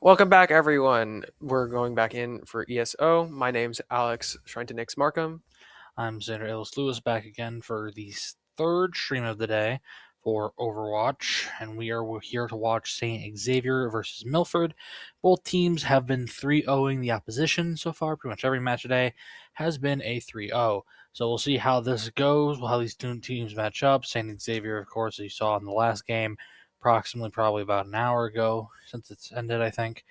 Welcome back, everyone. We're going back in for ESO. My name's Alex, trying to Nix Marcum. I'm Xander Ellis Lewis, back again for the third stream of the day for Overwatch, and we're here to watch St. Xavier versus Milford. Both teams have been 3-0ing the opposition so far. Pretty much every match today has been a 3-0. So we'll see how this goes, how these two teams match up. St. Xavier, of course, as you saw in the last game, probably about an hour ago since it's ended, I think.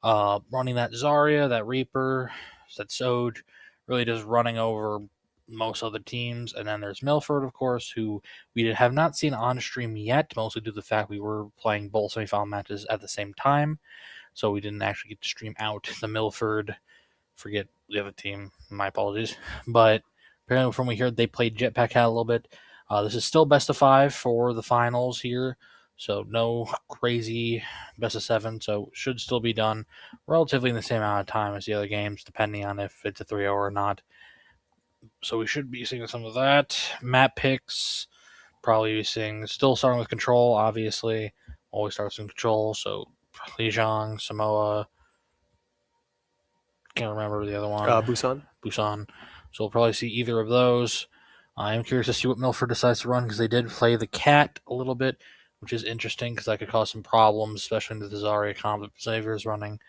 Running that Zarya, that Reaper, that Soj, really just running over most other teams. And then there's Milford, of course, who we have not seen on stream yet, mostly due to the fact we were playing both semifinal matches at the same time. So we didn't actually get to stream out the Milford. Forget the other team. My apologies. But apparently from what we heard, they played Jetpack Hat a little bit. This is still best of 5 for the finals here. So no crazy best of 7. So should still be done relatively in the same amount of time as the other games, depending on if it's a 3-0 or not. So we should be seeing some of that. Map picks, probably be seeing, still starting with Control, obviously. Always starts in Control. So Lijiang, Samoa, can't remember the other one. Busan. So we'll probably see either of those. I am curious to see what Milford decides to run because they did play the cat a little bit, which is interesting because that could cause some problems, especially in the Zarya comp that Xavier is running.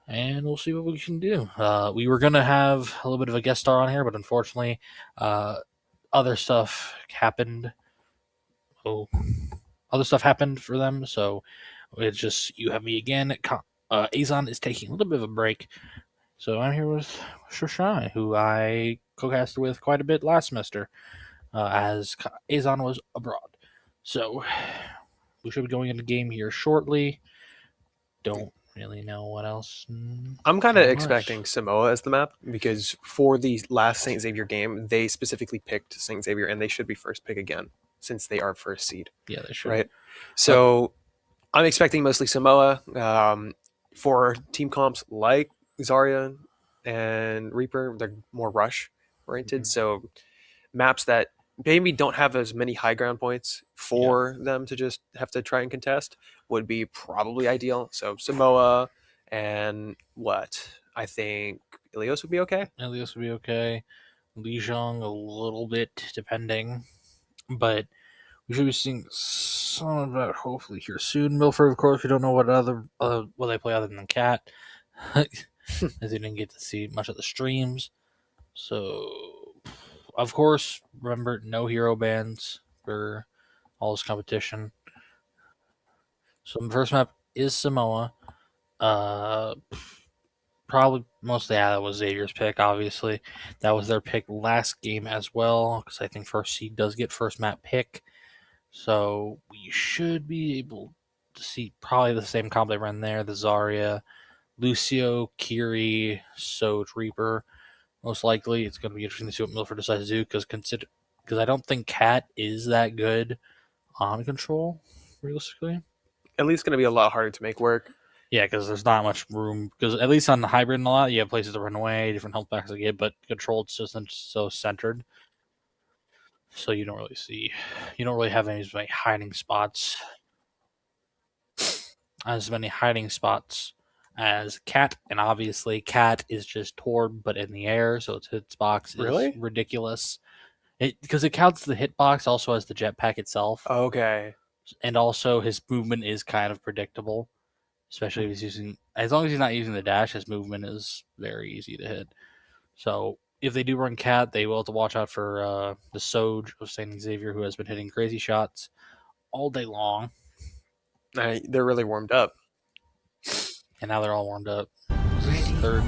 And we'll see what we can do. We were going to have a little bit of a guest star on here, but unfortunately, other stuff happened. Other stuff happened for them, so it's just you have me again. Azon is taking a little bit of a break. So I'm here with Shoshai, who I co-casted with quite a bit last semester, as Azon was abroad. So we should be going into game here shortly. Don't really know what else. I'm kind of expecting Samoa as the map because for the last St. Xavier game, they specifically picked St. Xavier, and they should be first pick again since they are first seed. Yeah, they should. Right. So I'm expecting mostly Samoa for team comps like Zarya and Reaper. They're more rush oriented. So maps that maybe don't have as many high ground points for them to just have to try and contest would be probably ideal. So Samoa and I think Ulias would be okay. Ulias would be okay. Lijiang a little bit, depending. But we should be seeing some of that hopefully here soon. Milford, of course, we don't know what they play other than Cat. As we didn't get to see much of the streams. So, of course, remember, no hero bans for all this competition. So the first map is Samoa. Probably mostly that was Xavier's pick, obviously. That was their pick last game as well, because I think first seed does get first map pick. So we should be able to see probably the same comp they run there. The Zarya, Lucio, Kiri, Soj, Reaper. Most likely, it's going to be interesting to see what Milford decides to do, because I don't think Cat is that good on control, realistically. At least going to be a lot harder to make work. Yeah, because there's not much room. Because at least on the hybrid and a lot, you have places to run away, different health packs to get, but controlled systems so centered. So you don't really have any hiding spots. As many hiding spots as Cat, and obviously Cat is just Torb, but in the air, so its hitbox is ridiculous. Because it counts the hitbox also as the jetpack itself. Okay. And also his movement is kind of predictable. Especially if he's as long as he's not using the dash, his movement is very easy to hit. So if they do run Cat, they will have to watch out for the Soj of St. Xavier, who has been hitting crazy shots all day long. They're really warmed up. And now they're all warmed up. Third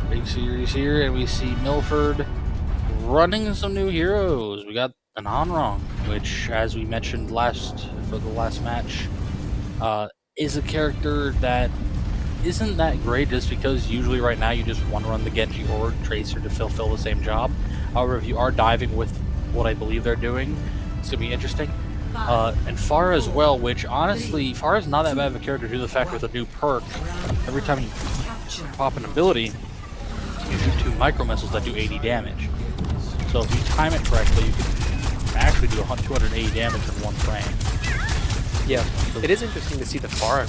big series here, and we see Milford running some new heroes. We got an Onrong, which, as we mentioned for the last match, is a character that isn't that great just because usually right now you just want to run the Genji or Tracer to fulfill the same job. However, if you are diving with what I believe they're doing, it's going to be interesting. And Pharah as well, which honestly, Pharah's not that bad of a character due to the fact with a new perk. Every time you pop an ability, you shoot 2 micro missiles that do 80 damage. So if you time it correctly, you can actually do 280 damage in one frame. Yeah, it is interesting to see the Pharah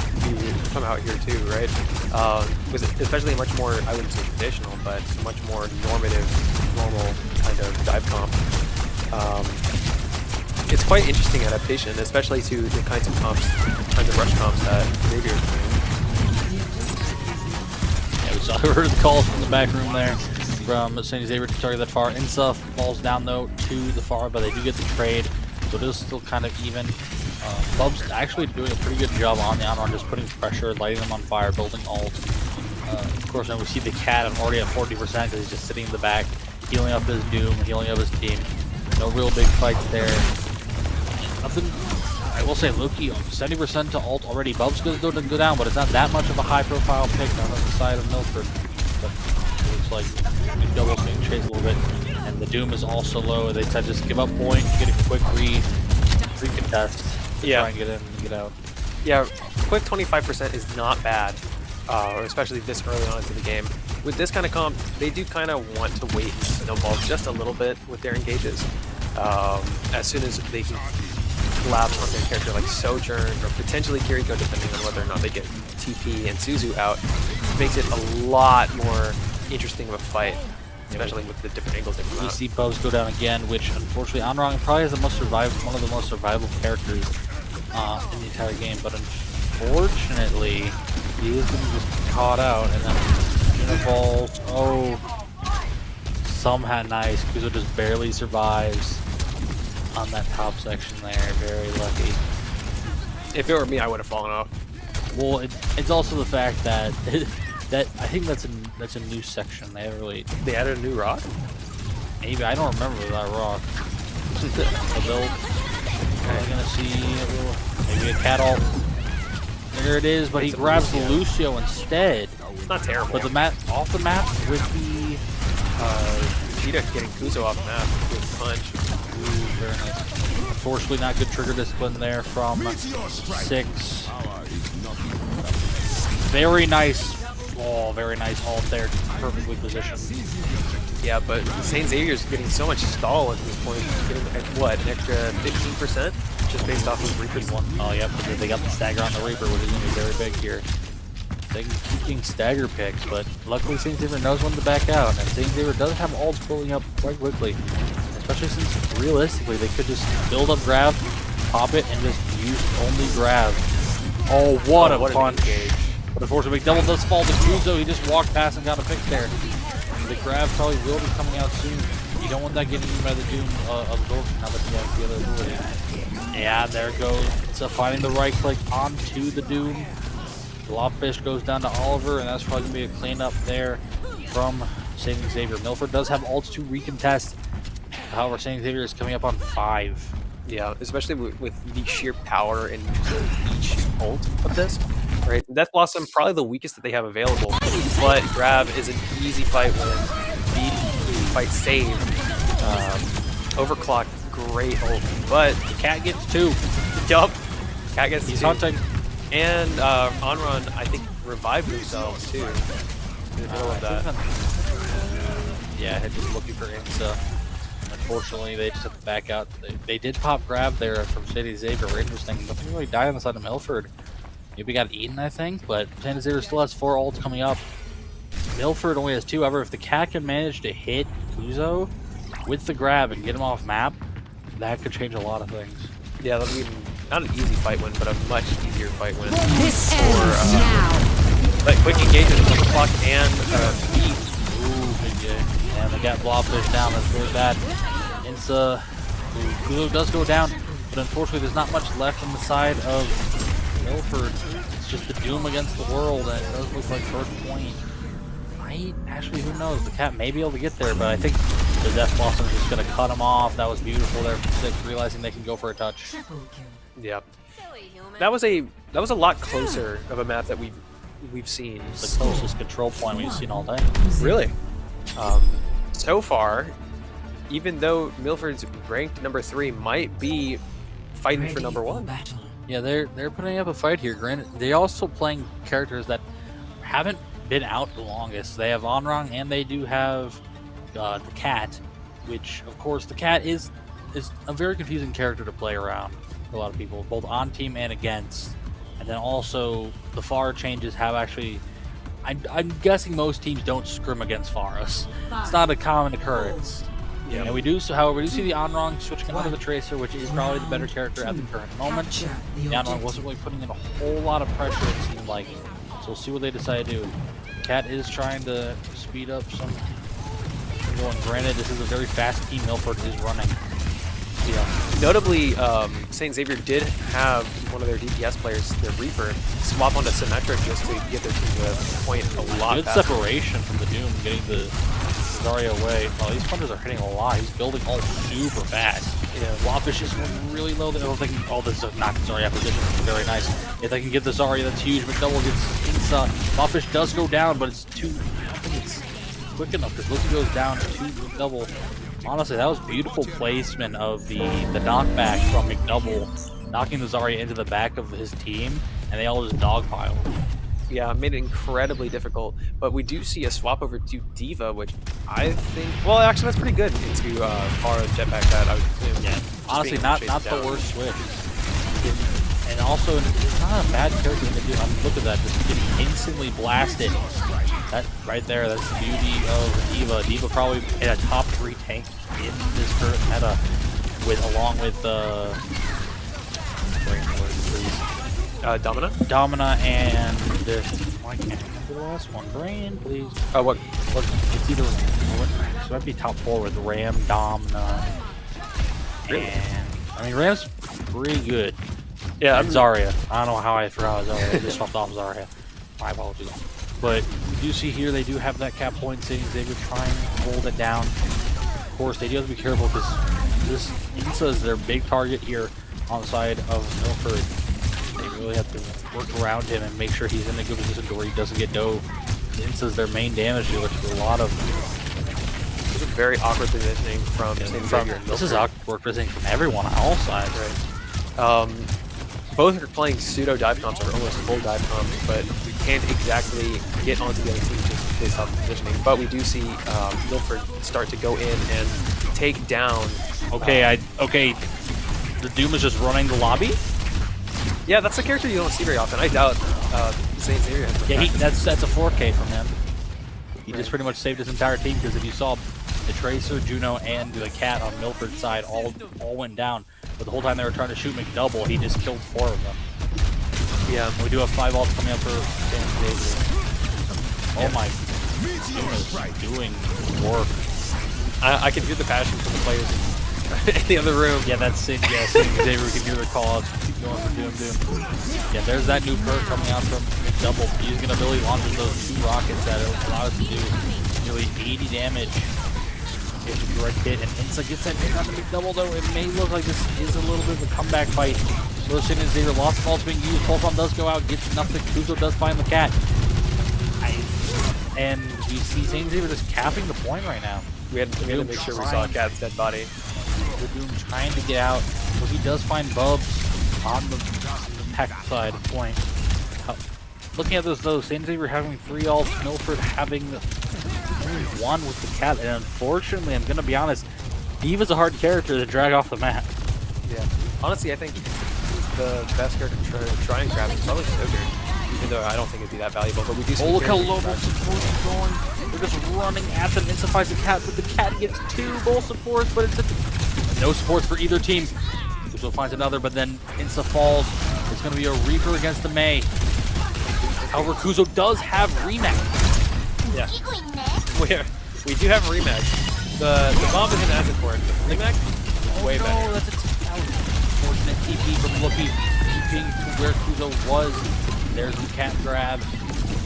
come out here too, right? Especially much more, I wouldn't say traditional, but much more normal kind of dive comp. It's quite interesting adaptation, especially to the kinds of rush comps that Xavier is doing. Yeah, we heard the calls from the back room there from St. Xavier to target that Pharah. Insuf falls down though to the Pharah, but they do get the trade, so it is still kind of even. Bub's actually doing a pretty good job on the Onrong, just putting pressure, lighting them on fire, building ult. Of course, now we see the Cat already at 40% because he's just sitting in the back, healing up his Doom, healing up his team. No real big fights there. Nothing, I will say, Loki, 70% to ult already. Bub's going to go down, but it's not that much of a high-profile pick on the side of Milford. But it looks like we double swing chase a little bit. And the Doom is also low. They tend to just give up point, get a quick read, contest. Try and get in and get out. Yeah, quick 25% is not bad, especially this early on into the game. With this kind of comp, they do kind of want to wait and snowball just a little bit with their engages. As soon as they can collapse on their character like Sojourn or potentially Kiriko, depending on whether or not they get TP and Suzu out, makes it a lot more interesting of a fight, especially with the different angles they come out. We see Bubs go down again, which unfortunately Onrong probably has one of the most survivable characters in the entire game, but unfortunately he is going to just be caught out, and then Uniballs, somehow nice. Kuzo just barely survives on that top section there, very lucky. If it were me, I would have fallen off. Well, it's also the fact that I think that's a new section. They added a new rock? Maybe, I don't remember that rock. A build. I'm gonna see maybe a cat ult. There it is, but he grabs the Lucio instead. It's not terrible. But off the map with the Vegeta getting Kuzo off the map with a punch. Ooh, very nice. Unfortunately, not good trigger discipline there from 6. Very nice. Oh, very nice ult there, perfectly positioned. Yeah, but St. Xavier's getting so much stall at this point. He's getting, what, an extra 15% just based off of Reaper's one. Oh, yep, because they got the stagger on the Reaper, which is going to be very big here. they keep getting stagger picks, but luckily St. Xavier knows when to back out, and St. Xavier does have ults building up quite quickly, especially since realistically they could just build up grab, pop it, and just use only grab. Oh, what a punch! But unfortunately, McDouble does fall to Kuzo. He just walked past and got a pick there. And the grab probably will be coming out soon. You don't want that getting you by the Doom absorption now that you have the other ability. Yeah, there goes. So finding the right click onto the Doom. Blobfish goes down to Oliver, and that's probably going to be a cleanup there from St. Xavier. Milford does have ults to recontest. However, St. Xavier is coming up on 5. Yeah, especially with the sheer power in each ult of this. Right, Death Blossom probably the weakest that they have available, but Grab is an easy fight win. Beat, fight save, Overclock, great ult, but The cat gets 2. yup, Cat gets He's 2. hunting. And Onrun, I think, revived themselves too in the middle of that. Yeah, just looking for Insa. Unfortunately, they just have to back out. They did pop grab there from St. Xavier. Interesting. Nothing really died on the side of Milford. Maybe got eaten, I think, but St. Xavier still has 4 ults coming up. Milford only has 2. However, if the cat can manage to hit Kuzo with the grab and get him off map, that could change a lot of things. Yeah, that'll be not an easy fight win, but a much easier fight win. This ends now. But quick engagement, Overclock, and Beat. Ooh, big game. And they got Blobfish down. That's really bad. Insa. Kuzo does go down, but unfortunately, there's not much left on the side of Milford. It's just the Doom against the world, and it does look like first point. Actually, who knows? The cat may be able to get there, but I think the Death Blossom is just going to cut him off. That was beautiful there from 6, realizing they can go for a touch. Yeah, that was a lot closer of a map that we've seen. It's the closest control point we've seen all day. Really? So far, even though Milford's ranked number 3 might be fighting for number 1. Yeah, they're putting up a fight here. Granted, they're also playing characters that haven't been out the longest. They have Onrong, and they do have the cat, which, of course, the cat is a very confusing character to play around for a lot of people, both on team and against. And then also, the Pharah changes have actually... I'm guessing most teams don't scrim against Pharahs. It's not a common occurrence. Yeah. And we do, however, we do see the Onrong switching into the Tracer, which is probably the better character at the current moment. The Onrong wasn't really putting in a whole lot of pressure, it seemed like. So we'll see what they decide to do. Cat is trying to speed up some going. Granted, this is a very fast team Milford is running. Yeah. Notably, St. Xavier did have one of their DPS players, their Reaper, swap onto Symmetric just to get their team to the point a lot Good faster. separation from the Doom, getting the Zarya away. Oh, these punches are hitting a lot. He's building all super fast. Yeah, Blobfish is really low. They don't think, oh, this is not Zarya position. It's very nice. If they can get the Zarya, that's huge. McDouble gets inside. Blobfish does go down, but it's too. I don't think it's quick enough because Lucy goes down to McDouble. Honestly, that was beautiful placement of the knockback from McDouble, knocking the Zarya into the back of his team, and they all just dogpile. Yeah, made it incredibly difficult. But we do see a swap over to D.Va, which I think, well, actually, that's pretty good into Pharah Jetpack that I would assume. Yeah, honestly, not the worst switch. And also, it's not a bad character to do. Look at that, just getting instantly blasted. That right there, that's the beauty of D.Va. D.Va probably in a top 3 tank in this current meta, along with Domina and I can't remember the last one. Brain, please. Oh, what? It's either it might be top 4 with Ram, Domina, Really? and I mean Ram's pretty good. Yeah, And Zarya. I don't know how I forgot Zarya. I just swapped off Zarya. My apologies. But you do see here they do have that cap point sitting. They would try and hold it down. Of course, they do have to be careful because this Insa is their big target here on the side of Milford. They really have to work around him and make sure he's in a good position to where he doesn't get dove. Insa is their main damage dealer to a lot of. This is very awkward positioning from St. Xavier and This is Milford. awkward positioning from everyone on all sides. Right. Both are playing pseudo dive comps or almost full dive comps, but we can't exactly get onto the other team just based off the positioning. But we do see Milford start to go in and take down. Okay, the Doom is just running the lobby. Yeah, that's a character you don't see very often. I doubt Saint Xavier has Yeah, that's a 4K from him. He just pretty much saved his entire team because if you saw the Tracer, Juno, and the Cat on Milford's side all went down. But the whole time they were trying to shoot McDouble, he just killed 4 of them. Yeah. We do have 5 ults coming up for Saint Xavier. Oh my goodness, doing work. I can feel the passion from the players in the other room. Yeah, that's it. Yeah, Saint Xavier, we can hear the call outs. Keep going for Doom. Yeah, there's that new perk coming out from McDouble. Using an ability launches those 2 rockets that allow us to do nearly 80 damage if the direct hit. And Insa gets that hit on the McDouble, though. It may look like this is a little bit of a comeback fight. So Saint Xavier, lost of ults being used. Pulsar does go out, gets nothing. Kuzo does find the Cat. And we see Saint Xavier just capping the point right now. We had to make sure we saw Cat's dead body. The Doom trying to get out. Well, he does find Bubs on the pack side point. Looking at this though, Saint Xavier having 3 ults, Milford having 1 with the Cat, and unfortunately, I'm gonna be honest, D.Va's a hard character to drag off the map. Yeah. Honestly, I think the best character to try and grab is probably Joker, even though I don't think it'd be that valuable. But we do see. Oh, look how low both supports are going. They're just running at them. Insta finds the Cat, but the Cat gets 2 both supports, but it's no supports for either team. Kuzo finds another, but then Insta falls. It's going to be a Reaper against the Mei. However, Kuzo does have Rematch. Yeah. We do have Rematch. The bomb isn't as important, but Rematch is way better. No, that's a unfortunate TP from Luffy. TPing to where Kuzo was. There's the Cat grab.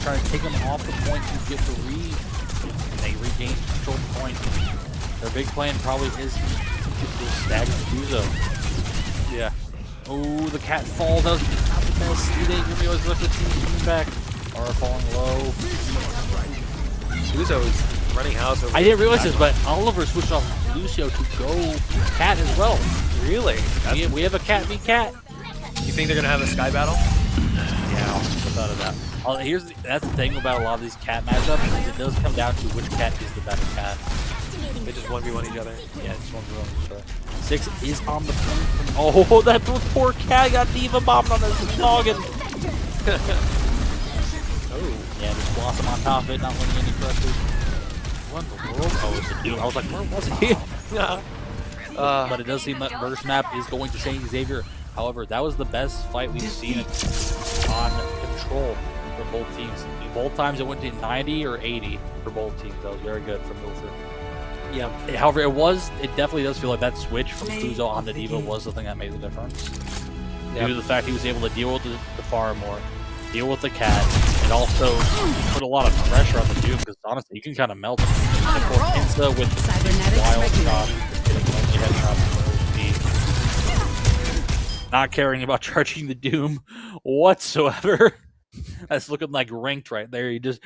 Trying to take him off the point to get the read. And they regain control of the point. Their big plan probably is to get this stagger Kuzo. Yeah. Oh, the Cat falls. That was not the best. He didn't hear me. Was the team coming back. Are falling low. Kuzo is running house over. I didn't realize this, but Oliver switched off Lucio to go Cat as well. Really? We have a Cat v Cat. You think they're gonna have a sky battle? Yeah, without a doubt. That's the thing about a lot of these Cat matchups is it does come down to which Cat is the better Cat. They just 1v1 each other. Yeah, just 1v1 each other. 6 is on the point. Oh, that poor Cat got D.Va bombed on his noggin. Oh, yeah, just Blossom on top of it, not winning any pressure. What in the world? Oh, it's a Doom. I was like, where was he? But it does seem that Burst map is going to Saint Xavier. However, that was the best fight we've seen on control for both teams. Both times it went to 90 or 80 for both teams. That was very good from Milford. Yeah. However, it definitely does feel like that switch from Kuzo on to D.Va was the thing that made the difference. Due to the fact he was able to deal with the farm more, deal with the Cat, and also put a lot of pressure on the Doom because honestly, you can kind of melt him. Insta with wild shot, not caring about charging the Doom whatsoever. That's looking like ranked right there. He just,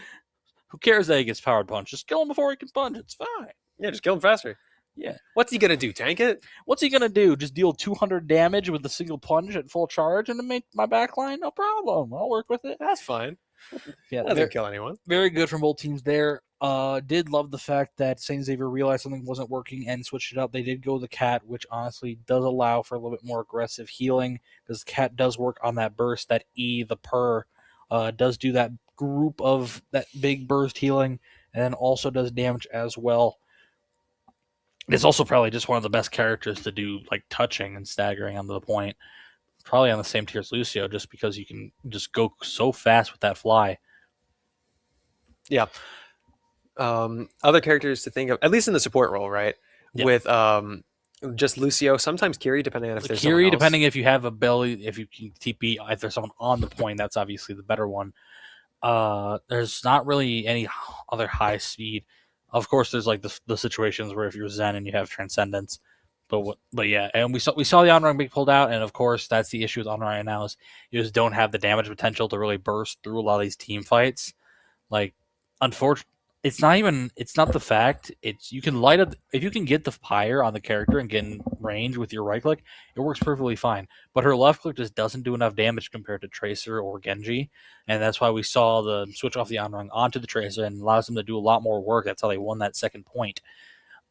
who cares that he gets powered punch? Just kill him before he can punch. It's fine. Yeah, just kill him faster. Yeah. What's he gonna do? Tank it? What's he gonna do? Just deal 200 damage with a single punch at full charge and to make my backline? No problem. I'll work with it. That's fine. Yeah, that doesn't kill anyone. Very good from both teams there. Did love the fact that Saint Xavier realized something wasn't working and switched it up. They did go the Cat, which honestly does allow for a little bit more aggressive healing because the Cat does work on that burst. That E, the purr, does do that group of that big burst healing and then also does damage as well. It's also probably just one of the best characters to do like touching and staggering onto the point. Probably on the same tier as Lucio, just because you can just go so fast with that fly. Yeah. Other characters to think of, at least in the support role, right? Yeah. With just Lucio, sometimes Kiri, depending on if there's Kiri, someone else. depending if you have ability, if you can TP, if there's someone on the point, that's obviously the better one. There's not really any other high speed. Of course, there's like the situations where if you're Zen and you have Transcendence, but yeah, and we saw the on-run being pulled out, and of course that's the issue with on-run right now is you just don't have the damage potential to really burst through a lot of these team fights. Like, unfortunately, it's not the fact. It's you can light up if you can get the fire on the character and get in range with your right click, it works perfectly fine. But her left click just doesn't do enough damage compared to Tracer or Genji, and that's why we saw the switch off the on-run onto the Tracer and allows them to do a lot more work. That's how they won that second point.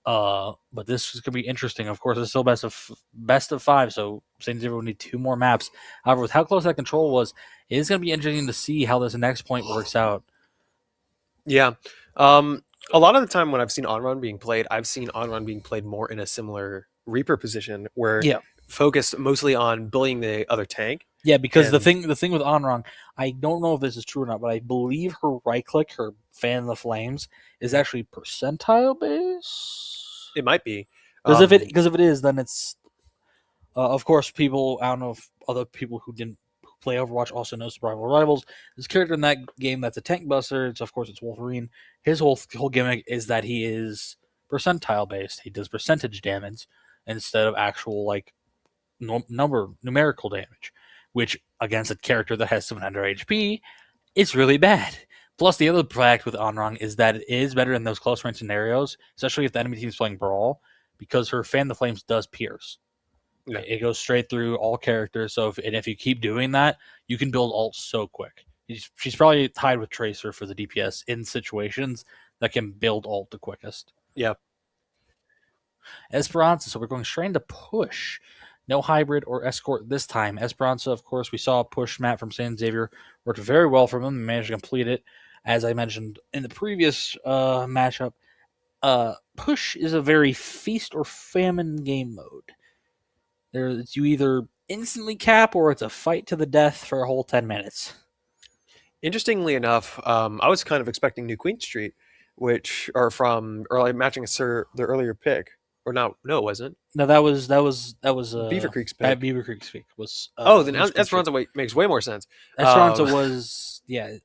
But this is going to be interesting. Of course, it's still best of 5, so St. Xavier will need 2 more maps. However, with how close that control was, it is going to be interesting to see how this next point works out. Yeah. A lot of the time when I've seen on-run being played, I've seen on-run being played more in a similar Reaper position where focused mostly on bullying the other tank. Yeah, because the thing with on-run, I don't know if this is true or not, but I believe her right-click, her fan of the flames, is actually percentile base. It might be. Because if it is, then it's of course people. I don't know if other people who didn't play Overwatch also know Survival Rivals. This character in that game that's a tank buster. It's Wolverine. His whole gimmick is that he is percentile based. He does percentage damage instead of actual numerical damage, which against a character that has 700 HP, it's really bad. Plus, the other fact with Onrong is that it is better in those close range scenarios, especially if the enemy team is playing Brawl, because her Fan the Flames does pierce. Yeah. It goes straight through all characters, so if you keep doing that, you can build ult so quick. She's probably tied with Tracer for the DPS in situations that can build ult the quickest. Yeah. Esperanza, so we're going straight into push. No hybrid or escort this time. Esperanza, of course, we saw a push map from St. Xavier. Worked very well for them. They managed to complete it. As I mentioned in the previous matchup, push is a very feast or famine game mode. It's you either instantly cap or it's a fight to the death for a whole 10 minutes. Interestingly enough, I was kind of expecting New Queen Street, which are from matching the earlier pick. Or no, it wasn't. No, that was Beaver Creek's pick. Beaver Creek's pick was. Then Esperanza makes way more sense. Esperanza was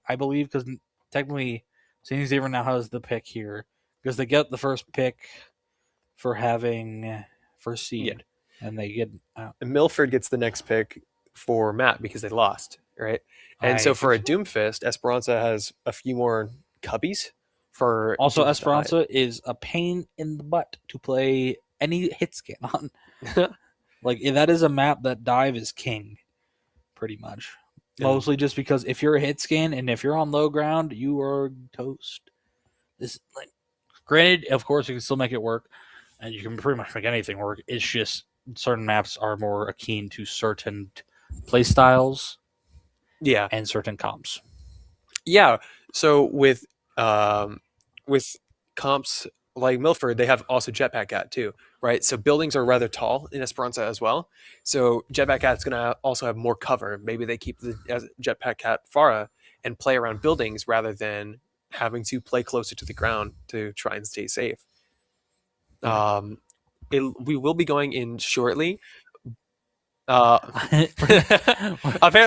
I believe because technically St. Xavier now has the pick here because they get the first pick for having first seed, and they get and Milford gets the next pick for Matt because they lost, right? And so for a Doomfist, Esperanza has a few more cubbies. Also, Esperanza is a pain in the butt to play any hit scan on. That is a map that dive is king, pretty much. Yeah. Mostly just because if you're a hit scan and if you're on low ground, you are toast. Granted, of course, you can still make it work, and you can pretty much make anything work. It's just certain maps are more akin to certain play styles, and certain comps. Yeah. So with comps like Milford, they have also Jetpack Cat too, right? So buildings are rather tall in Esperanza as well. So Jetpack Cat's going to also have more cover. Maybe they keep the Jetpack Cat Farah and play around buildings rather than having to play closer to the ground to try and stay safe. We will be going in shortly. Apparently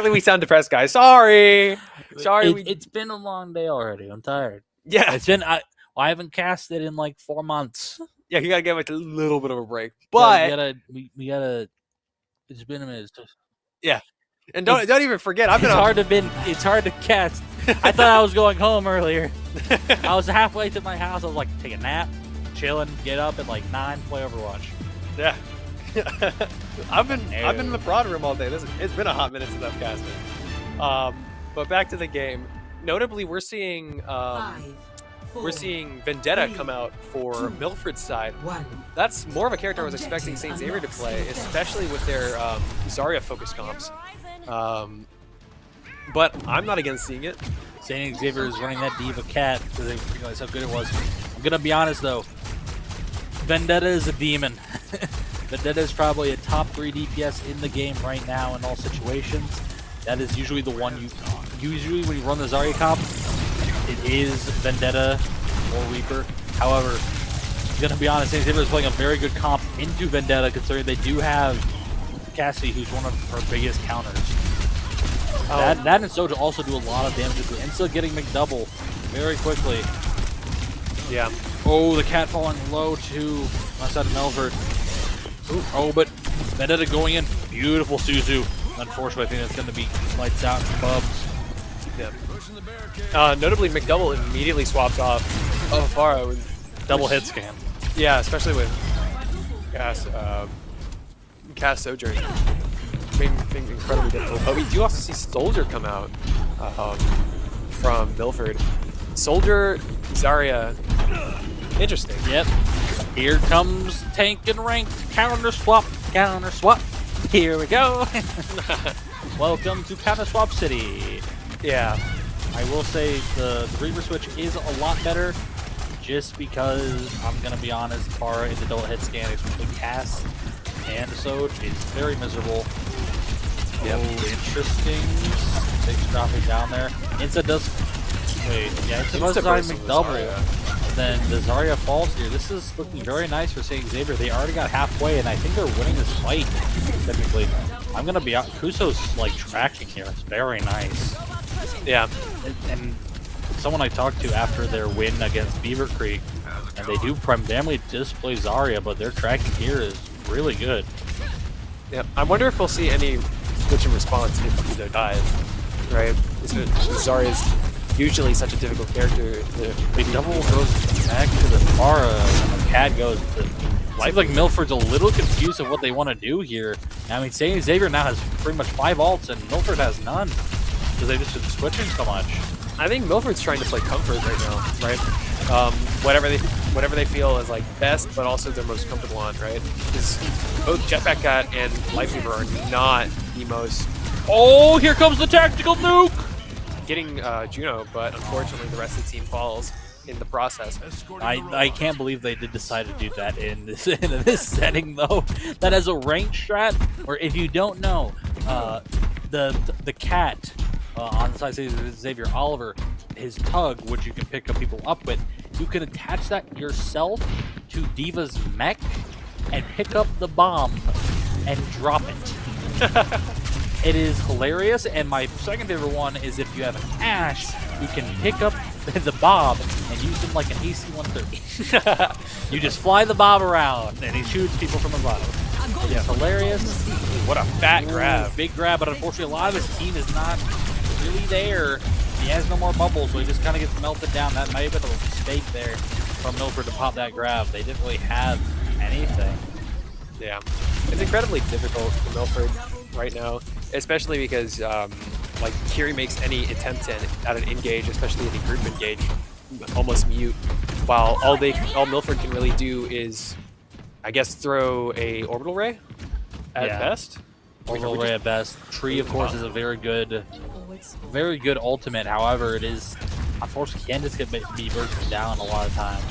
we sound depressed, guys. Sorry. It's been a long day already. I'm tired. Yeah, it's been. I haven't cast it in 4 months. Yeah, you gotta give it a little bit of a break, but we gotta. It's been a minute. Yeah, and don't even forget. It's hard to cast. I thought I was going home earlier. I was halfway to my house. I was like, take a nap, chilling, get up at 9, play Overwatch. Yeah, I've been in the prod room all day. It's been a hot minute since I've casted. But back to the game. Notably, we're seeing Vendetta come out for Milford's side. That's more of a character I was expecting St. Xavier to play, especially with their Zarya focus comps. But I'm not against seeing it. St. Xavier is running that Diva Cat because they realized how good it was. I'm gonna be honest though, Vendetta is a demon. Vendetta is probably a top 3 DPS in the game right now in all situations. That is usually the one usually when you run the Zarya comp, it is Vendetta or Reaper. However, I'm going to be honest, St. Xavier is playing a very good comp into Vendetta considering they do have Cassie, who's one of her biggest counters. That and Soja also do a lot of damage and still getting McDouble very quickly. Yeah. Oh, the cat falling low too. On side of Melford. Oh, but Vendetta going in. Beautiful Suzu. Unfortunately, I think that's going to be lights out and Bubs. Yeah. Notably, McDouble immediately swapped off Farah with double hit scan. Yeah, especially with Cast Sojourn. Made things incredibly difficult. But we do also see Soldier come out from Milford. Soldier, Zarya, interesting. Yep. Here comes tank and rank. Counter swap. Counter swap. Here we go. Welcome to Counter Swap City. Yeah. I will say the Reaver switch is a lot better just because, I'm going to be honest, Para in the double hit scan, especially cast and Soj, is very miserable. Yep. Oh, interesting. Six dropping down there. Insta does... Wait, yeah, Insta does design McDouble. Then the Zarya falls here. This is looking very nice for St. Xavier. They already got halfway, and I think they're winning this fight, technically. I'm going to be out. Kuso's, like, tracking here. It's very nice. Yeah. And someone I talked to after their win against Beaver Creek, and they do primarily display Zarya, but their tracking here is really good. Yeah. I wonder if we'll see any switch in response if Kuso dies, right? Zarya's usually such a difficult character. The double goes back to the Para, and the cat goes to... Seems like Milford's a little confused of what they want to do here. I mean, St. Xavier now has pretty much 5 ults, and Milford has none. Because they've just been switching so much. I think Milford's trying to play comfort right now, right? Whatever they feel is like best, but also they're most comfortable on, right? Because both Jetpack Cat and Lightweaver are not the most... Oh, here comes the tactical nuke! Getting Juno, but unfortunately the rest of the team falls in the process. I can't believe they did decide to do that in this setting, though. That as a rank strat, or if you don't know, the cat on the side of Xavier Oliver, his tug, which you can pick up people up with, you can attach that yourself to D.Va's mech and pick up the bomb and drop it. It is hilarious, and my second favorite one is if you have an Ash, you can pick up the Bob and use him like an AC-130. You just fly the Bob around, and he shoots people from above. It's hilarious. What a fat grab. Big grab, but unfortunately a lot of his team is not really there. He has no more bubbles, so he just kind of gets melted down. That might have been a mistake there from Milford to pop that grab. They didn't really have anything. Yeah. It's incredibly difficult for Milford right now, especially because like Kiri makes any attempt at an engage, especially any group engage, almost mute, while all Milford can really do is, I guess, throw a orbital ray at best. Orbital ray at best. Tree, of course, is a very good ultimate. However, it is unfortunately can just get be burst down a lot of time.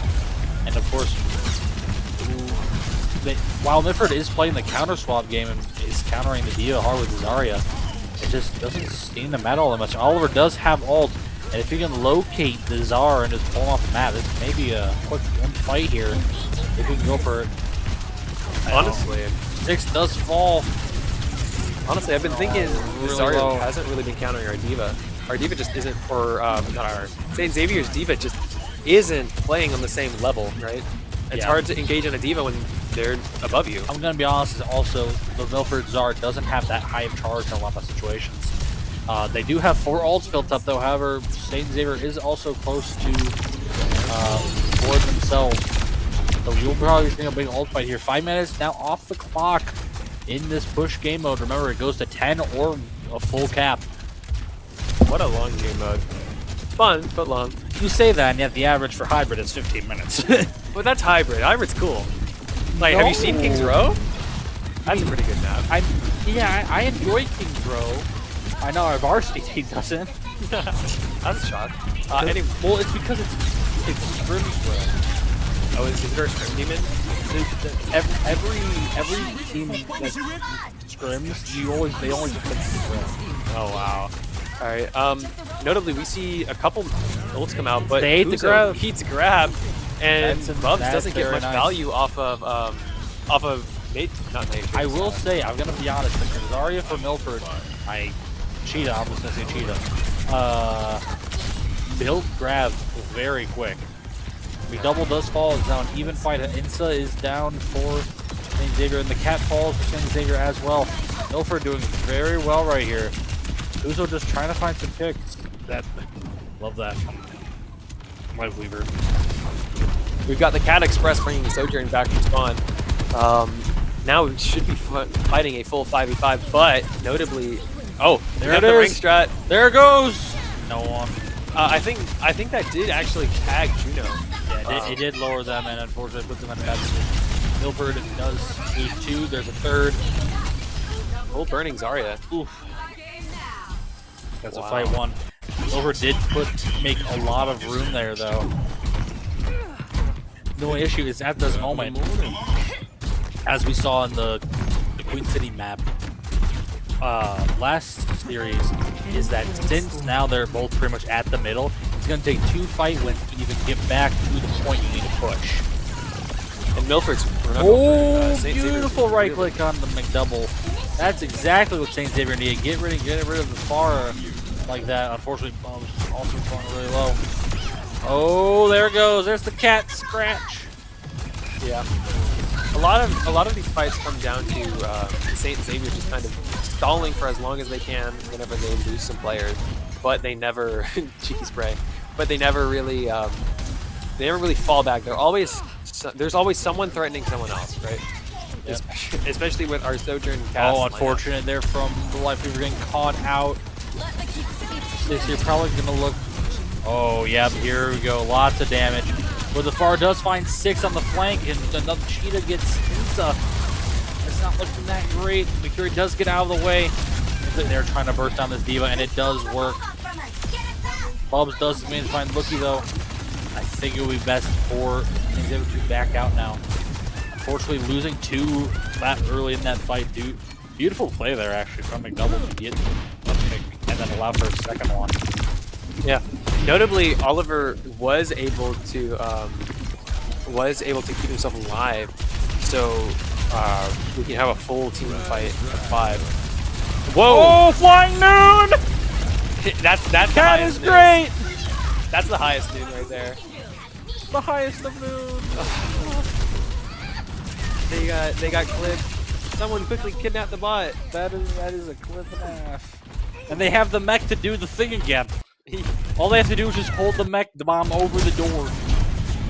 And of course, while Milford is playing the counter swap game and is countering the D.Va hard with Zarya, it just doesn't seem to matter all that much. Oliver does have ult, and if he can locate the Zar and just pull him off the map, this may be a quick one fight here. If we can go for it. Honestly, 6 does fall. Honestly, I've been thinking Zarya hasn't really been countering our D.Va. Our D.Va just isn't, or not our, St. Xavier's D.Va just isn't playing on the same level, right? It's hard to engage on a D.Va when they're above you. I'm going to be honest, also, the Milford Zar doesn't have that high of charge in a lot of situations. They do have 4 ults built up, though. However, St. Xavier is also close to 4 themselves. So you'll probably see a big ult fight here. 5 minutes now off the clock in this push game mode. Remember, it goes to 10 or a full cap. What a long game mode. Fun, but long. You say that, and yet the average for hybrid is 15 minutes. Well, that's hybrid. Hybrid's cool. Like, have you seen King's Row? That's a pretty good map. I enjoy King's Row. I know our varsity team doesn't. That's a shock. Well, it's because it's scrims row. Oh, is there a scrim team in? Every team that scrims, they always defend the row. Oh wow. All right. Notably, we see a couple ults come out, but they hate the grab. Heats grab, and Bubs doesn't get much nice. value off of not Matrix. I will say, I'm gonna be honest. The Zarya for Milford, Cheetah. I'm just gonna say Cheetah. Build grab very quick. The double does fall. It's now an even fight. Insa is down for St. Xavier, and the cat falls for St. Xavier as well. Milford doing very well right here. Uzo just trying to find some picks. Love that. Lightweaver. We've got the Cat Express bringing Sojourn back from spawn. Now we should be fighting a full 5v5, but notably, there it the rank is. strat. There it goes. No one. I think that did actually tag Juno. Yeah, it did lower them, and unfortunately put them in a bad position. Milford does lose 2. There's a third. Oh, burning Zarya. Oof. That's a fight 1. Milford did make a lot of room there, though. The only issue is at this moment, as we saw in the Queen City map last series, is that since now they're both pretty much at the middle, it's going to take 2 fight wins to even get back to the point you need to push. And Milford's... Beautiful right click on the McDouble. That's exactly what St. Xavier needed. Get rid of the Farah like that. Unfortunately, Bob's also falling really low. Oh, there it goes. There's the cat scratch. Yeah. A lot of these fights come down to St. Xavier just kind of stalling for as long as they can whenever they lose some players, but they never cheeky spray. But they never really fall back. There's always someone threatening someone else, right? Yep. Especially with our Sojourn cast. Oh, unfortunate there from the life we were getting caught out. This you're probably gonna look. Oh, yep, here we go. Lots of damage. But the Far does find 6 on the flank, and another Cheetah gets Insta. It's not looking that great. Mercury does get out of the way. They're trying to burst down this Diva, and it does work. Bubs does manage to find Lookie, though. I think it would be best for Xavier to back out now. Unfortunately, losing 2 that early in that fight, dude. Beautiful play there, actually, from McDouble to get one pick and then allow for a second one. Yeah. Notably, Oliver was able to keep himself alive, so we can have a full team fight of 5. Whoa! Oh, Flying Noon! That is great. That's the highest noon right there. The highest of noon. They got clipped. Someone quickly kidnapped the bot. That is a clip and a half. And they have the mech to do the thing again. All they have to do is just hold the mech bomb over the door.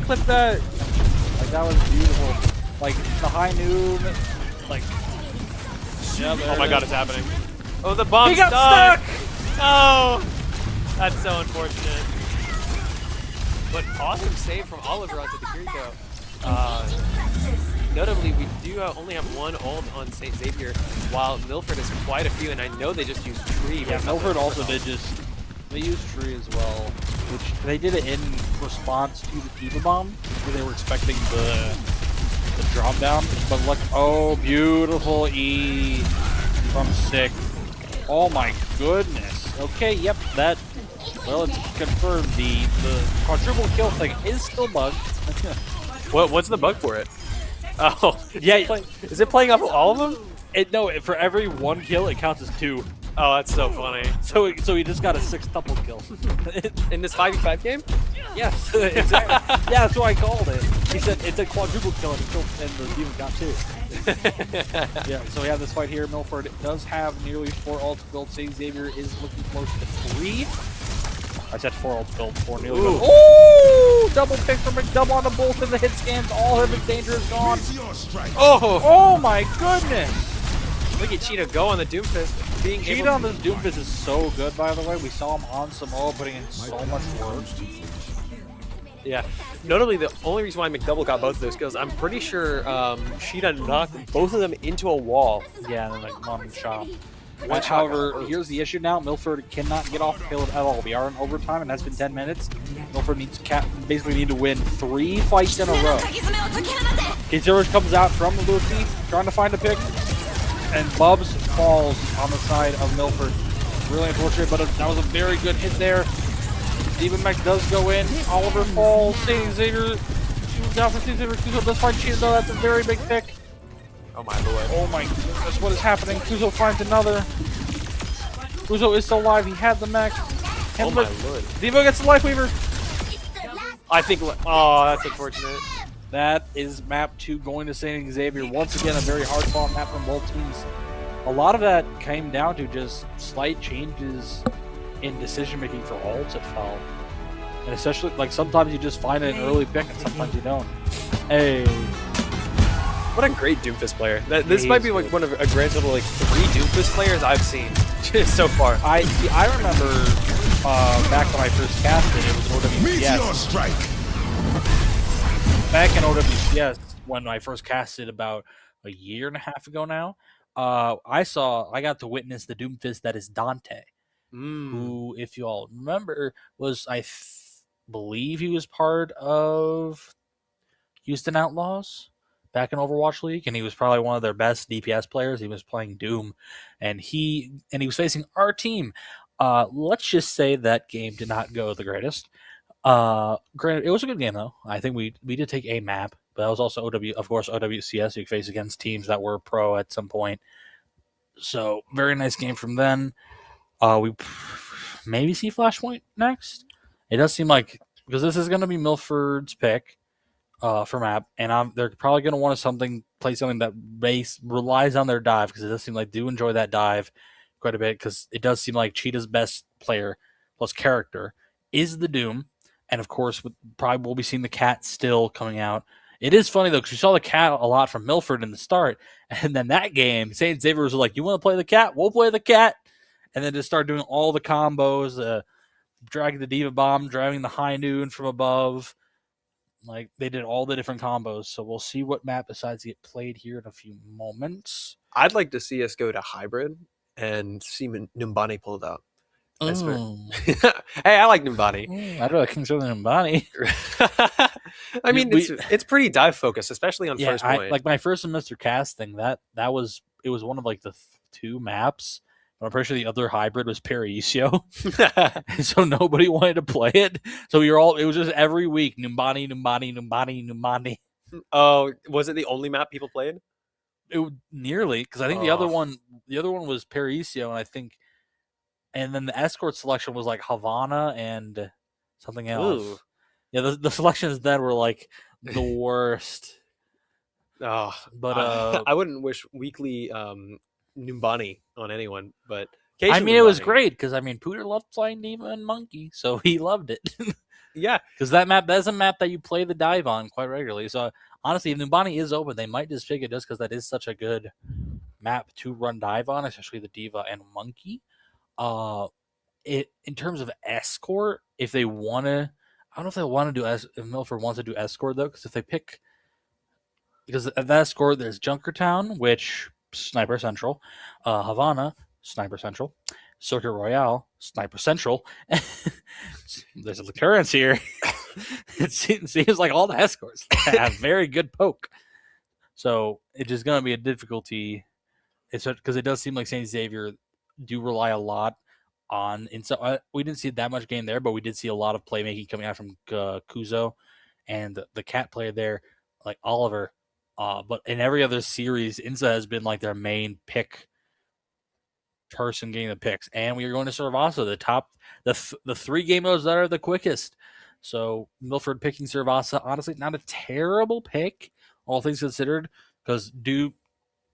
Clip that. Like, that was beautiful. Like, the high noon. Like, yeah, oh my god, it's happening. Oh, the bomb's he got stuck! Oh, that's so unfortunate. But awesome save from Oliver onto the Kiriko. Notably, we do only have 1 ult on St. Xavier, while Milford has quite a few, and I know they just used Tree. Yeah, Milford also did they used Tree as well, which they did it in response to the Diva Bomb, where they were expecting the drop down. But look, oh, beautiful E from Sick. Oh my goodness. Okay, yep, that, well, it's confirmed. The quadruple kill thing is still bugged. What's the bug for it? Oh, yeah. Is it playing off of all of them? No, for every 1 kill, it counts as 2. Oh, that's so funny. So he just got a 6th kill. In this 5v5 game? Yes, exactly. Yeah, that's what I called it. He said it's a quadruple kill and the demon got 2. Yeah, so we have this fight here. Milford does have nearly 4 ults built. St. Xavier is looking close to 3. I said 4 ults built, 4 nearly built. Ooh! Double pick from McDouble on the both of the hit scans. All of his danger is gone. Oh my goodness! Look at Cheetah go on the Doomfist. Cheetah on this Doomfist is so good, by the way. We saw him on Samoa putting in so much work. Yeah. Notably, the only reason why McDouble got both of those kills, I'm pretty sure Cheetah knocked both of them into a wall. Yeah, and then like one shot. However, here's the issue now. Milford cannot get off the field at all. We are in overtime, and that's been 10 minutes. Milford needs basically need to win 3 fights in a row. Kezergan comes out from the Lucy, trying to find a pick, and Bubs falls on the side of Milford. Really unfortunate, but that was a very good hit there. Demon Mech does go in. Oliver falls. St. Xavier shoots out for St. Xavier. Kuzo does find Cheetah, though. That's a very big pick. Oh my lord. Oh my goodness, what is happening? Kuzo finds another. Kuzo is still alive. He had the mech. Oh my lord. Devo gets the Life Weaver. I think, oh, that's unfortunate. That is map 2 going to St. Xavier. Once again, a very hard-fought map from both teams. A lot of that came down to just slight changes in decision-making for ults, it felt. And especially, like, sometimes you just find an early pick and sometimes you don't. Hey. What a great Doomfist player. This might be like one of a grand total like 3 Doomfist players I've seen so far. I remember back when I first casted, it was OWCS. back in OWCS when I first casted about a year and a half ago now, I got to witness the Doomfist that is Dante, who, if you all remember, was believe he was part of Houston Outlaws back in Overwatch League, and he was probably one of their best DPS players. He was playing Doom, and he was facing our team. Let's just say that game did not go the greatest. Granted, it was a good game though. I think we did take a map, but that was also OWCS. You could face against teams that were pro at some point. So very nice game from then. We maybe see Flashpoint next. It does seem like, because this is going to be Milford's pick for map, and they're probably going to want to play something that relies on their dive, because it does seem like they do enjoy that dive quite a bit, because it does seem like Cheetah's best player plus character is the Doom. And of course, probably we'll be seeing the cat still coming out. It is funny though, because we saw the cat a lot from Milford in the start, and then that game, St. Xavier was like, "You want to play the cat? We'll play the cat," and then just start doing all the combos, dragging the Diva Bomb, driving the High Noon from above. Like, they did all the different combos. So we'll see what map decides to get played here in a few moments. I'd like to see us go to hybrid and see Numbani pulled out. Hey, I like Numbani. I'd rather King's than Numbani. I mean, it's pretty dive focused, especially on first point. Like my first semester casting, it was one of like the two maps. But I'm pretty sure the other hybrid was Paraiso. So nobody wanted to play it. So it was just every week Numbani. Oh, was it the only map people played? Nearly, because I think the other one was Paraiso, and then the escort selection was like Havana and something else. Ooh. Yeah, the selections then were like the worst. Oh, but I wouldn't wish weekly Numbani on anyone, but I mean, Numbani. It was great because Pooter loved playing Diva and Monkey, so he loved it. Yeah, because that's a map that you play the dive on quite regularly. So honestly, if Numbani is open, they might just pick it just because that is such a good map to run dive on, especially the Diva and Monkey. In terms of escort, if they want to, I don't know if they want to do if Milford wants to do escort though, because at that escort there's Junkertown, which Sniper Central, Havana, Sniper Central, Circuit Royale, Sniper Central. There's a occurrence here. It seems like all the escorts have very good poke. So it's just going to be a difficulty. It's because it does seem like St. Xavier do rely a lot on inside. We didn't see that much game there, but we did see a lot of playmaking coming out from Kuzo and the cat player there, like Oliver. But in every other series, Insa has been like their main pick person getting the picks, and we are going to Cervasa, the 3 game modes that are the quickest. So Milford picking Cervasa, honestly, not a terrible pick, all things considered, because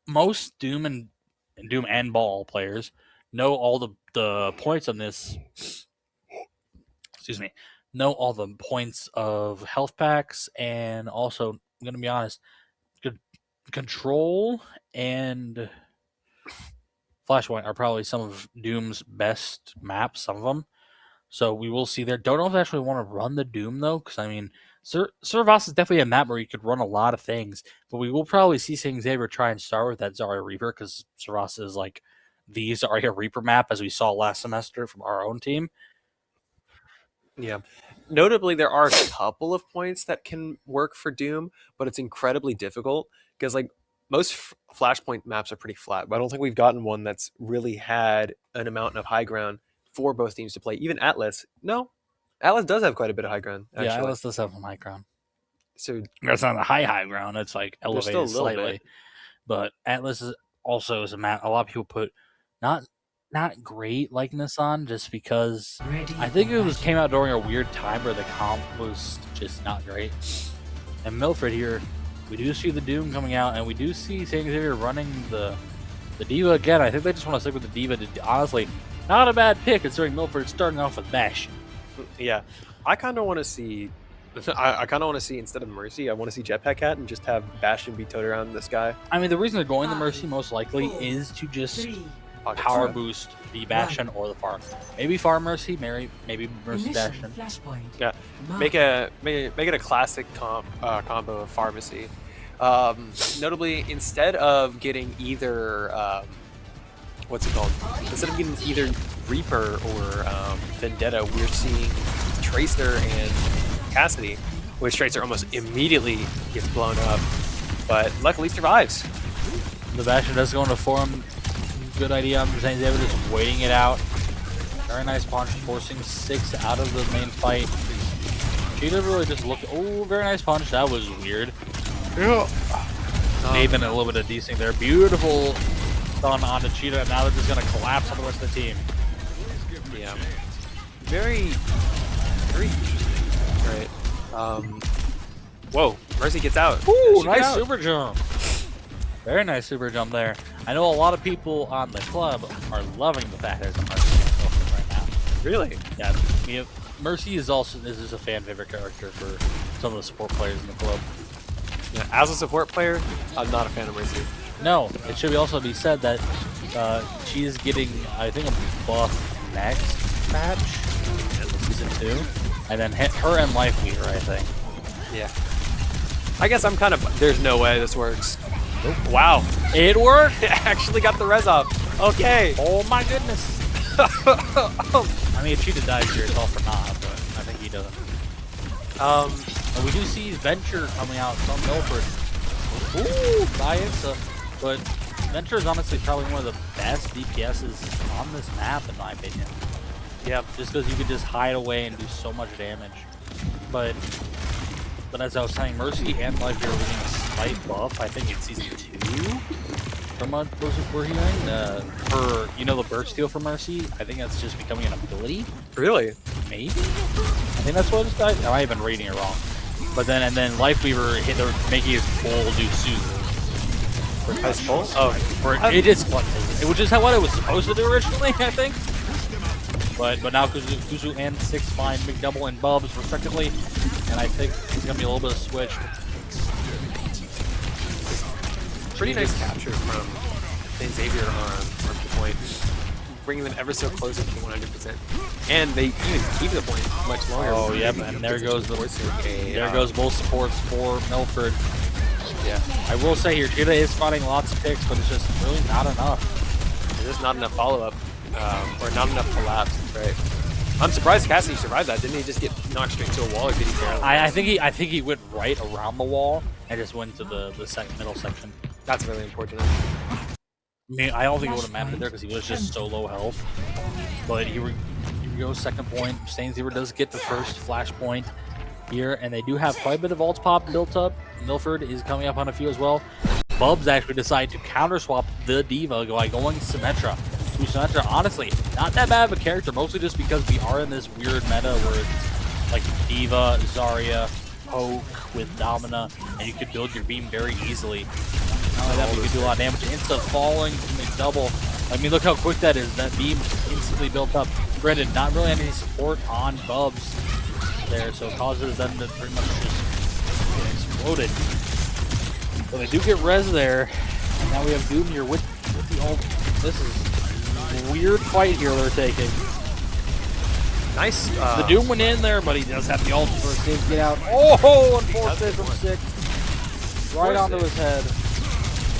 most Doom and Ball players know all the points on this. Excuse me. Know all the points of health packs, and also, I'm going to be honest, Control and Flashpoint are probably some of Doom's best maps, some of them. So we will see there. Don't know if I actually want to run the Doom, though, because, Cervasa is definitely a map where you could run a lot of things, but we will probably see St. Xavier try and start with that Zarya Reaper, because Cervasa is like the Zarya Reaper map, as we saw last semester from our own team. Yeah. Notably, there are a couple of points that can work for Doom, but it's incredibly difficult, because most Flashpoint maps are pretty flat, but I don't think we've gotten one that's really had an amount of high ground for both teams to play. Even Atlas. No, Atlas does have quite a bit of high ground, actually. Yeah, Atlas does have some high ground. So that's not a high ground. It's like elevated slightly. But Atlas is also a map a lot of people put not great likeness on, just because I think it came out during a weird time where the comp was just not great. And Milford here, we do see the Doom coming out, and we do see St. Xavier running the Diva again. I think they just want to stick with the Diva. Honestly, not a bad pick considering Milford starting off with Bash. Yeah, I kind of want to see. I kind of want to see, instead of Mercy, I want to see Jetpack Cat and just have Bastion be towed around the sky. The reason they're going the Mercy most likely is to just power boost the Bastion or the Farm. Maybe Farm Mercy, maybe Mercy Initial Bastion. flashpoint. Yeah, make it a classic combo of pharmacy. Notably, instead of getting either what's it called? Instead of getting either Reaper or Vendetta, we're seeing Tracer and Cassidy, which Tracer almost immediately gets blown up, but luckily survives. The Bastion does go into form. Good idea. I'm saying they were just waiting it out. Very nice punch, forcing 6 out of the main fight. Cheetah really just looked. Oh, very nice punch. That was weird. Yeah. Even a little bit of desync there. Beautiful stun onto Cheetah. Now they're just going to collapse on the rest of the team. Yeah. Very interesting. Right. Whoa. Mercy gets out. Ooh, nice super jump. Very nice super jump there. I know a lot of people on the club are loving the fact there's a Mercy right now. Really? Yeah. Mercy is just a fan favorite character for some of the support players in the club. Yeah, as a support player, I'm not a fan of Mercy. No, it should also be said that she is getting, I think, a buff next match, season 2, and then her and Life Weaver, I think. Yeah. I guess I'm kind of. There's no way this works. Nope. Wow. It worked! It actually got the res off. Okay. Oh my goodness. I mean, if Cheetah dies here, it's all for naught, but I think he doesn't. We do see Venture coming out from Milford. Ooh, science. But Venture is honestly probably one of the best DPSs on this map, in my opinion. Yeah, just because you could just hide away and do so much damage. But as I was saying, Mercy and Life here are getting a slight buff. I think it's season 2 from what we're hearing. For the burst steal for Mercy, I think that's just becoming an ability. Really? Maybe. I think that's what it's got. I might have been reading it wrong. But then Life Weaver they're making his full do suit. His full? Oh, it is which is what it was supposed to do originally, I think. But now Kuzu and 6 find McDouble and Bubs respectively, and I think it's gonna be a little bit of switch. Pretty nice capture from Xavier on the point, bringing them ever so close to 100%, and they even keep the point much longer. Oh yep, and there goes both supports for Milford. Yeah, I will say here, Cheetah is spotting lots of picks, but it's just really not enough. There's just not enough follow-up, or not enough collapse, right? I'm surprised Cassidy survived that. Didn't he just get knocked straight to a wall, or did he barely? I think he went right around the wall and just went to the middle section. That's really important. I mean, I don't think it would have mattered there because he was just so low health. But here we go, second point. Xavier does get the first flash point here, and they do have quite a bit of ult pop built up. Milford is coming up on a few as well. Bubs actually decide to counter swap the D.Va by going Symmetra. Symmetra, honestly, not that bad of a character, mostly just because we are in this weird meta where it's like D.Va, Zarya, Poke with Domina, and you could build your beam very easily. Not only that, you could do a lot of damage. Insta falling to make double. I mean, look how quick that is. That beam instantly built up. Granted, not really any support on Bubs there, so it causes them to pretty much just get exploded. But they do get res there. And now we have Doom here with the ult. This is a weird fight here they're taking. Nice. The Doom went in there, but he does have the ult for a save to get out. Oh, and forced it from 6. Right onto his head.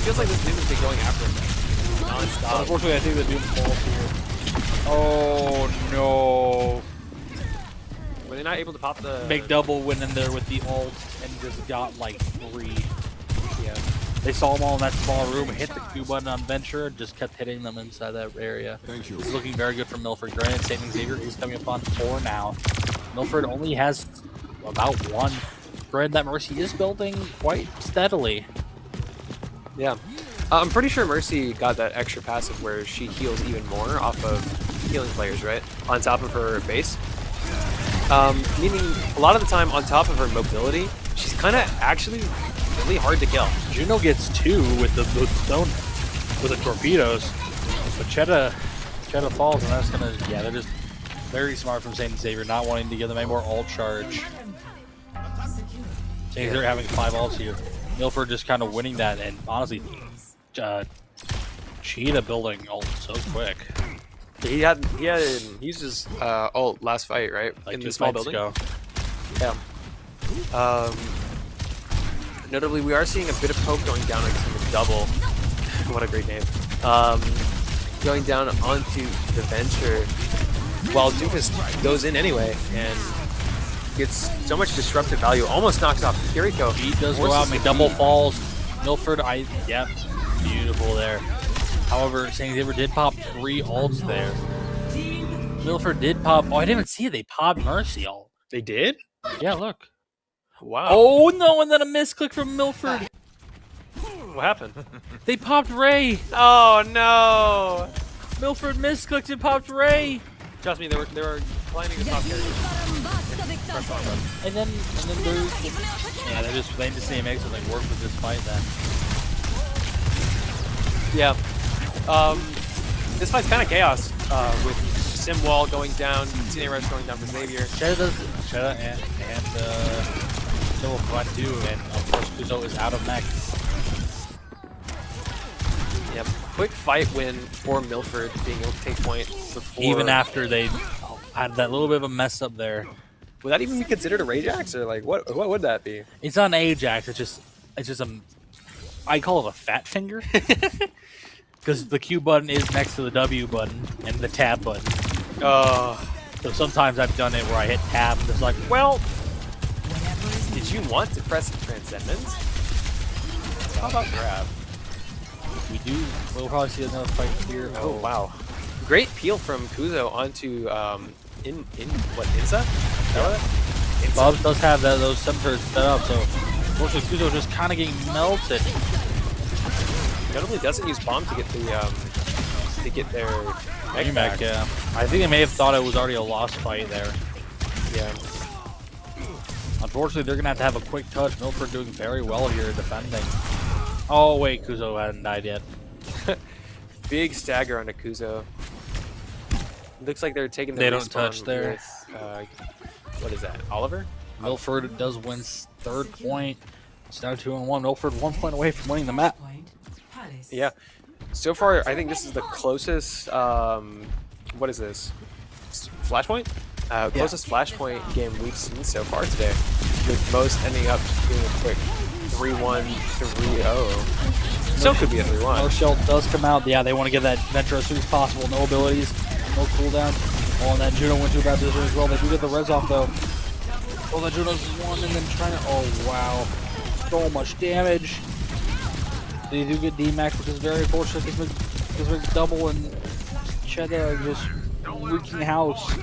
Feels like this Doom has been going after him non-stop. Unfortunately, I think the Doom falls here. Oh, no. Were they not able to pop the... Big double went in there with the ult and just got like 3. Yeah. They saw them all in that small room, hit the Q button on Venture, and just kept hitting them inside that area. Thank you. This is looking very good for Milford. Granted, saving Xavier is coming up on 4 now. Milford only has about 1. Granted, that Mercy is building quite steadily. Yeah. I'm pretty sure Mercy got that extra passive where she heals even more off of healing players, right? On top of her base. Meaning, a lot of the time, on top of her mobility, she's kind of actually really hard to kill. Juno gets 2 with the stone, with the torpedoes. But Cheetah falls, and that's gonna, yeah, they're just very smart from Saint Xavier, not wanting to give them any more ult charge. Xavier having 5 ults here. Milford just kind of winning that, and honestly, Cheetah building ult so quick. He used his ult last fight, right? Like in two the small fights building. ago. Yeah. Notably, we are seeing a bit of poke going down into the double. What a great name. Going down onto the Venture, while Dukas goes in anyway and gets so much disruptive value. Almost knocks off Kiriko. He does go out, make double falls. Milford, yep, beautiful there. However, Xavier did pop 3 ults there. Milford did pop. Oh, I didn't even see it. They popped Mercy ult. They did? Yeah, look. Wow. Oh no, and then a misclick from Milford. What happened? They popped Ray. Oh no! Milford misclicked and popped Ray. Trust me, they were planning to top carry. And then they're just playing the same eggs and they work with this fight then. Yeah. This fight's kind of chaos with Simwall going down, TNA Rush going down for Xavier. Sheta and Double Butt too, and of course Kuzo is out of mech. Yep. Quick fight win for Milford, being able to take point before. Even after they had that little bit of a mess up there. Would that even be considered a Rage Axe, or like what would that be? It's not an Ajax. It's just I call it a fat finger. Because the Q button is next to the W button and the tab button. So sometimes I've done it where I hit tab and it's like, well, did you want to press Transcendence? How about grab? We'll probably see another fight here. Oh wow. Great peel from Kuzo onto Insa? Bubs does have those centers set up, so unfortunately Kuzo just kind of getting melted. Notably doesn't use bomb to get their egg back. Yeah. I think they may have thought it was already a lost fight there. Yeah. Unfortunately, they're gonna have a quick touch. Milford doing very well here defending. Oh wait, Kuzo hadn't died yet. Big stagger onto Kuzo. Looks like they're taking the They don't touch there. With, what is that? Oliver? Milford does win 3rd point. It's now 2-1. Milford 1 point away from winning the map. Yeah. So far, I think this is the closest. What is this? Flashpoint? Closest Flashpoint game we've seen so far today. With most ending up being a quick 3-1, 3-0. Still could be a 3-1. Marshall does come out. Yeah, they want to get that Venture as soon as possible. No abilities, no cooldown. Oh, and then Juno went to a bad position as well. They do get the res off though. Oh, then Juno's one and then trying to. Oh, wow. So much damage. They do get D-Max, which is very unfortunate because McDouble and Cheddar are just wreaking house.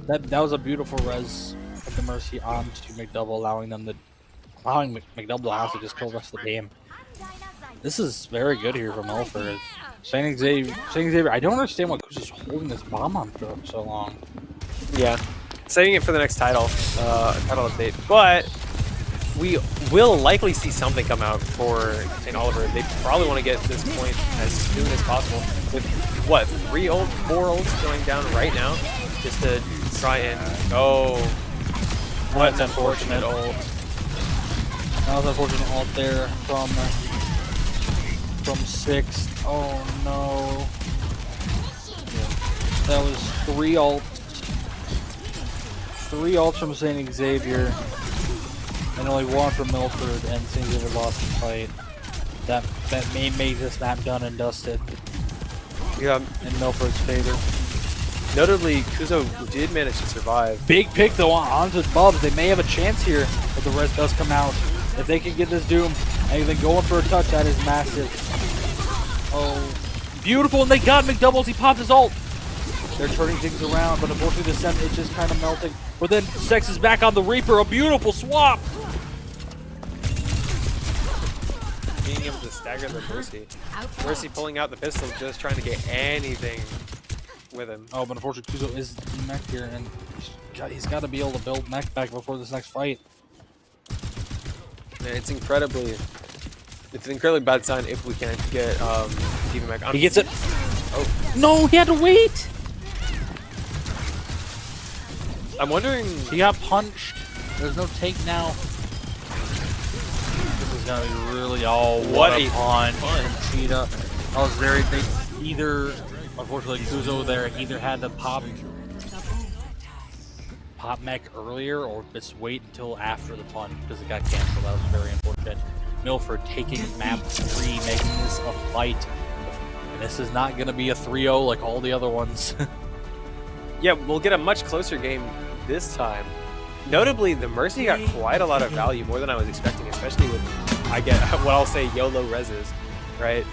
That was a beautiful res of the Mercy onto McDouble, allowing McDouble to have to just kill the rest of the game. This is very good here from Milford. Saying Xavier, I don't understand why Kuzo's holding this bomb on for so long. Yeah, saving it for the next title update. But we will likely see something come out for St. Oliver. They probably want to get this point as soon as possible. With what, 4 ults going down right now, just to try and That's unfortunate ult. That was unfortunate ult there from 6. Oh no. That was 3 ults. 3 ults from St. Xavier. And only 1 from Milford, and St. Xavier lost the fight. That may make this map done and dusted. Yeah. In Milford's favor. Notably, Kuzo did manage to survive. Big pick though onto Bubs. They may have a chance here, but the res does come out. If they can get this Doom and then going for a touch, that is massive. Oh, beautiful, and they got McDoubles. He popped his ult. They're turning things around, but unfortunately the Sen is just kind of melting. But then Sex is back on the Reaper. A beautiful swap. Being able to stagger the Mercy. Mercy pulling out the pistol, just trying to get anything with him. Oh, but unfortunately Kuzo is mech here, and he's got to be able to build mech back before this next fight. Man, it's an incredibly bad sign if we can't get Diva mech. He gets it. Oh no, he had to wait. I'm wondering. He got punched. There's no take now. This is gonna be really what a punch from Cheetah. I was very. They either, unfortunately, Kuzo there either had to pop mech earlier or just wait until after the punch because it got canceled. That was very unfortunate. Milford taking map 3, making this a fight. And this is not going to be a 3-0 like all the other ones. Yeah, we'll get a much closer game this time. Notably, the Mercy got quite a lot of value, more than I was expecting, especially with, I get what I'll say, YOLO reses, right?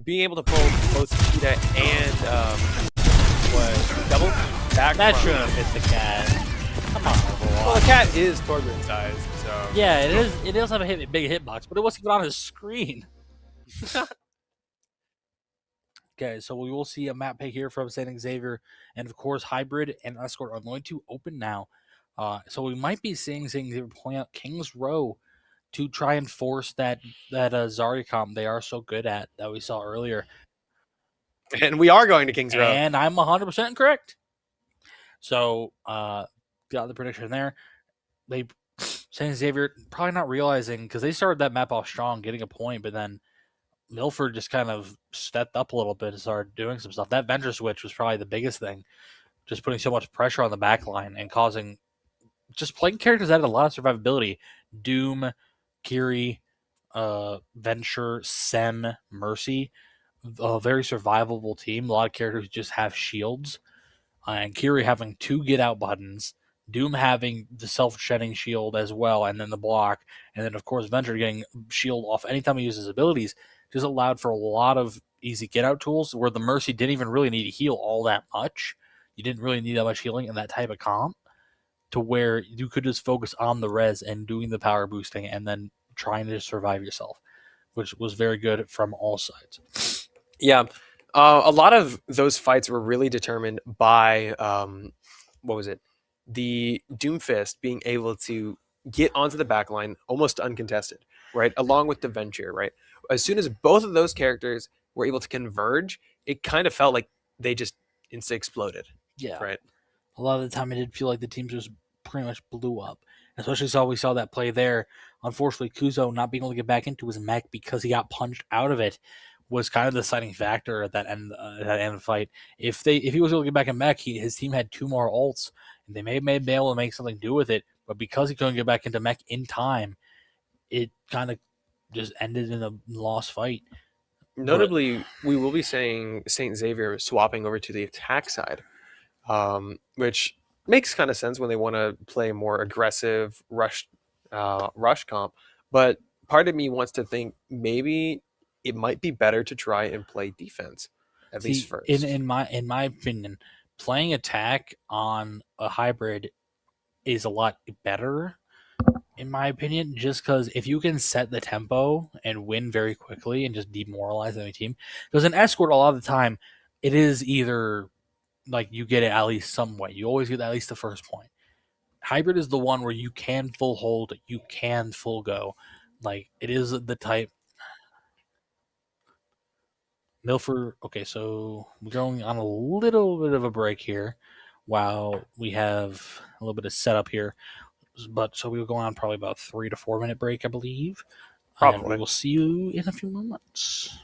Being able to pull both Cheetah and double back. That shouldn't have hit the cat. Come on, Overwatch. Well, the cat is Torbjorn sized, so. Yeah, it is. It does have a big hitbox, but it wasn't even on his screen. Okay, so we will see a map pick here from St. Xavier, and of course, Hybrid and Escort are going to open now. So we might be seeing St. Xavier pulling out King's Row to try and force that Zarya comp they are so good at that we saw earlier. And we are going to King's Row. And I'm 100% correct. So, got the prediction there. St. Xavier probably not realizing, because they started that map off strong, getting a point, but then Milford just kind of stepped up a little bit and started doing some stuff. That Venture switch was probably the biggest thing. Just putting so much pressure on the back line and causing just playing characters that had a lot of survivability. Doom, Kiri, Venture, Sen, Mercy. A very survivable team. A lot of characters just have shields. And Kiri having 2 get out buttons. Doom having the self-shedding shield as well, and then the block. And then, of course, Venture getting shield off anytime he uses abilities. Just allowed for a lot of easy get-out tools where the Mercy didn't even really need to heal all that much. You didn't really need that much healing in that type of comp to where you could just focus on the res and doing the power boosting and then trying to survive yourself, which was very good from all sides. Yeah. A lot of those fights were really determined by, the Doomfist being able to get onto the backline almost uncontested, right? Along with the Venture, right? As soon as both of those characters were able to converge, it kind of felt like they just insta-exploded. Yeah. Right. A lot of the time it did feel like the team just pretty much blew up. Especially we saw that play there. Unfortunately, Kuzo not being able to get back into his mech because he got punched out of it was kind of the deciding factor at that end of the fight. If he was able to get back in mech, his team had 2 more ults, and they may have been able to make something do with it, but because he couldn't get back into mech in time, it kind of just ended in a lost fight. Notably, we will be saying St. Xavier swapping over to the attack side, which makes kind of sense when they want to play more aggressive rush comp. But part of me wants to think maybe it might be better to try and play defense at least first. In my opinion, playing attack on a hybrid is a lot better. In my opinion, just because if you can set the tempo and win very quickly and just demoralize the team, because an escort a lot of the time it is either like you get it at least some way. You always get at least the first point. Hybrid is the one where you can full hold, you can full go. Like it is the type. Milford. Okay, so we're going on a little bit of a break here, while we have a little bit of setup here. But so we will go on probably about 3 to 4 minute break, I believe. Probably. And we will see you in a few moments.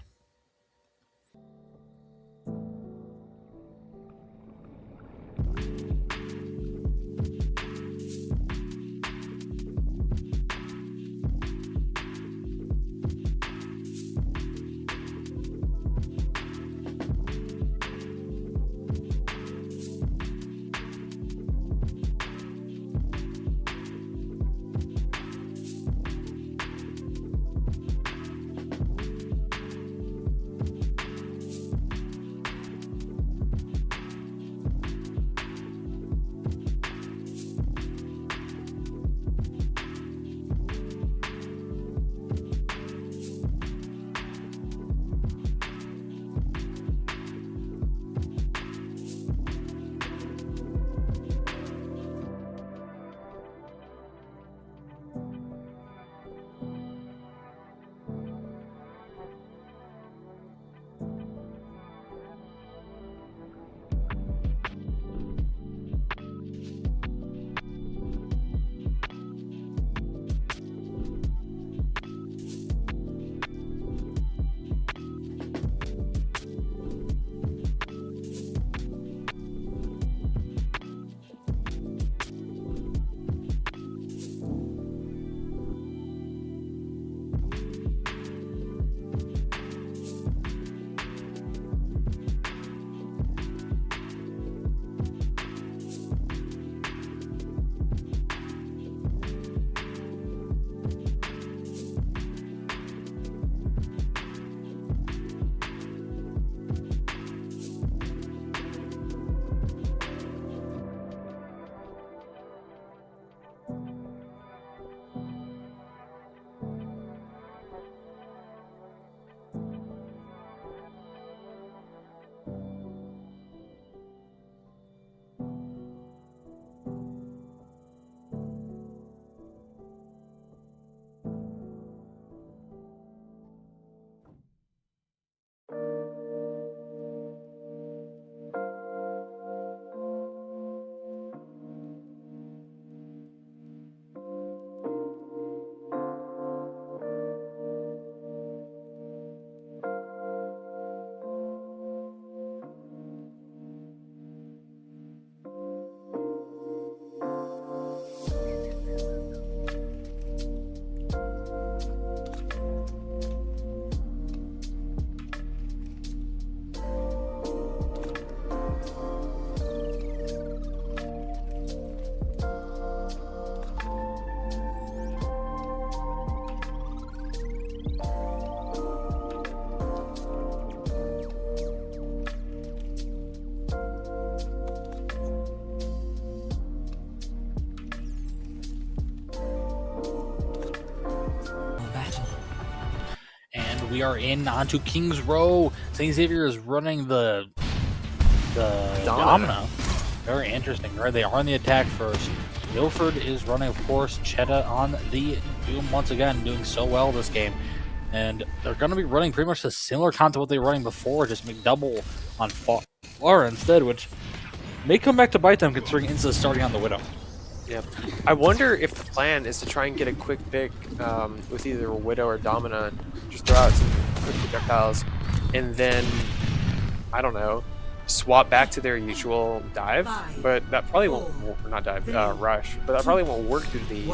we are in onto King's Row. St. Xavier is running the Domino. Very interesting. Right, they are on the attack first. Milford is running, of course. Cheddar on the Doom once again, doing so well this game. And they're going to be running pretty much the similar content to what they were running before, just McDouble on Far instead, which may come back to bite them considering Insta starting on the Widow. Yep. I wonder if the plan is to try and get a quick pick with either a Widow or Domina, just throw out some quick projectiles, and then, I don't know, swap back to their usual dive, but that probably won't, not dive, rush, but that probably won't work due to the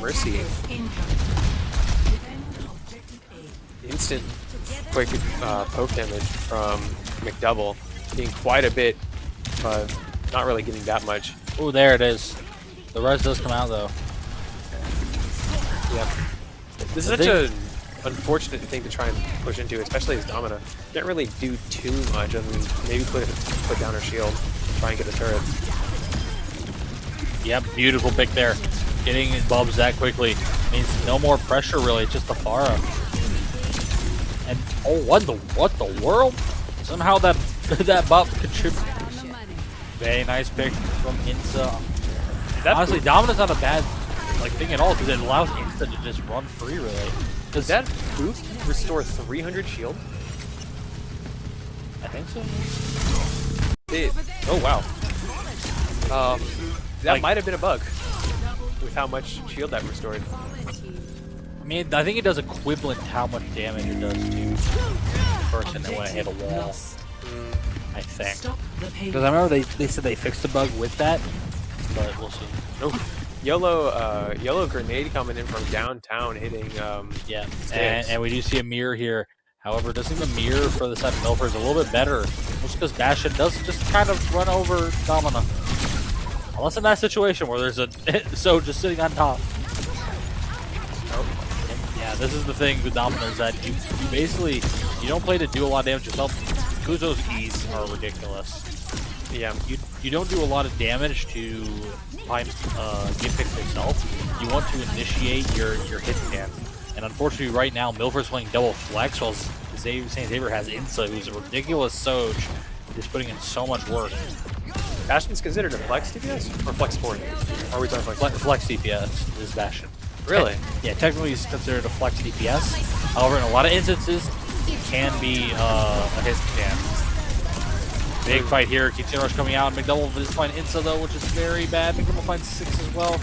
Mercy. Instant quick poke damage from McDouble, being quite a bit, but not really getting that much. Oh, there it is. The res does come out though. Yeah. This is such an unfortunate thing to try and push into, especially as Domina. Can't really do too much other than maybe put down her shield, try and get the turret. Yep, beautiful pick there. Getting Bubs that quickly means no more pressure really, just the Pharah. And oh, what the world? Somehow that buff contributed. Very nice pick from Insta. Honestly, Domina's not a bad thing at all because it allows Insta to just run free really. Does that boost restore 300 shield? I think so. Oh wow. That might have been a bug with how much shield that restored. I mean, I think it does equivalent to how much damage it does to the person that when it hit a wall. I think. Because I remember they said they fixed the bug with that, but we'll see. Oh, yellow grenade coming in from downtown, hitting. Yeah, and we do see a mirror here. However, it does seem the mirror for the side of Milford is a little bit better, just because Bastion does just kind of run over Domina. Unless in that situation where there's a so just sitting on top. Yeah, this is the thing with Domina is that you basically you don't play to do a lot of damage yourself. Kuzo's E's are ridiculous. Yeah, you don't do a lot of damage to find get picks yourself. You want to initiate your hit scan. And unfortunately right now Milford's playing double flex while St. Xavier has Insa, who's a ridiculous Soj, just putting in so much work. Bastion's considered a flex DPS or flex support? Or are we talking Flex DPS is Bastion. Really? Yeah, technically he's considered a flex DPS. However, in a lot of instances, it can be a hit scan. Big fight here. Keeps the rush coming out. McDouble is finding Insa though, which is very bad. McDouble finds 6 as well.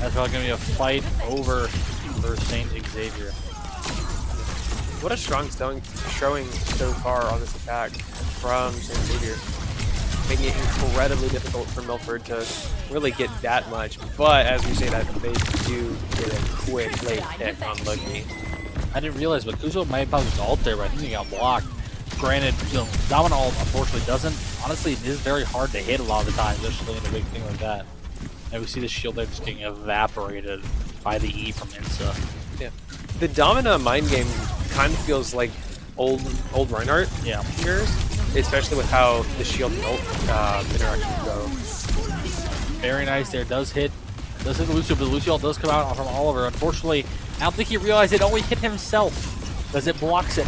That's probably going to be a fight over for St. Xavier. What a strong showing so far on this attack from St. Xavier. Making it incredibly difficult for Milford to really get that much. But as we say that, they do get a quick late hit on Loki. I didn't realize, but Kuzo might have his ult there, but I think he got blocked. Granted, Domino ult unfortunately doesn't. Honestly, it is very hard to hit a lot of the time, especially in a big thing like that. And we see the shield there just getting evaporated by the E from Insa. Yeah. The Domina mind game kind of feels like old Reinhardt years, especially with how the shield and ult interactions go. Very nice there. Does hit Lucio, but the Lucio does come out from Oliver. Unfortunately, I don't think he realized it only hit himself because it blocks it.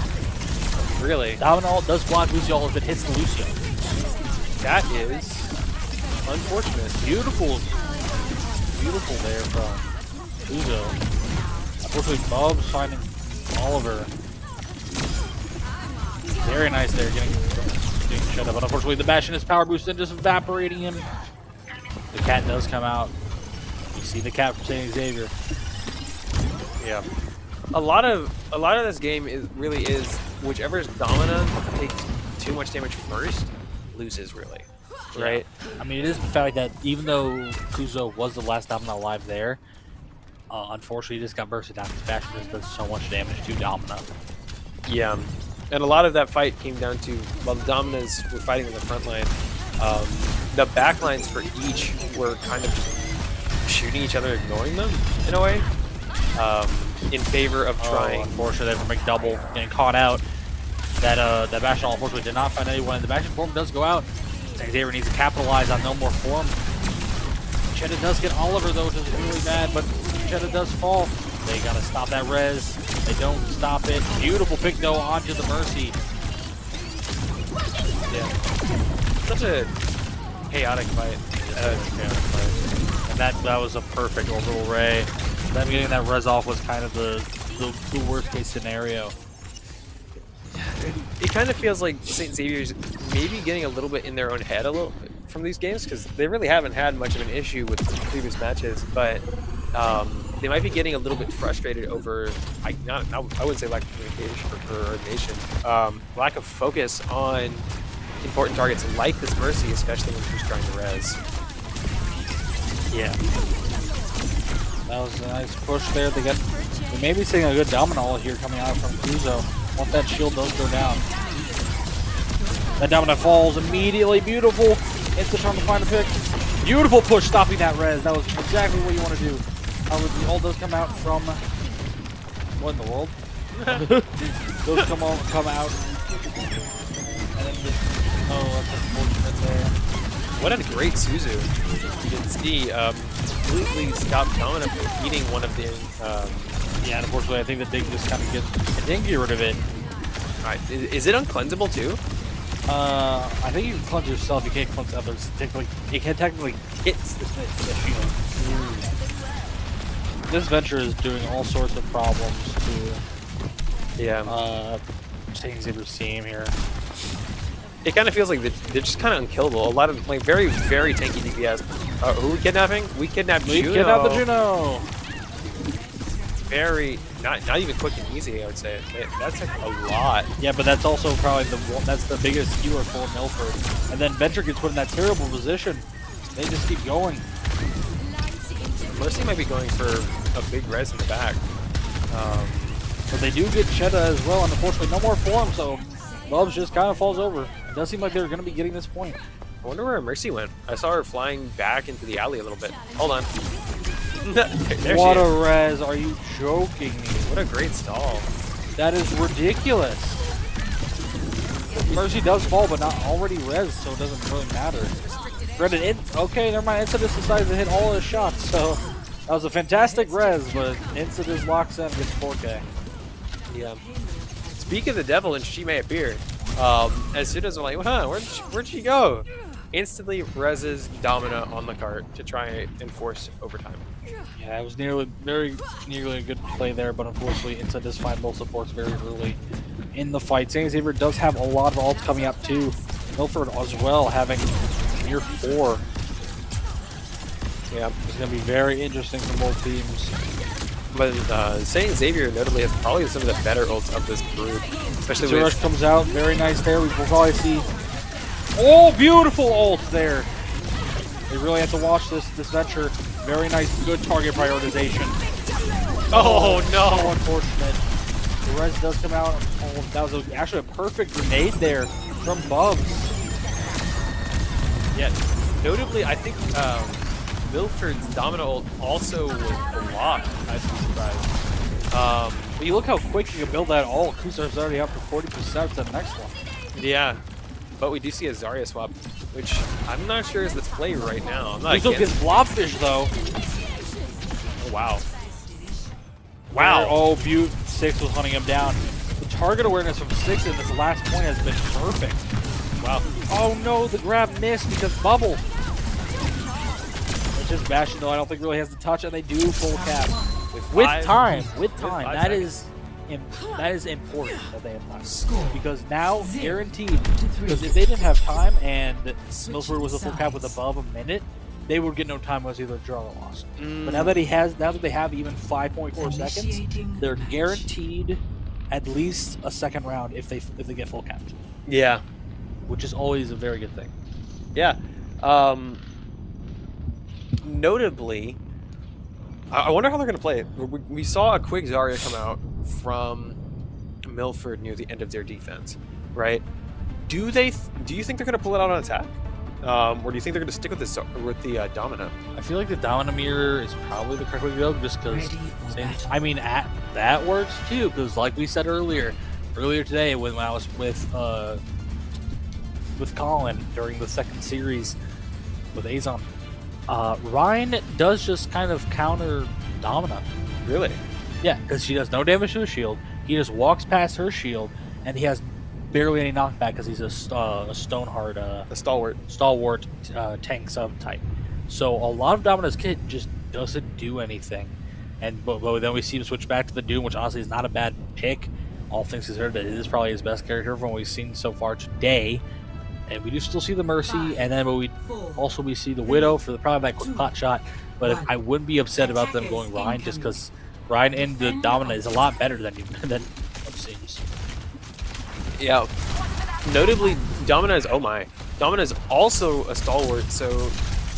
Really? Domino does block Lucio if it hits the Lucio. That is unfortunate. Beautiful there from Uzo. Unfortunately, Bub's finding Oliver. Very nice there, getting shut up. But unfortunately, the Bastion is power boosted and just evaporating him. The cat does come out. You see the cat from St. Xavier. Yeah. A lot of this game really is whichever Domina takes too much damage first loses really. Right? I mean, it is the fact that even though Kuzo was the last Domina alive there, unfortunately, he just got bursted down because Bastion just does so much damage to Domina. Yeah. And a lot of that fight came down to, while the Dominas were fighting in the front line, the back lines for each were kind of shooting each other, ignoring them, in a way, in favor of trying. Unfortunately, from McDouble getting caught out. That Bastion unfortunately did not find anyone, and the Bastion form does go out. Xavier needs to capitalize on no more form. Cheddar does get Oliver though, which is really bad, but Cheddar does fall. They gotta stop that res. They don't stop it. Beautiful pick though onto the Mercy. Yeah. Such a chaotic fight. And that was a perfect orbital ray. Them getting that res off was kind of the worst case scenario. It kind of feels like St. Xavier's maybe getting a little bit in their own head a little from these games, because they really haven't had much of an issue with previous matches, but they might be getting a little bit frustrated over, I wouldn't say lack of communication or coordination, lack of focus on important targets like this Mercy, especially when she's trying to res. Yeah. That was a nice push there. They may be seeing a good domino here coming out from Kuzo. Once that shield does go down. That domino falls immediately. Beautiful. Insta trying to find a pick. Beautiful push stopping that res. That was exactly what you want to do. The ult does come out from... What in the world? Those come out. And then just... Oh, that's unfortunate there. What a great Suzu. You can see completely stopped Domino from eating one of the... yeah, unfortunately, I think that they just kind of didn't get rid of it. Alright, is it uncleansable too? I think you can cleanse yourself, you can't cleanse others. It can technically hit the shield. This Venture is doing all sorts of problems to St. Xavier's team here. It kind of feels like they're just kind of unkillable. A lot of like very, very tanky DPS. Who are we kidnapping? We kidnapped Juno. We kidnapped the Juno. Very not even quick and easy, I would say. That's like a lot. Yeah, but that's also probably that's the biggest skewer for Milford. And then Venture gets put in that terrible position. They just keep going. Mercy might be going for a big res in the back. But they do get Cheddar as well, and unfortunately no more form, so Bubs just kind of falls over. It does seem like they're going to be getting this point. I wonder where Mercy went. I saw her flying back into the alley a little bit. Hold on. What a res, are you joking me? What a great stall. That is ridiculous. Mercy does fall, but not already res, so it doesn't really matter. Okay, never mind. Incidus decides to hit all his shots, so that was a fantastic res, but Incidus locks in and gets 4K. Yeah. Speak of the devil, and she may appear. As soon as I'm like, huh, where'd she go? Instantly reses Domina on the cart to try and force overtime. Yeah, it was very nearly a good play there, but unfortunately Insta does find both supports very early in the fight. St. Xavier does have a lot of ults coming up too. Milford as well having near 4. Yeah, it's going to be very interesting for both teams. But St. Xavier notably has probably some of the better ults of this group. Especially when Rush comes out, very nice there. We will probably see... Oh, beautiful ult there. They really have to watch this Venture. Very nice, good target prioritization. Oh, no. So unfortunate. The res does come out. Oh, that was actually a perfect grenade there from Bubs. Yeah, notably, I think Milford's Domino ult also was blocked. I'd be surprised. But you look how quick you can build that ult. Kusar's already up to 40% to the next one. Yeah, but we do see a Zarya swap, which I'm not sure is the play right now. I'm not. He still gets Blobfish though. Oh, wow. Wow. Oh, Butte 6 was hunting him down. The target awareness from 6 in this last point has been perfect. Wow. Oh no, the grab missed because Bubble. It's just Bastion though, I don't think really has the touch, and they do full cap. With time. That is important that they have time. Because now, guaranteed, because if they didn't have time and Milford was a full cap with above a minute, they would get no time was either draw or loss. But now that they have even 5.4 seconds, they're guaranteed at least a second round if they get full capped. Yeah. Which is always a very good thing. Yeah. Notably, I wonder how they're going to play it. We saw a quick Zarya come out from Milford near the end of their defense, right? Do you think they're going to pull it out on attack? Or do you think they're going to stick with the Domina? I feel like the Domina mirror is probably the correct way to go, just because, I mean, that works too, because like we said earlier today when I was with Colin during the second series with Azon, Ryan does just kind of counter Domina. Really? Yeah, because she does no damage to his shield. He just walks past her shield, and he has barely any knockback because he's a Stoneheart, A stalwart tank sub type. So a lot of Domina's kit just doesn't do anything. And but then we see him switch back to the Doom, which honestly is not a bad pick. All things considered, it is probably his best character from what we've seen so far today. And we do still see the Mercy, and then we see the Widow for probably that quick pot shot. But I wouldn't be upset about them going Ryan, just because Ryan in the Domina is a lot better than Seems. Yeah. Notably, Domina is also a stalwart, so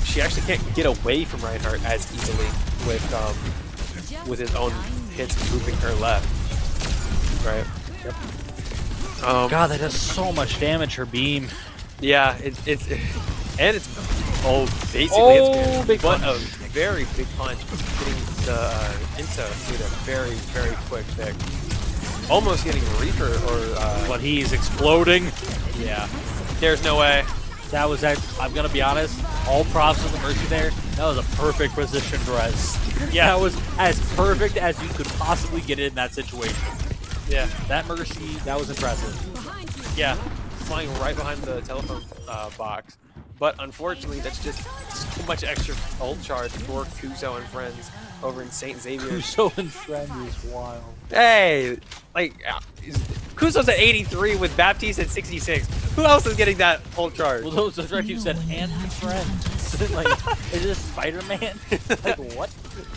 she actually can't get away from Reinhardt as easily with his own hits moving her left. Right. Yep. God, that does so much damage. Her beam. Yeah, it's basically big but punch. a very big punch, getting the Insta with a very, very quick pick. Almost getting Reaper But he's exploding. Yeah. There's no way. That was that. I'm gonna be honest. All props to the Mercy there. That was a perfect position res. Yeah. That was as perfect as you could possibly get in that situation. Yeah. That Mercy, that was impressive. Yeah. Flying right behind the telephone box. But unfortunately, that's just so much extra ult charge for Kuzo and friends over in St. Xavier. Kuzo and friends is wild. Hey, Kuzo's at 83 with Baptiste at 66. Who else is getting that ult charge? Well, those are you said, and friends. Like, is this Spider-Man? Like, what?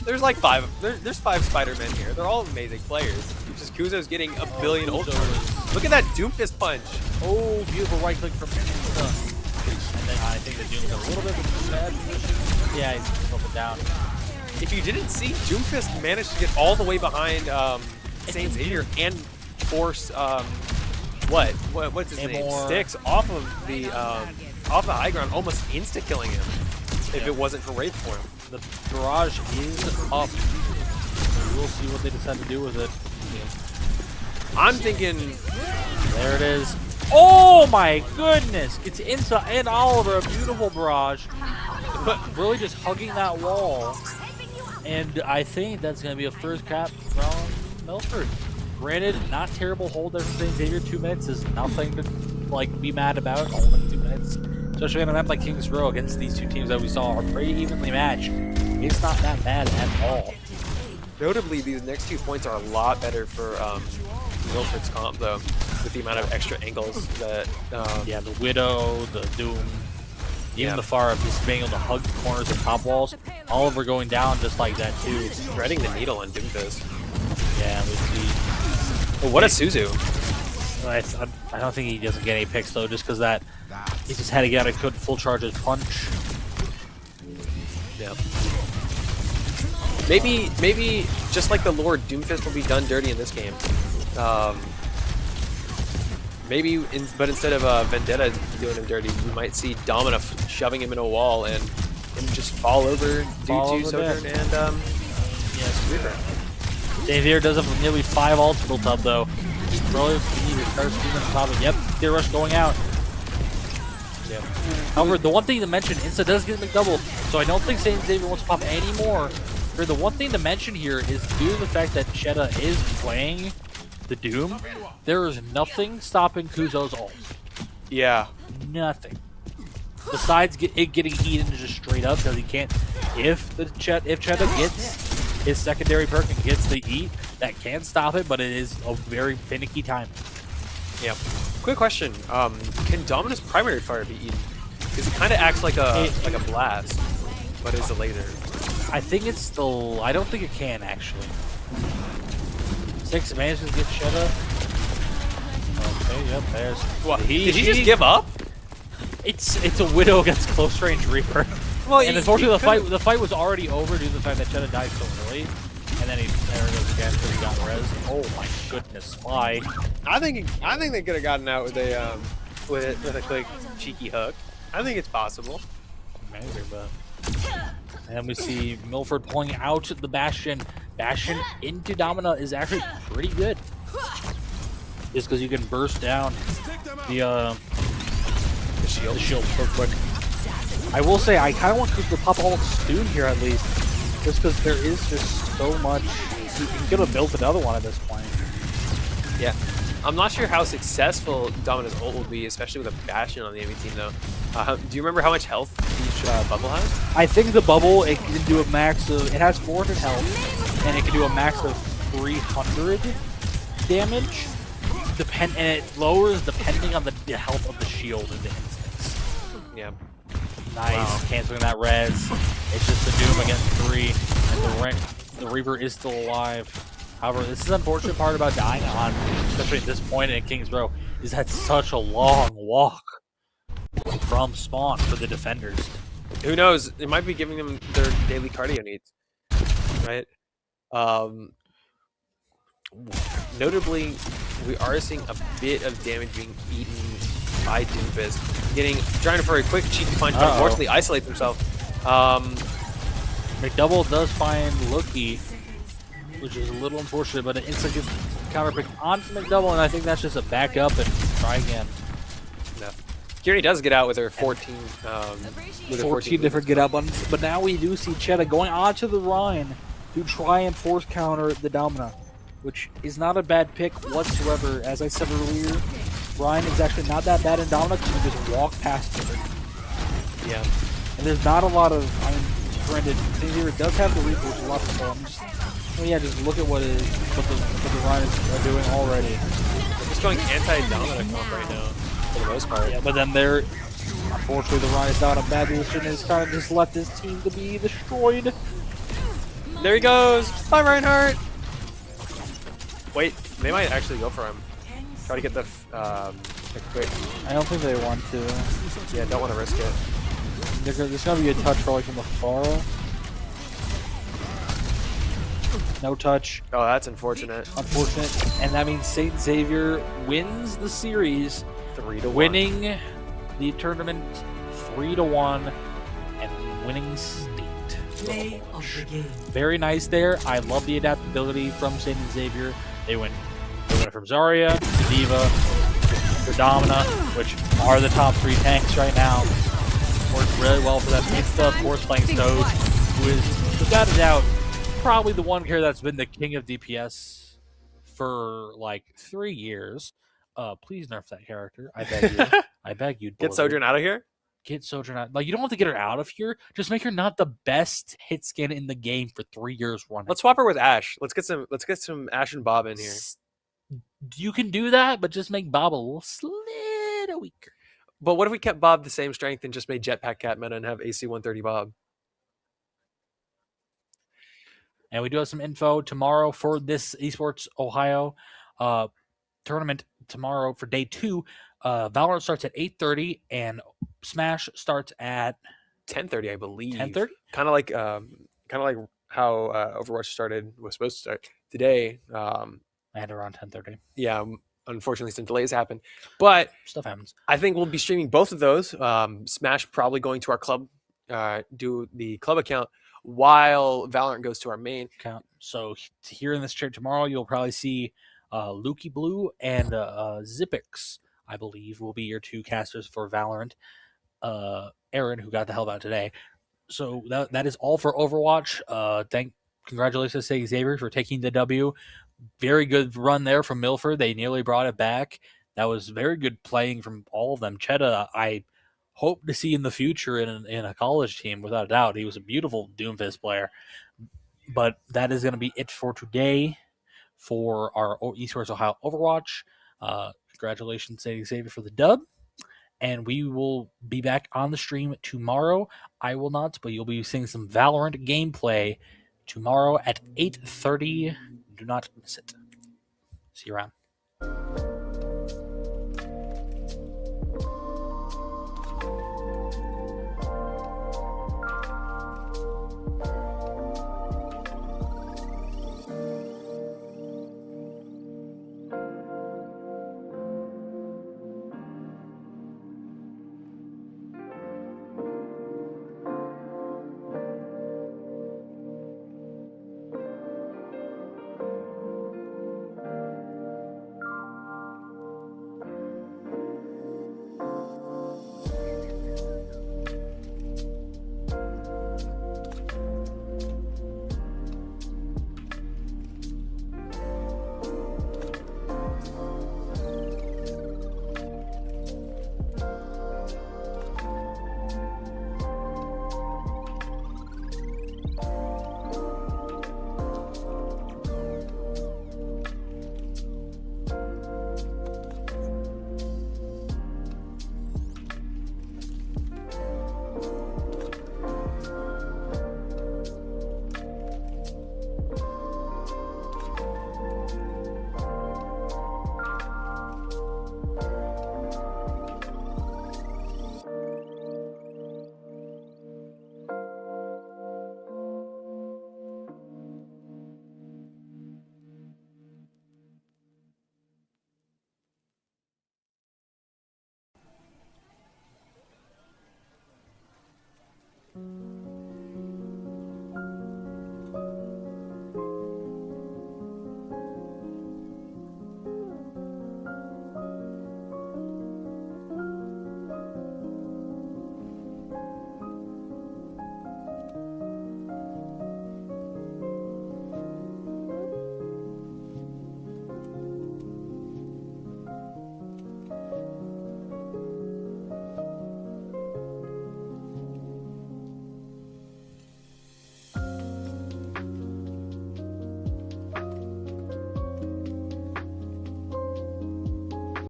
There's like five. There's 5 Spider-Men here. They're all amazing players. Just Kuzo's getting a billion ult charges. Look at that Doomfist punch. Oh, beautiful right click from Insta. And then I think the Doom's a little bit of a bad position. Yeah, he's up and down. If you didn't see, Doomfist managed to get all the way behind St. Xavier and force what's his name? Sticks off of the high ground, almost insta killing him. If it wasn't for Wraith Form. The barrage is up. We'll see what they decide to do with it. I'm thinking. There it is. Oh my goodness! It's Insta and Oliver, a beautiful barrage, but really just hugging that wall. And I think that's going to be a first cap from Milford. Granted, not terrible hold there from St. Xavier. 2 minutes is nothing to be mad about. Only 2 minutes, especially on a map like Kings Row against these two teams that we saw are pretty evenly matched. It's not that bad at all. Notably, these next 2 points are a lot better for Milford's comp, though, with the amount of extra angles that. Yeah, the Widow, the Doom, even the Far up, just being able to hug the corners and top walls. Oliver going down just like that too. Threading the needle on Doomfist. Yeah, Oh, what a Suzu! I don't think he doesn't get any picks though, just because that he just had to get a good full charges punch. Yeah. Maybe just like the Lord, Doomfist will be done dirty in this game. But instead of Vendetta doing him dirty, we might see Domina shoving him in a wall and him just fall over due to Sojourn and Reaper. Xavier does have nearly 5 ults built up though. Really, we need to start shooting on top of it. Yep, Fear Rush going out. Yep. However, the one thing to mention, Insta does get McDouble, so I don't think St. Xavier wants to pop any more. The one thing to mention here is due to the fact that Cheddar is playing the Doom, there is nothing stopping Kuzo's ult. Yeah. Nothing. Besides it getting eaten just straight up because he can't. If Cheddar gets his secondary perk and gets the eat, that can stop it, but it is a very finicky time. Yeah. Quick question: can Domina's primary fire be eaten? Because it kind of acts like a blast, but it's a laser. I think it's still. I don't think it can actually. 6 manages to get Cheddar. Okay, yep, there's. What? Did he just give up? It's a Widow against close range Reaper. Well, and unfortunately, the fight was already over due to the fact that Cheddar died so early, and then there it goes again because he got res. Oh my goodness, why? I think they could have gotten out with a quick cheeky hook. I think it's possible. Maybe, but. And we see Milford pulling out the Bastion. Bastion into Domina is actually pretty good. Just because you can burst down the shield so quick. I will say I kind of want to pop all Stoon here at least, just because there is just so much he could have built another one at this point. Yeah. I'm not sure how successful Domina's ult will be, especially with a Bastion on the enemy team, though. Do you remember how much health each bubble has? I think the bubble, it can do a max of... It has 400 health, and it can do a max of 300 damage. And it lowers depending on the health of the shield in the instance. Yeah. Nice. Wow. Canceling that res. It's just the Doom against 3, and the Reaper is still alive. However, this is the unfortunate part about dying on, especially at this point in King's Row, is that such a long walk from spawn for the defenders. Who knows? It might be giving them their daily cardio needs, right? Notably, we are seeing a bit of damage being eaten by Doomfist. Trying for a quick cheeky punch, but unfortunately isolates himself. McDouble does find Loki, which is a little unfortunate, but it instantly gets counter pick onto McDouble, and I think that's just a back up and try again. No. Kiri does get out with her 14. 14 different get out buttons, but now we do see Cheddar going onto the Rhine to try and force counter the Domina, which is not a bad pick whatsoever. As I said earlier, Rhine is actually not that bad in Domina because you just walk past her. Yeah. And there's not a lot of, granted, Xavier does have the Reaper, which is a lot of fun. Just look at what the Rhine is doing already. They're just going anti-Domina comp right now, for the most part. Yeah, but then unfortunately, the Rhine is not in a bad position and is kind of just left this team to be destroyed. There he goes! Bye, Reinhardt! Wait, they might actually go for him. Try to get the quick. I don't think they want to. Yeah, don't want to risk it. There's going to be a touch probably from Afara. No touch. Oh, that's unfortunate. Unfortunate. And that means St. Xavier wins the series. 3-1. Winning the tournament 3-1 and winning state. Play of the game. Very nice there. I love the adaptability from St. Xavier. They went from Zarya to Diva to Domina, which are the top 3 tanks right now. Worked really well for them. Insta, of course, playing Stowe, who is, without a doubt, probably the one character that's been the king of DPS for like 3 years. Please nerf that character. I beg you. I beg you. Get Sojourn out of here? Get Sojourn out. Like, you don't have to get her out of here. Just make her not the best hit skin in the game for 3 years running. Let's swap her with Ashe. Let's get some Ashe and Bob in here. You can do that, but just make Bob a little weaker. But what if we kept Bob the same strength and just made Jetpack Cat meta and have AC 130 Bob? And we do have some info tomorrow for this Esports Ohio tournament tomorrow for day 2. Valorant starts at 8:30 and Smash starts at 10:30, I believe. 10:30? Kind of like how Overwatch was supposed to start today. And around 10:30. Yeah, unfortunately some delays happened, but Stuff happens. I think we'll be streaming both of those. Smash probably going to our club, do the club account, while Valorant goes to our main account. So here in this chat tomorrow, you'll probably see Lukey Blue and Zippix, I believe, will be your 2 casters for Valorant. Aaron, who got the hell out today. So that is all for Overwatch. Congratulations to Xavier for taking the W. Very good run there from Milford. They nearly brought it back. That was very good playing from all of them. Cheta, I hope to see in the future in a college team, without a doubt. He was a beautiful Doomfist player. But that is going to be it for today for our Esports Ohio Overwatch. Congratulations to Xavier for the dub. And we will be back on the stream tomorrow. I will not, but you'll be seeing some Valorant gameplay tomorrow at 8:30. Do not miss it. See you around.